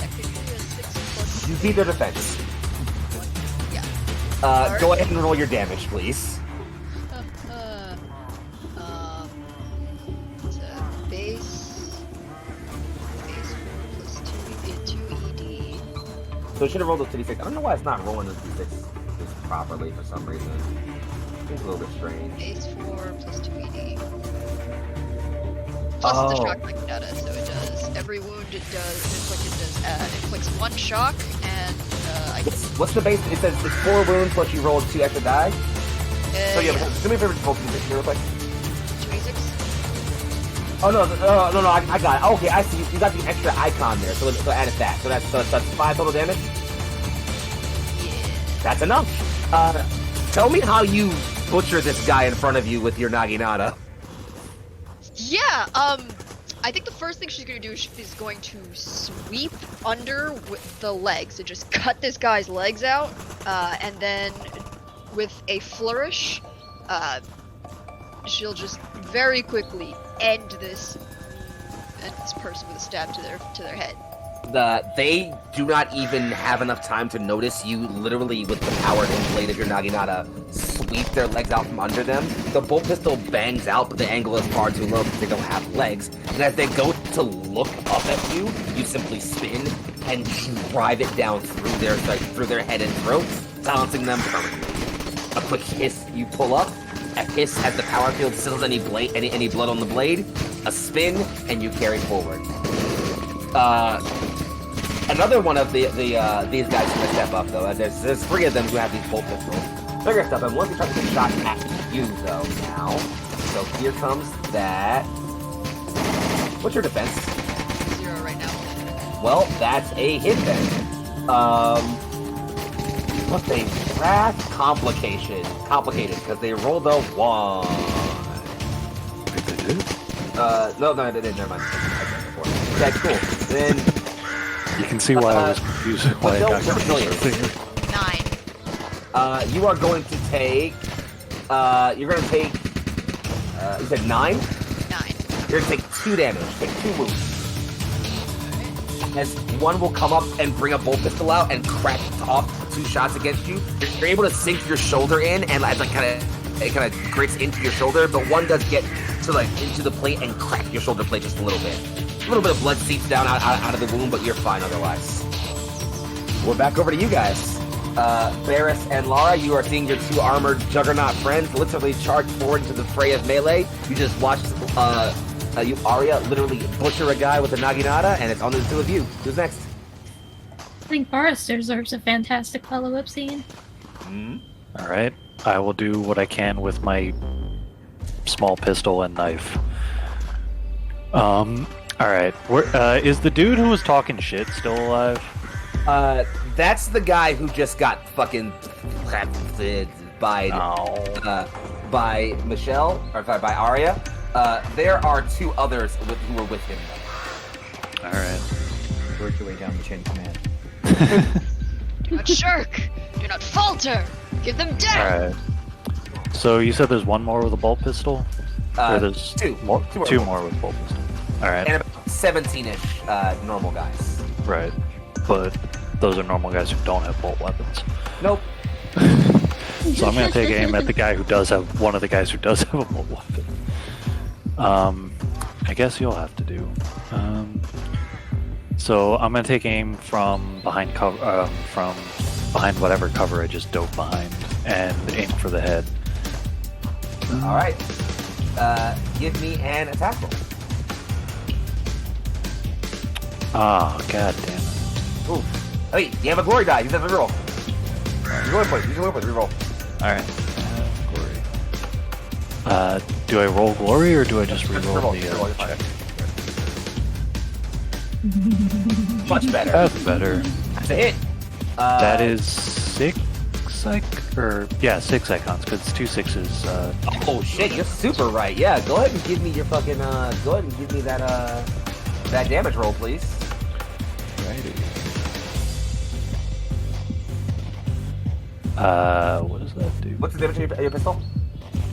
technically a 6 plus. You beat their defense. Yeah. Go ahead and roll your damage, please. It's a base 4 plus 2 ED. So it should have rolled a 2d6. I don't know why it's not rolling a 2d6 properly for some reason. It's a little bit strange. Base 4 plus 2 ED. Plus it's a shock like data, so it does every wound inflicts 1 shock, and I guess. What's the base? It says it's 4 wounds plus you rolled 2 extra die. So yeah, do me a favor, roll 2d6 real quick. 2d6? Oh no, I got it. Okay, I see. You got the extra icon there, so add it back. So that's 5 total damage. Yeah. That's enough. Tell me how you butcher this guy in front of you with your naginata. Yeah, I think the first thing she's gonna do is going to sweep under with the legs and just cut this guy's legs out, and then with a flourish, she'll just very quickly end this person with a stab to their head. They do not even have enough time to notice you literally with the powered blade of your naginata sweep their legs out from under them. The bolt pistol bangs out, but the angle is far too low because they don't have legs. And as they go to look up at you, you simply spin and drive it down through their head and throat, silencing them permanently. A quick hiss, you pull up. A hiss as the power field sizzles any blood on the blade. A spin, and you carry forward. Another one of these guys is gonna step up though. There's 3 of them who have these bolt pistols. They're gonna step up. One tries to get shot at you though now. So here comes that. What's your defense? 0 right now. Well, that's a hit then. But they wrath complicated because they rolled a 1. Wait, they did? No, they didn't. Never mind. I said before. Okay, cool. Then. You can see why I was confused. Why I got confused. 9. You are going to take. You said 9? 9. You're going to take 2 damage. Take 2 wounds. As one will come up and bring a bolt pistol out and crack off 2 shots against you. You're able to sink your shoulder in, and it kind of grits into your shoulder. But one does get to into the plate and crack your shoulder plate just a little bit. A little bit of blood seeps down out of the wound, but you're fine otherwise. We're back over to you guys. Barris and Lara, you are seeing your 2 armored juggernaut friends literally charge forward into the fray of melee. You just watched Aria literally butcher a guy with a naginata, and it's on to the 2 of you. Who's next? I think Boris deserves a fantastic follow-up scene. All right, I will do what I can with my small pistol and knife. All right, is the dude who was talking shit still alive? That's the guy who just got fucking by Michelle, or sorry, by Aria. There are 2 others who were with him. All right. Work your way down the chain of command. Do not shirk. Do not falter. Give them death. Alright. So you said there's one more with a bolt pistol? Or there's two. More, Two more. two more with bolt pistol. Alright. And about 17-ish normal guys. Right. But those are normal guys who don't have bolt weapons. Nope. So I'm gonna take aim at the guy who does have one of the guys who does have a bolt weapon. I guess you'll have to do. So I'm gonna take aim from behind cover, from behind whatever cover I just dove behind, and aim for the head. All right. Give me an attack roll. Ah, god damn it. Ooh. Hey, you have a glory die. Use that for reroll. Use your point. Use your point. Reroll. Alright. Glory. Do I roll glory or do I just reroll the Reroll, check? Much better. That's better. That's a hit. That is 6 6 icons, because it's 2 6s. Oh shit, you're super right. Yeah, go ahead and give me your fucking. Go ahead and give me that that damage roll, please. Righty. What does that do? What's the damage of your pistol?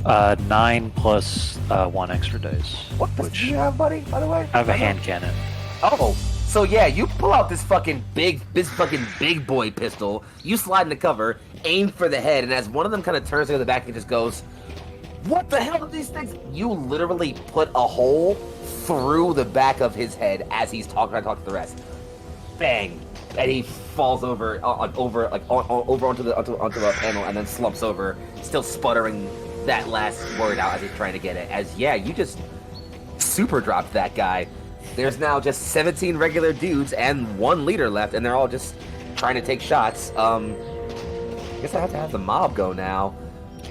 9 plus 1 extra dice. What pistol do you have, buddy? By the way, I have a hand cannon. Oh, so yeah, you pull out this fucking big boy pistol. You slide in the cover, aim for the head, and as one of them kind of turns to the back and just goes, "What the hell are these things?" You literally put a hole through the back of his head as he's trying to talk to the rest. Bang, and he falls over onto a panel and then slumps over, still sputtering that last word out as he's trying to get it. As yeah, you just super dropped that guy. There's now just 17 regular dudes and 1 leader left, and they're all just trying to take shots. I guess I have to have the mob go now.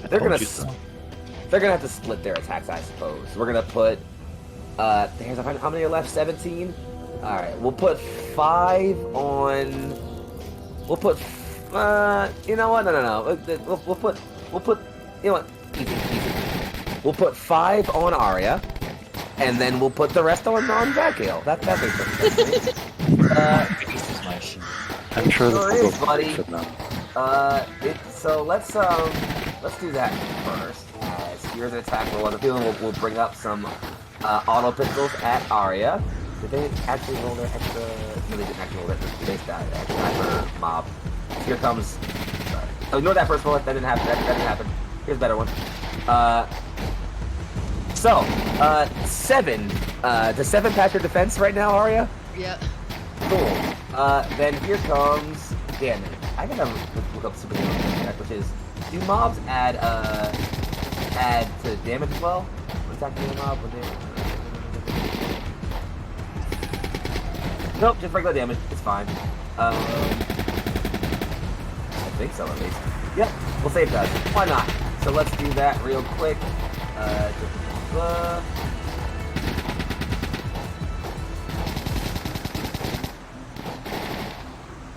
They're gonna have to split their attacks, I suppose. We're gonna put how many are left? 17. All right, we'll put 5 on. We'll put. You know what? No. We'll put. You know what? Easy. We'll put 5 on Aria. And then we'll put the rest on Zadkiel. That makes perfect sense to me. I'm sure Sure this will is, go buddy. for them. So let's do that first. Here's an attack roll. And the feeling we'll bring up some auto pistols at Aria. Did they actually roll their extra? No, they didn't actually roll their base die. Extra for mob. Here comes. Sorry. Oh, ignore that first roll. That didn't happen. That didn't happen. Here's a better one. 7. Does 7 pass your defense right now, Aria? Yeah. Cool. Then here comes. Damn it. I gotta look up super check, which is, do mobs add to damage as well? What's attacking a mob? Nope, just regular damage. It's fine. I think so, at least. Yep, we'll say it does. Why not? So let's do that real quick.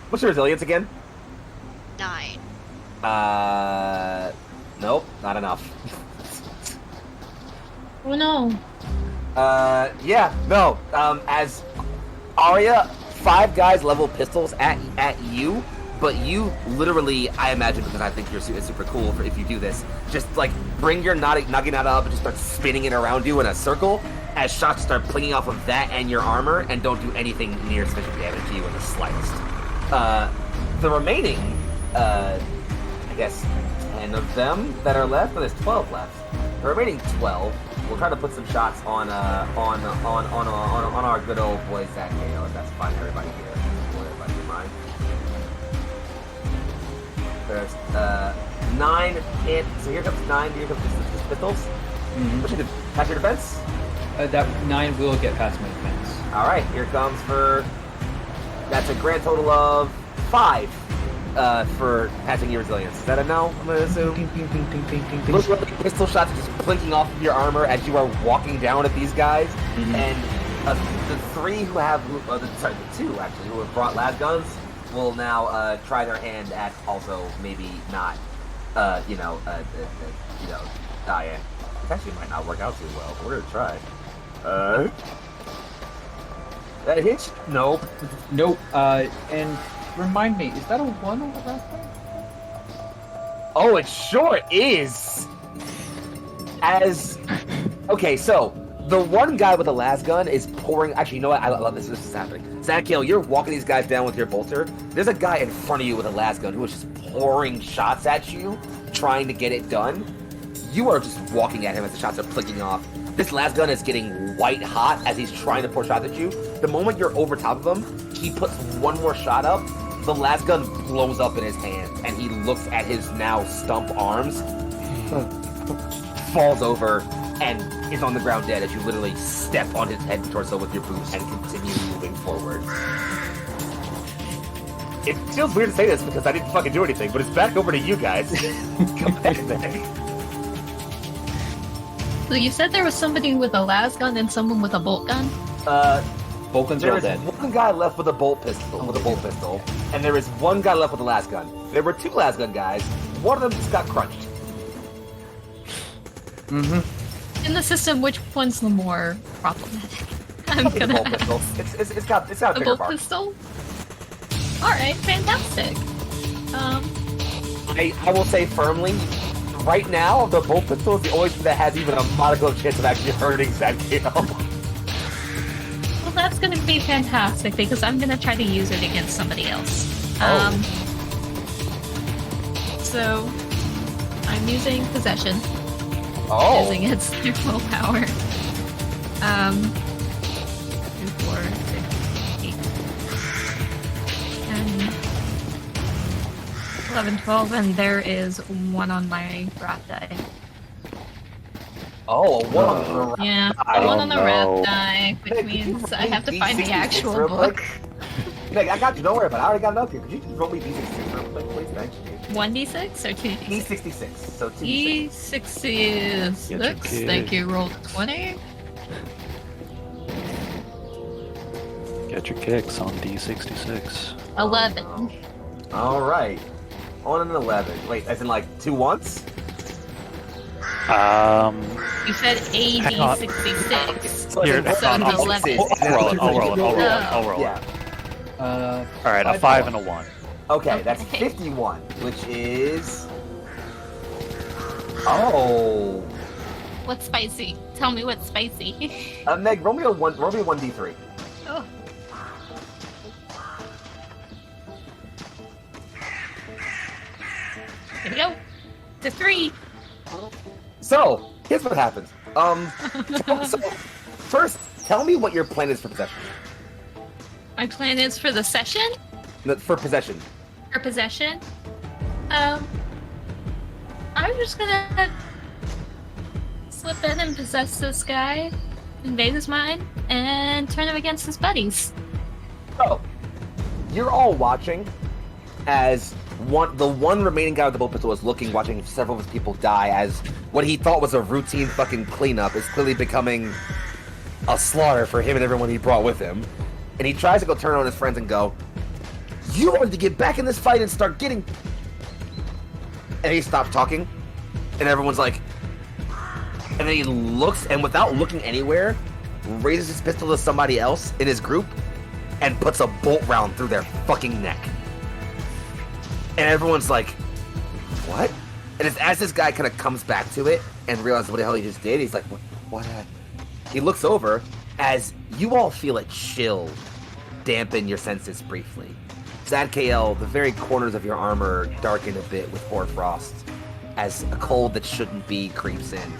What's your resilience again? 9. Nope, not enough. Oh no. Yeah, no. As Aria, 5 guys level pistols at you, but you literally, I imagine, because I think it's super cool if you do this, just like bring your Naginata up and just start spinning it around you in a circle as shots start plinging off of that and your armor and don't do anything near sufficient damage to you in the slightest. The remaining, I guess, 10 of them that are left, but there's 12 left. The remaining 12, we'll try to put some shots on our good old boy Zadkiel, if that's fine with everybody here. Everybody in mind. There's 9 hit. So here comes 9. Here comes just pistols. Mm-hmm. What should do? Pass your defense. That 9 will get past my defense. All right. Here comes for. That's a grand total of 5 for passing your resilience. Is that a no? I'm gonna assume. Look like pistol shots just plinking off of your armor as you are walking down at these guys, and the 3 who have, the 2 actually who have brought las guns will now try their hand at also maybe not, dying. It actually might not work out too well. But we're gonna try. That hits? Nope. Nope. And Remind me, is that a 1 on the last one? Oh, it sure is! Okay, so, the one guy with the las gun is pouring... Actually, you know what? I love this. This is happening. Zadkiel, you're walking these guys down with your bolter. There's a guy in front of you with a las gun who is just pouring shots at you, trying to get it done. You are just walking at him as the shots are flicking off. This las gun is getting white hot as he's trying to pour shots at you. The moment you're over top of him, he puts one more shot up. The las gun blows up in his hand, and he looks at his now stump arms, falls over, and is on the ground dead as you literally step on his head and torso with your boots and continue moving forward. It feels weird to say this because I didn't fucking do anything, but it's back over to you guys. Come back, Meg. So you said there was somebody with a las gun and someone with a bolt gun? Both guns are There all is dead. one guy left with a bolt pistol, and there is one guy left with a las gun. There were two las gun guys. One of them just got crunched. Mm-hmm. In the system, which one's the more problematic? I'm The gonna bolt ask. pistol. It's got a The bigger bolt mark. pistol? Alright, fantastic. I will say firmly, right now, the bolt pistol is the only thing that has even a modicum of chance of actually hurting Zadkiel. Well, that's gonna be fantastic because I'm gonna try to use it against somebody else. Oh. So, I'm using possession. Oh. Using its full power. 2, 4, 6, 8, 10, 11, 12, and there is one on my wrath die. Oh, one on the Yeah, die. one on the no. wrath die, which Hey, could you means roll I me have to find the D66 actual real book. quick? Meg, I got you. Don't worry about it. I already got it up here. Could you just roll me D66 real quick, please? Thank you. 1d6 or 2d6? D66. So 2D6. D66. Get your kid. Thank you. Roll 20. Get your kicks on D66. 11. All right. On an 11. Wait, as in like 2 once? You said Hang on. AD66. Here, So hang on, it's 11. I'll roll it. Yeah. Alright, a 5 and a 1. Okay, that's Okay. 51, which is... Oh. What's spicy? Tell me what's spicy. Meg, roll me a 1d3. Oh. Here we go. To 3. So, here's what happens. So, first, tell me what your plan is for possession. My plan is for the session. No, for possession. For possession. I'm just gonna slip in and possess this guy, invade his mind, and turn him against his buddies. So, you're all watching as the one remaining guy with the bolt pistol is watching several of his people die as what he thought was a routine fucking cleanup is clearly becoming a slaughter for him and everyone he brought with him. And he tries to go turn on his friends and go, "You wanted to get back in this fight and start getting..." And he stops talking, and everyone's like... And then he looks, and without looking anywhere, raises his pistol to somebody else in his group, and puts a bolt round through their fucking neck. And everyone's like, "What?" And it's as this guy kind of comes back to it and realizes what the hell he just did, he's like, What? He looks over as you all feel a chill dampen your senses briefly. Zadkiel, the very corners of your armor darken a bit with hoarfrost as a cold that shouldn't be creeps in.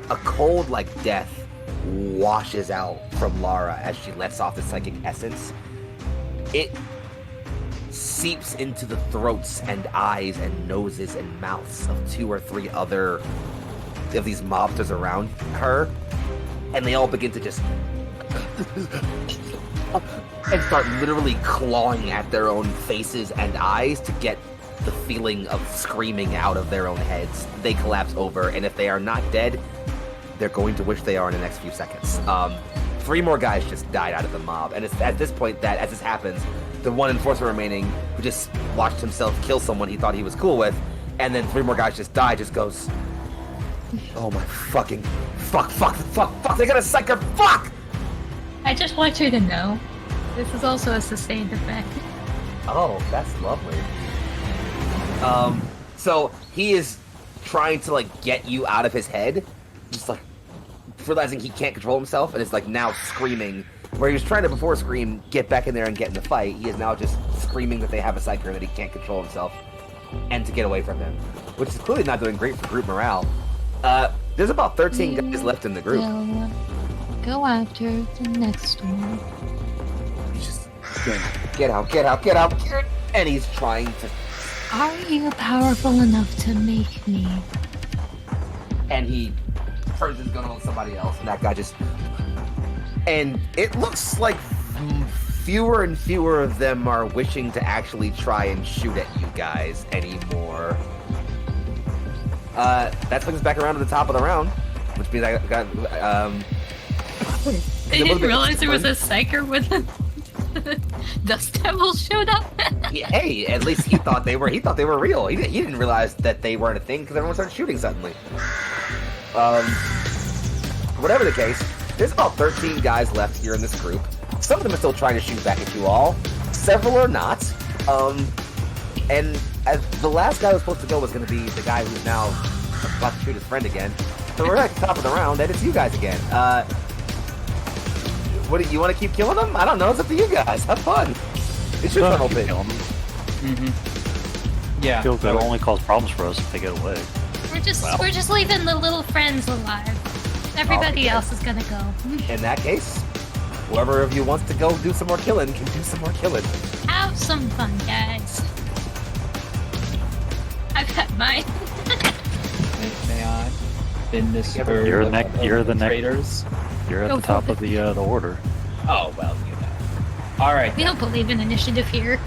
A cold like death washes out from Lara as she lets off the psychic essence. It seeps into the throats and eyes and noses and mouths of 2 or 3 other of these mobsters around her, and they all begin to just and start literally clawing at their own faces and eyes to get the feeling of screaming out of their own heads. They collapse over, and if they are not dead, they're going to wish they are in the next few seconds. 3 more guys just died out of the mob, and it's at this point that, as this happens, the one enforcer remaining, who just watched himself kill someone he thought he was cool with, and then 3 more guys just die, just goes, "Oh my fucking... Fuck, they got a psyker, fuck!" I just want you to know, this is also a sustained effect. Oh, that's lovely. So he is trying to like get you out of his head, just like realizing he can't control himself, and is like now screaming. Where he was trying to before scream, get back in there and get in the fight, he is now just screaming that they have a psyker that he can't control himself, and to get away from him, which is clearly not doing great for group morale. There's about 13 guys left in the group. Go after the next one. He's just get out, and he's trying to. Are you powerful enough to make me? And he turns his gun on somebody else, and that guy just. And it looks like fewer and fewer of them are wishing to actually try and shoot at you guys anymore. That swings back around to the top of the round, which means I got. They didn't realize there was a psyker with Dust Devils showed up. Yeah, hey, at least he thought they were. He thought they were real. He didn't realize that they weren't a thing because everyone started shooting suddenly. Whatever the case, there's about 13 guys left here in this group. Some of them are still trying to shoot back at you all. Several are not. And as the last guy who was supposed to go was going to be the guy who's now about to shoot his friend again. So we're at the top of the round, and it's you guys again. What do you want to keep killing them? I don't know. It's up to you guys. Have fun. It's your tunnel pit. Yeah. I feel that'll only cause problems for us if they get away. We're just leaving the little friends alive. Everybody else is gonna go. In that case, whoever of you wants to go do some more killing can do some more killing. Have some fun, guys. I've had mine. May I? Been this for You're the next. traitors. You're at Go the top for of the order. Oh well, you know. All right. We don't believe in initiative here.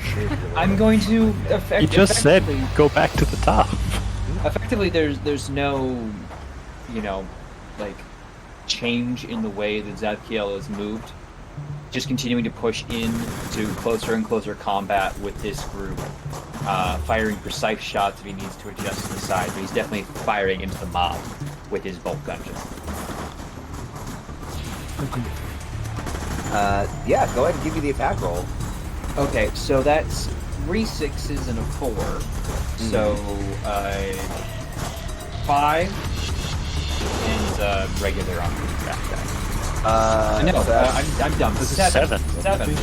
I'm going to. You just said go back to the top. Effectively, there's no, like, change in the way that Zadkiel has moved. Just continuing to push into closer and closer combat with this group, firing precise shots if he needs to adjust to the side, but he's definitely firing into the mob with his bolt gungeon. Yeah, go ahead and give me the attack roll. Okay, so that's 3 6s and a 4. So, 5 and regular on the attack die. I'm dumb. This is 7. 7.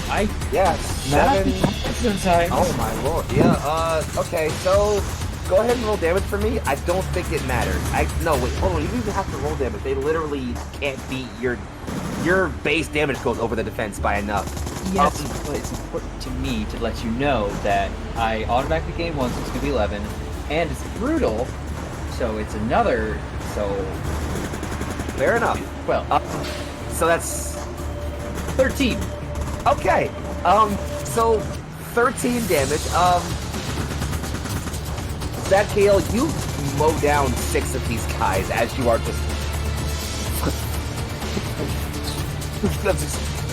Yeah, 7. Sometimes. Oh my lord. Yeah, okay, so go ahead and roll damage for me. I don't think it matters. No, wait, hold on. You even have to roll damage. They literally can't beat your base damage goes over the defense by enough. Yes, but it's important to me to let you know that I automatically gain 1, so it's going to be 11, and it's brutal, so it's another, so... Fair enough. Well, so that's 13. okay. So 13 damage. Zadkiel, you mow down 6 of these guys as you are just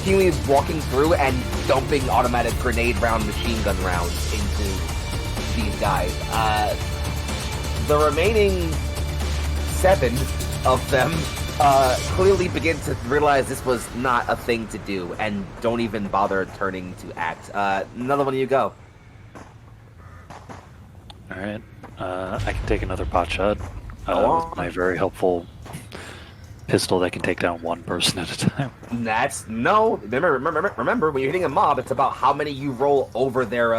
continually walking through and dumping automatic grenade round machine gun rounds into these guys. The remaining 7 of them clearly begin to realize this was not a thing to do and don't even bother turning to act. Another one of you go. Alright. I can take another pot shot with my very helpful pistol that can take down one person at a time. Remember when you're hitting a mob, it's about how many you roll over their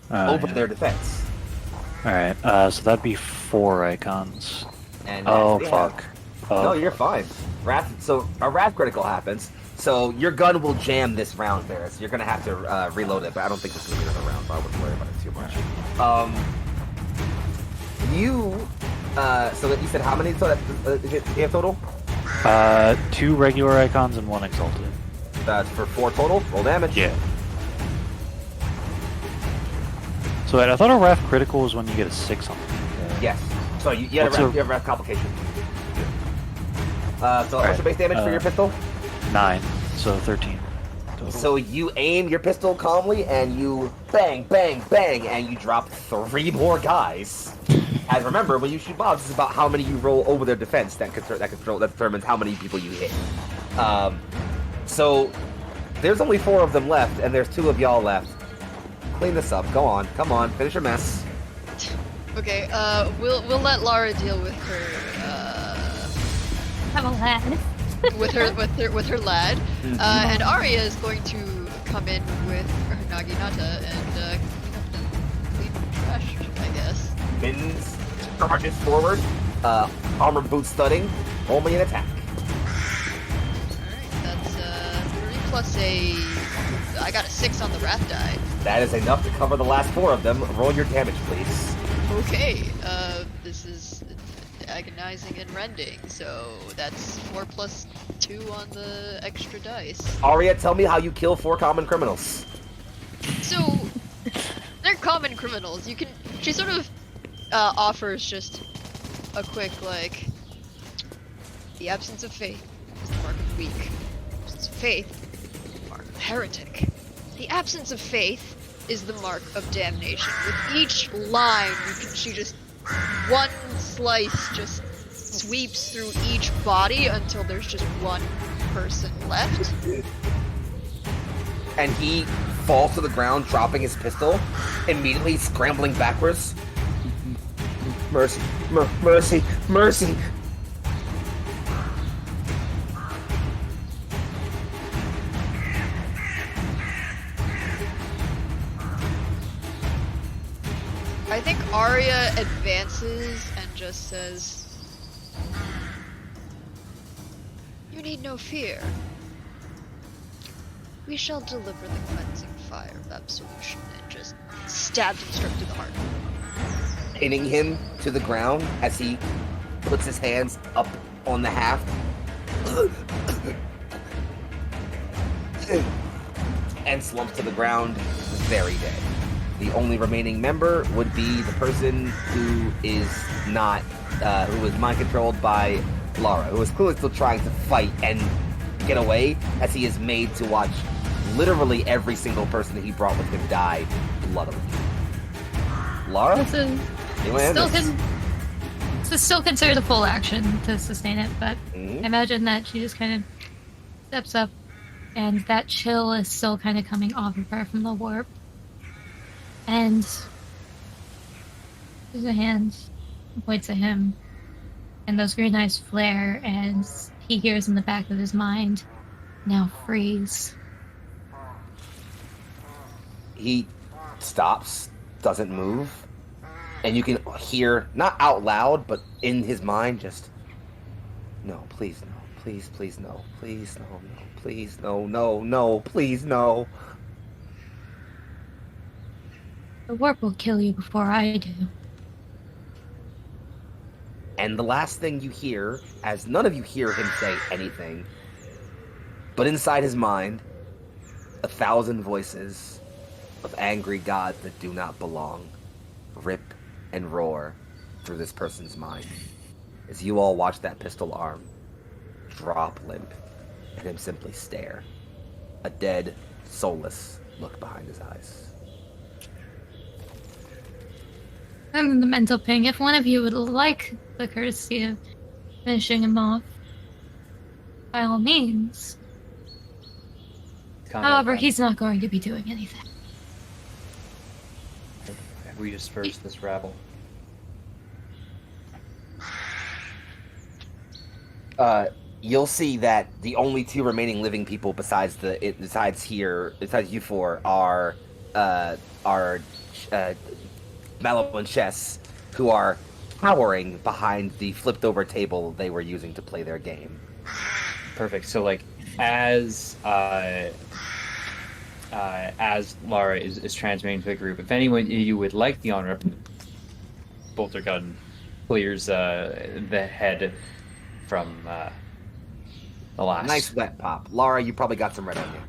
their defense. Alright, so that'd be 4 icons. And fuck. No, you're fine. So a wrath critical happens. So your gun will jam this round, Ferris. You're gonna have to reload it, but I don't think it's gonna be another round, so I wouldn't worry about it too much. So that you said how many you have total? 2 regular icons and 1 exalted. That's for 4 total. Roll damage. Yeah. So I thought a wrath critical was when you get a 6 on it. Yes. So you have a wrath complication. So what's your base damage for your pistol? 9, so 13. Total. So you aim your pistol calmly, and you bang, bang, bang, and you drop 3 more guys. As remember, when you shoot mobs, it's about how many you roll over their defense that determines how many people you hit. So there's only 4 of them left, and there's 2 of y'all left. Clean this up. Go on. Come on. Finish your mess. Okay, we'll let Lara deal with her I'm a lad. with her lad, and Aria is going to come in with her Naginata and clean up the trash, I guess. Bins charges forward. Armor boot studding. Roll me an attack. Alright, that's 3 plus a. I got a 6 on the wrath die. That is enough to cover the last 4 of them. Roll your damage, please. Okay, this is agonizing and rending, so that's 4 plus 2 on the extra dice. Aria, tell me how you kill 4 common criminals. So, they're common criminals. You can. She sort of offers just a quick, like, the absence of faith is the mark of weak. The absence of faith, the mark of heretic. The absence of faith is the mark of damnation. With each line, she just, one slice just sweeps through each body until there's just one person left. And he falls to the ground, dropping his pistol, immediately scrambling backwards. Mercy, mercy, mercy. I think Aria advances and just says, "You need no fear. We shall deliver the cleansing fire of absolution," and just stabs him straight through the heart. Pinning him to the ground as he puts his hands up on the haft. And slumps to the ground, very dead. The only remaining member would be the person who is not, who is mind controlled by Lara, who is clearly still trying to fight and get away, as he is made to watch literally every single person that he brought with him die bloodily. Lara? This is You wanna end still this? this is still considered a full action to sustain it, but Mhm. I imagine that she just kind of steps up, and that chill is still kind of coming off of her from the warp. And there's a hand, points at him, and those green eyes flare, and he hears in the back of his mind, "Now freeze." He stops, doesn't move, and you can hear, not out loud, but in his mind, just, "No, please, no, please, please, no, please, no, no, please, no, no, no, please, no." The warp will kill you before I do. And the last thing you hear, as none of you hear him say anything, but inside his mind, 1,000 voices of angry gods that do not belong rip and roar through this person's mind, as you all watch that pistol arm drop limp and him simply stare, a dead, soulless look behind his eyes. And the mental ping, if one of you would like the courtesy of finishing him off, by all means. However, he's not going to be doing anything. We disperse this rabble. You'll see that the only 2 remaining living people besides you 4 are Mallow and Chess, who are cowering behind the flipped over table they were using to play their game. Perfect. So, like, as Lara is transmitting to the group, if anyone you would like the honor, bolter gun clears the head from the last. Nice wet pop. Lara, you probably got some red on you.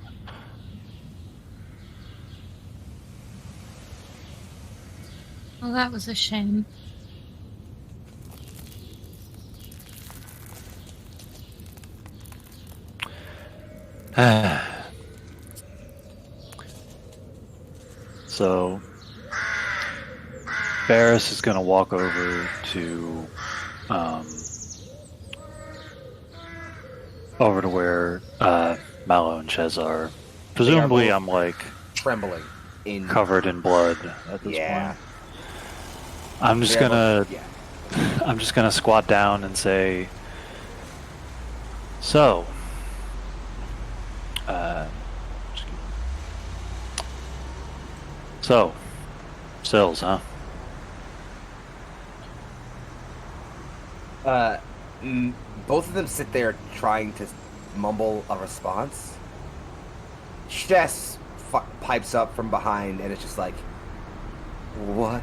Well, that was a shame. So, Barris is going to walk over to where Mallow and Ches are. Presumably, I'm like Trembling. in covered in blood at this Yeah. point. I'm just Yeah, gonna yeah. I'm just gonna squat down and say, so, so, Sills, huh? Both of them sit there trying to mumble a response. Jess pipes up from behind, and it's just like, what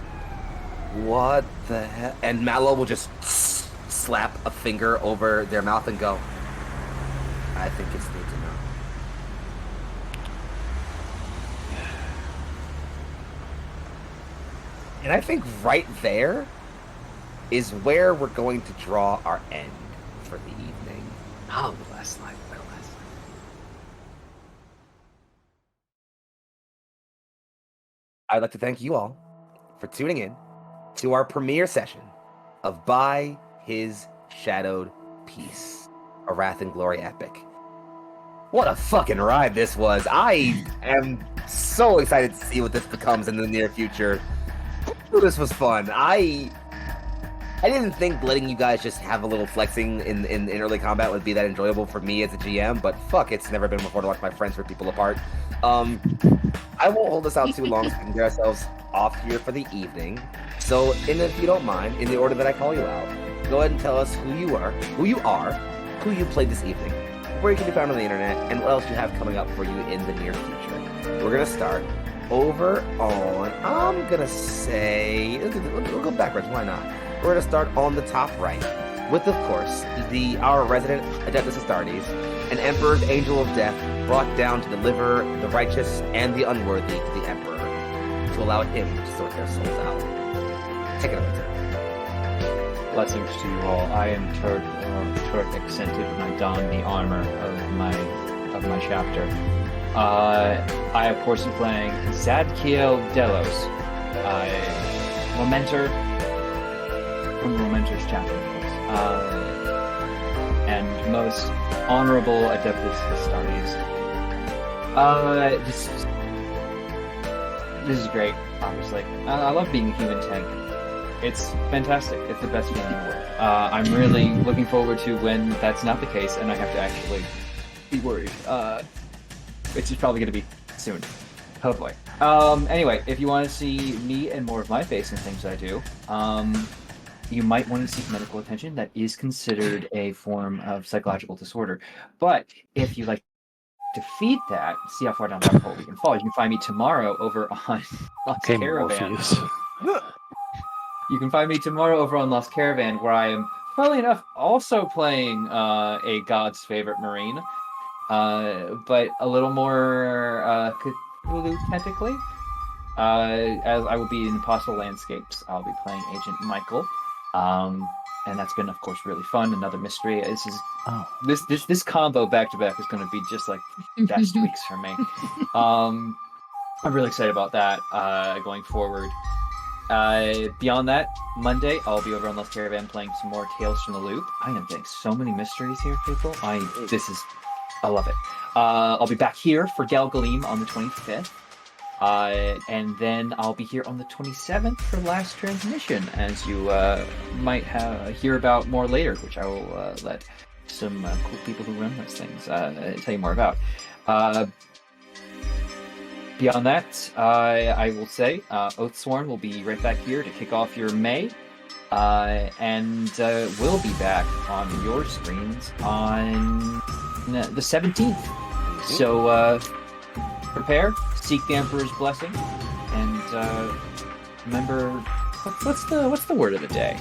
the hell? And Mallow will just slap a finger over their mouth and go, I think it's need to know. And I think right there is where we're going to draw our end for the evening. Oh, the last slide. The last slide. I'd like to thank you all for tuning in to our premiere session of By His Shadowed Peace, a Wrath and Glory epic. What a fucking ride this was. I am so excited to see what this becomes in the near future. Ooh, this was fun. I didn't think letting you guys just have a little flexing in early combat would be that enjoyable for me as a GM, but fuck, it's never been before to watch my friends rip people apart. I won't hold us out too long so we can get ourselves off here for the evening. So, if you don't mind, in the order that I call you out, go ahead and tell us who you are, who you played this evening, where you can be found on the internet, and what else you have coming up for you in the near future. We're gonna start over on, I'm gonna say, we'll go backwards, why not? We're gonna start on the top right, with, of course, our resident Adeptus Astartes, an Emperor's Angel of Death, brought down to deliver the righteous and the unworthy to the Emperor, to allow him to sort their souls out. Take it away, sir. Blessings to you all. I am Turk accented when I don the armor of my chapter. I of course am playing Zadkiel Delos, Momenter from the Momenter's chapter, of course, and most honorable Adeptus Astartes. This is great. Obviously, I love being a human tank. It's fantastic. It's the best feeling in the world. I'm really looking forward to when that's not the case and I have to actually be worried. Which is probably going to be soon. Hopefully. Anyway, if you want to see me and more of my face and things I do, you might want to seek medical attention. That is considered a form of psychological disorder. But if you like to defeat that, see how far down the hole we can fall. You can find me tomorrow over on Lost Okay, Caravan. Morpheus. You can find me tomorrow over on Lost Caravan, where I am, funnily enough, also playing a God's favorite Marine, but a little more Cthulhu, technically. As I will be in Impossible Landscapes, I'll be playing Agent Michael, and that's been, of course, really fun. Another mystery. This combo back to back is going to be just like best weeks for me. I'm really excited about that going forward. Beyond that, Monday, I'll be over on Lost Caravan playing some more Tales from the Loop. I am getting so many mysteries here, people. I love it. I'll be back here for Galgalim on the 25th. And then I'll be here on the 27th for Last Transmission, as you might hear about more later, which I will let some cool people who run those things tell you more about. Beyond that, I will say Oathsworn will be right back here to kick off your May, and we'll be back on your screens on the 17th. So prepare, seek the Emperor's blessing, and remember, what's the word of the day?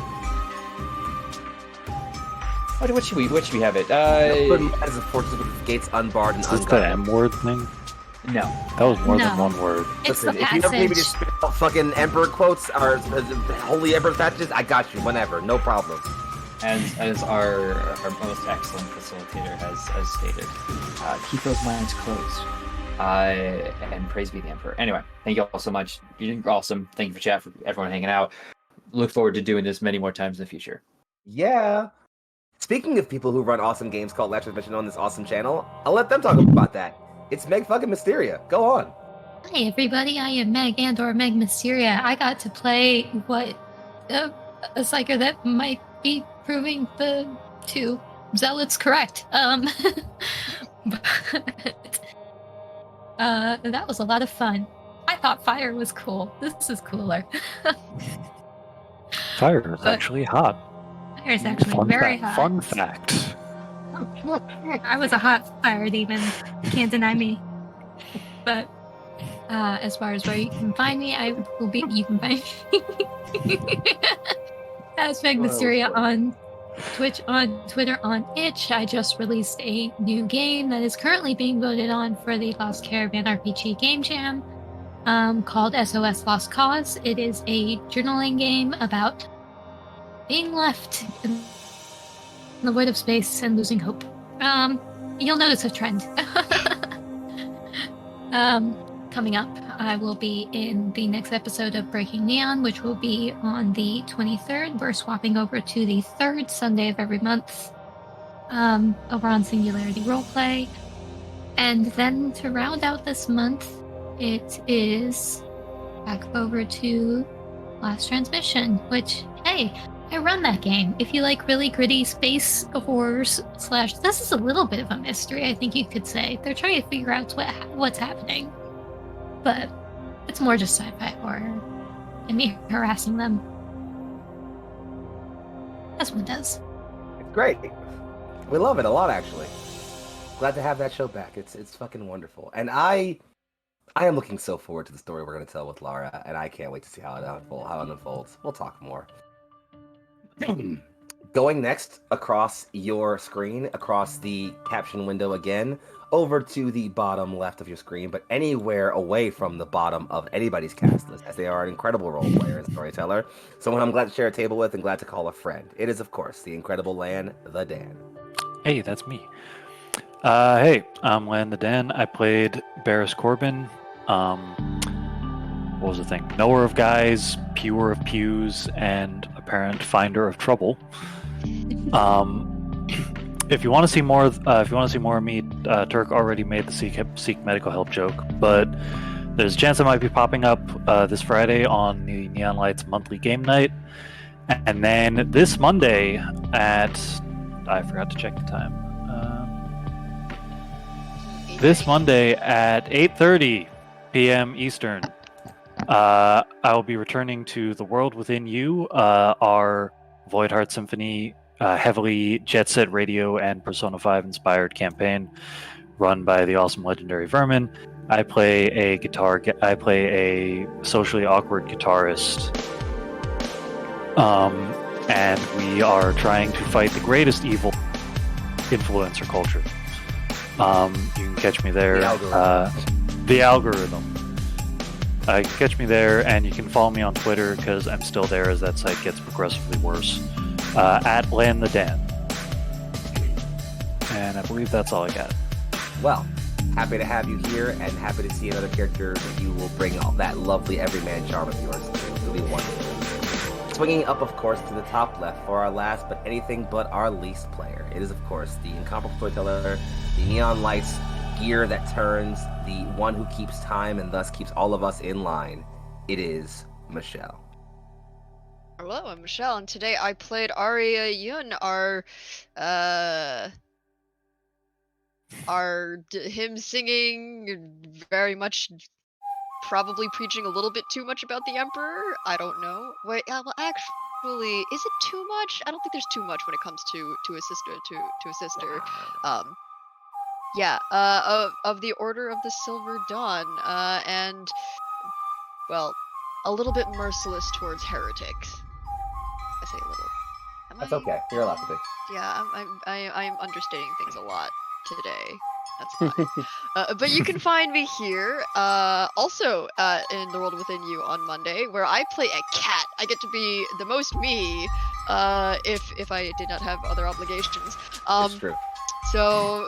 What should we have it? As a fortress with gates unbarred and Is this the unguarded. M-word thing? No. That was more than No. one word. It's Listen, the if you ever need me to passage. spit out fucking Emperor quotes or Holy Emperor passages, I got you whenever, no problem. As our most excellent facilitator has stated, keep those minds closed. And praise be the Emperor. Anyway, thank you all so much. You're awesome. Thank you for chat, for everyone hanging out. Look forward to doing this many more times in the future. Yeah. Speaking of people who run awesome games called Last Transmission on this awesome channel, I'll let them talk about that. It's Meg fucking Mysteria. Go on. Hi everybody, I am Meg and/or Meg Mysteria. I got to play what a psyker that might be proving the two zealots correct. But that was a lot of fun. I thought fire was cool. This is cooler. Fire is But- actually hot. Fire is actually very hot. Fun fact. I was a hot fire demon. Can't deny me. But as far as where you can find me, I will be. You can find me as Meg Mysteria on Twitch, on Twitter, on Itch. I just released a new game that is currently being voted on for the Lost Caravan RPG Game Jam, called SOS Lost Cause. It is a journaling game about being left in the void of space and losing hope. You'll notice a trend. Coming up, I will be in the next episode of Breaking Neon, which will be on the 23rd. We're swapping over to the third Sunday of every month, over on Singularity Roleplay. And then to round out this month, it is back over to Last Transmission, which, hey, I run that game. If you like really gritty space horrors / this is a little bit of a mystery, I think you could say. They're trying to figure out what's happening. But it's more just sci-fi horror and me harassing them. As one does. It's great. We love it a lot, actually. Glad to have that show back. It's fucking wonderful. And I am looking so forward to the story we're going to tell with Lara, and I can't wait to see how it unfolds. We'll talk more. Going next across your screen, across the caption window again, over to the bottom left of your screen, but anywhere away from the bottom of anybody's cast list, as they are an incredible role player and storyteller, someone I'm glad to share a table with and glad to call a friend. It is, of course, the incredible Lan the Dan. Hey, that's me. Hey, I'm Lan the Dan. I played Barris Corbin. What was the thing? Knower of guys, pewer of pews, and apparent finder of trouble. If you want to see more, of me, Turk already made the seek medical help joke, but there's a chance I might be popping up this Friday on the Neon Lights monthly game night, and then this Monday I forgot to check the time. This Monday at 8:30 p.m. Eastern, I will be returning to The World Within You, our Voidheart Symphony, heavily Jet Set Radio and Persona 5 inspired campaign run by the awesome legendary Vermin. I play a socially awkward guitarist, and we are trying to fight the greatest evil, influencer culture. You can catch me there. The algorithm. You can catch me there, and you can follow me on Twitter because I'm still there as that site gets progressively worse. At Lan the Dan. And I believe that's all I got. Well, happy to have you here, and happy to see another character that you will bring all that lovely everyman charm of yours to. It'll be wonderful. Swinging up, of course, to the top left for our last, but anything but our least player. It is, of course, the incomparable storyteller, the Neon Lights gear that turns, the one who keeps time and thus keeps all of us in line. It is Michelle. Hello, I'm Michelle, and today I played Aria Yun, our hymn singing, very much probably preaching a little bit too much about the Emperor. I don't know. Wait, well, actually, is it too much? I don't think there's too much when it comes to a sister. Yeah, of the Order of the Silver Dawn, and well, a little bit merciless towards heretics. I say a little. That's okay. You're allowed to be. Yeah, I'm understating things a lot today. That's fine. But you can find me here, also in The World Within You on Monday, where I play a cat. I get to be the most me, if I did not have other obligations. It's true. So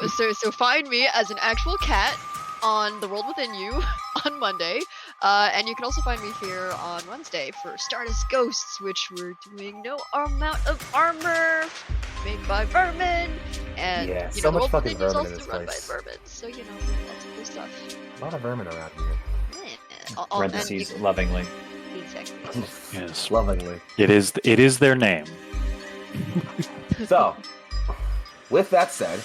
find me as an actual cat on The World Within You on Monday, and you can also find me here on Wednesday for Stardust Ghosts, which we're doing no amount of armor made by Vermin, and Yeah, you so know, much The World fucking Within You is vermin in also this run by place. Vermin, so you know, lots of cool stuff. A lot of vermin around here. Man. Parentheses, lovingly. Exactly. Yes, Lovingly. it is their name. So, with that said,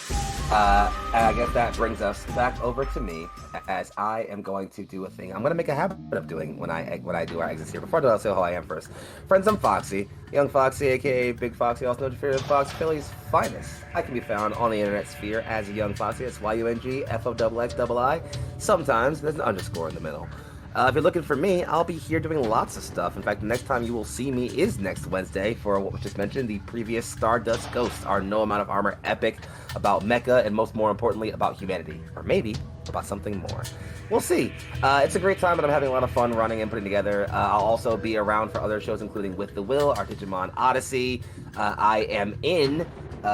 I guess that brings us back over to me, as I am going to do a thing I'm going to make a habit of doing when I do our exits here. Before I do, I'll say who I am first. Friends, I'm Foxy, Young Foxy, aka Big Foxy, also known as Fox Philly's finest. I can be found on the internet sphere as Young Foxy. It's YUNGFOXXII. Sometimes there's an underscore in the middle. If you're looking for me, I'll be here doing lots of stuff. In fact, the next time you will see me is next Wednesday for what was just mentioned, the previous Stardust Ghost, our No Amount of Armor epic about mecha and most more importantly about humanity. Or maybe about something more. We'll see. It's a great time and I'm having a lot of fun running and putting together. I'll also be around for other shows including With the Will, our Digimon Odyssey. I am in.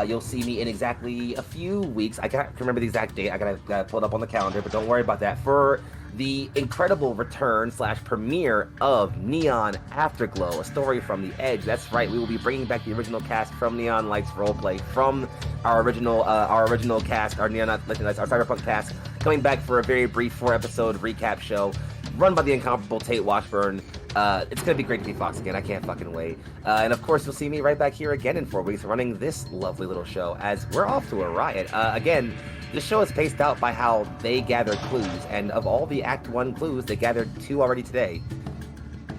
You'll see me in exactly a few weeks. I can't remember the exact date. I gotta pull it up on the calendar, but don't worry about that. For the incredible return / premiere of Neon Afterglow, a story from the Edge. That's right, we will be bringing back the original cast from Neon Lights Roleplay, from our original cast, our Neon Lights, our Cyberpunk cast, coming back for a very brief 4-episode recap show, run by the incomparable Tate Washburn. It's gonna be great to be Fox again. I can't fucking wait. And of course, you'll see me right back here again in 4 weeks, running this lovely little show as we're off to a riot. Again, the show is paced out by how they gather clues, and of all the Act 1 clues, they gathered 2 already today.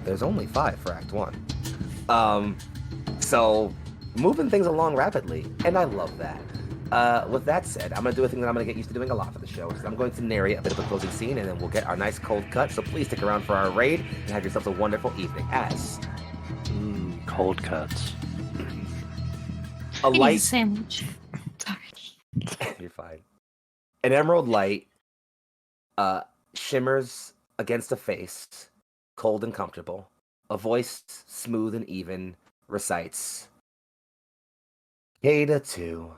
There's only 5 for Act 1. So, moving things along rapidly, and I love that. With that said, I'm going to do a thing that I'm going to get used to doing a lot for the show, because I'm going to narrate a bit of a closing scene, and then we'll get our nice cold cut, so please stick around for our raid, and have yourselves a wonderful evening, as... Cold cuts. A I need a light... sandwich. Sorry. You're fine. An emerald light shimmers against a face, cold and comfortable. A voice, smooth and even, recites, Kada 2,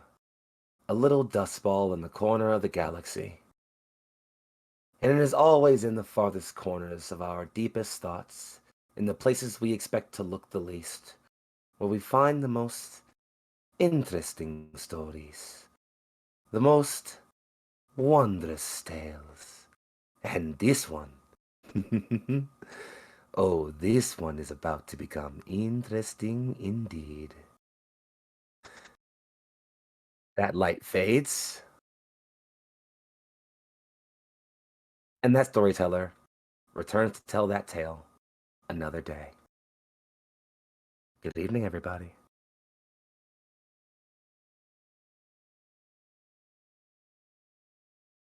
a little dust ball in the corner of the galaxy. And it is always in the farthest corners of our deepest thoughts, in the places we expect to look the least, where we find the most interesting stories, the most wondrous tales. And this one, oh, this one is about to become interesting indeed. That light fades, and that storyteller returns to tell that tale another day. Good evening, everybody.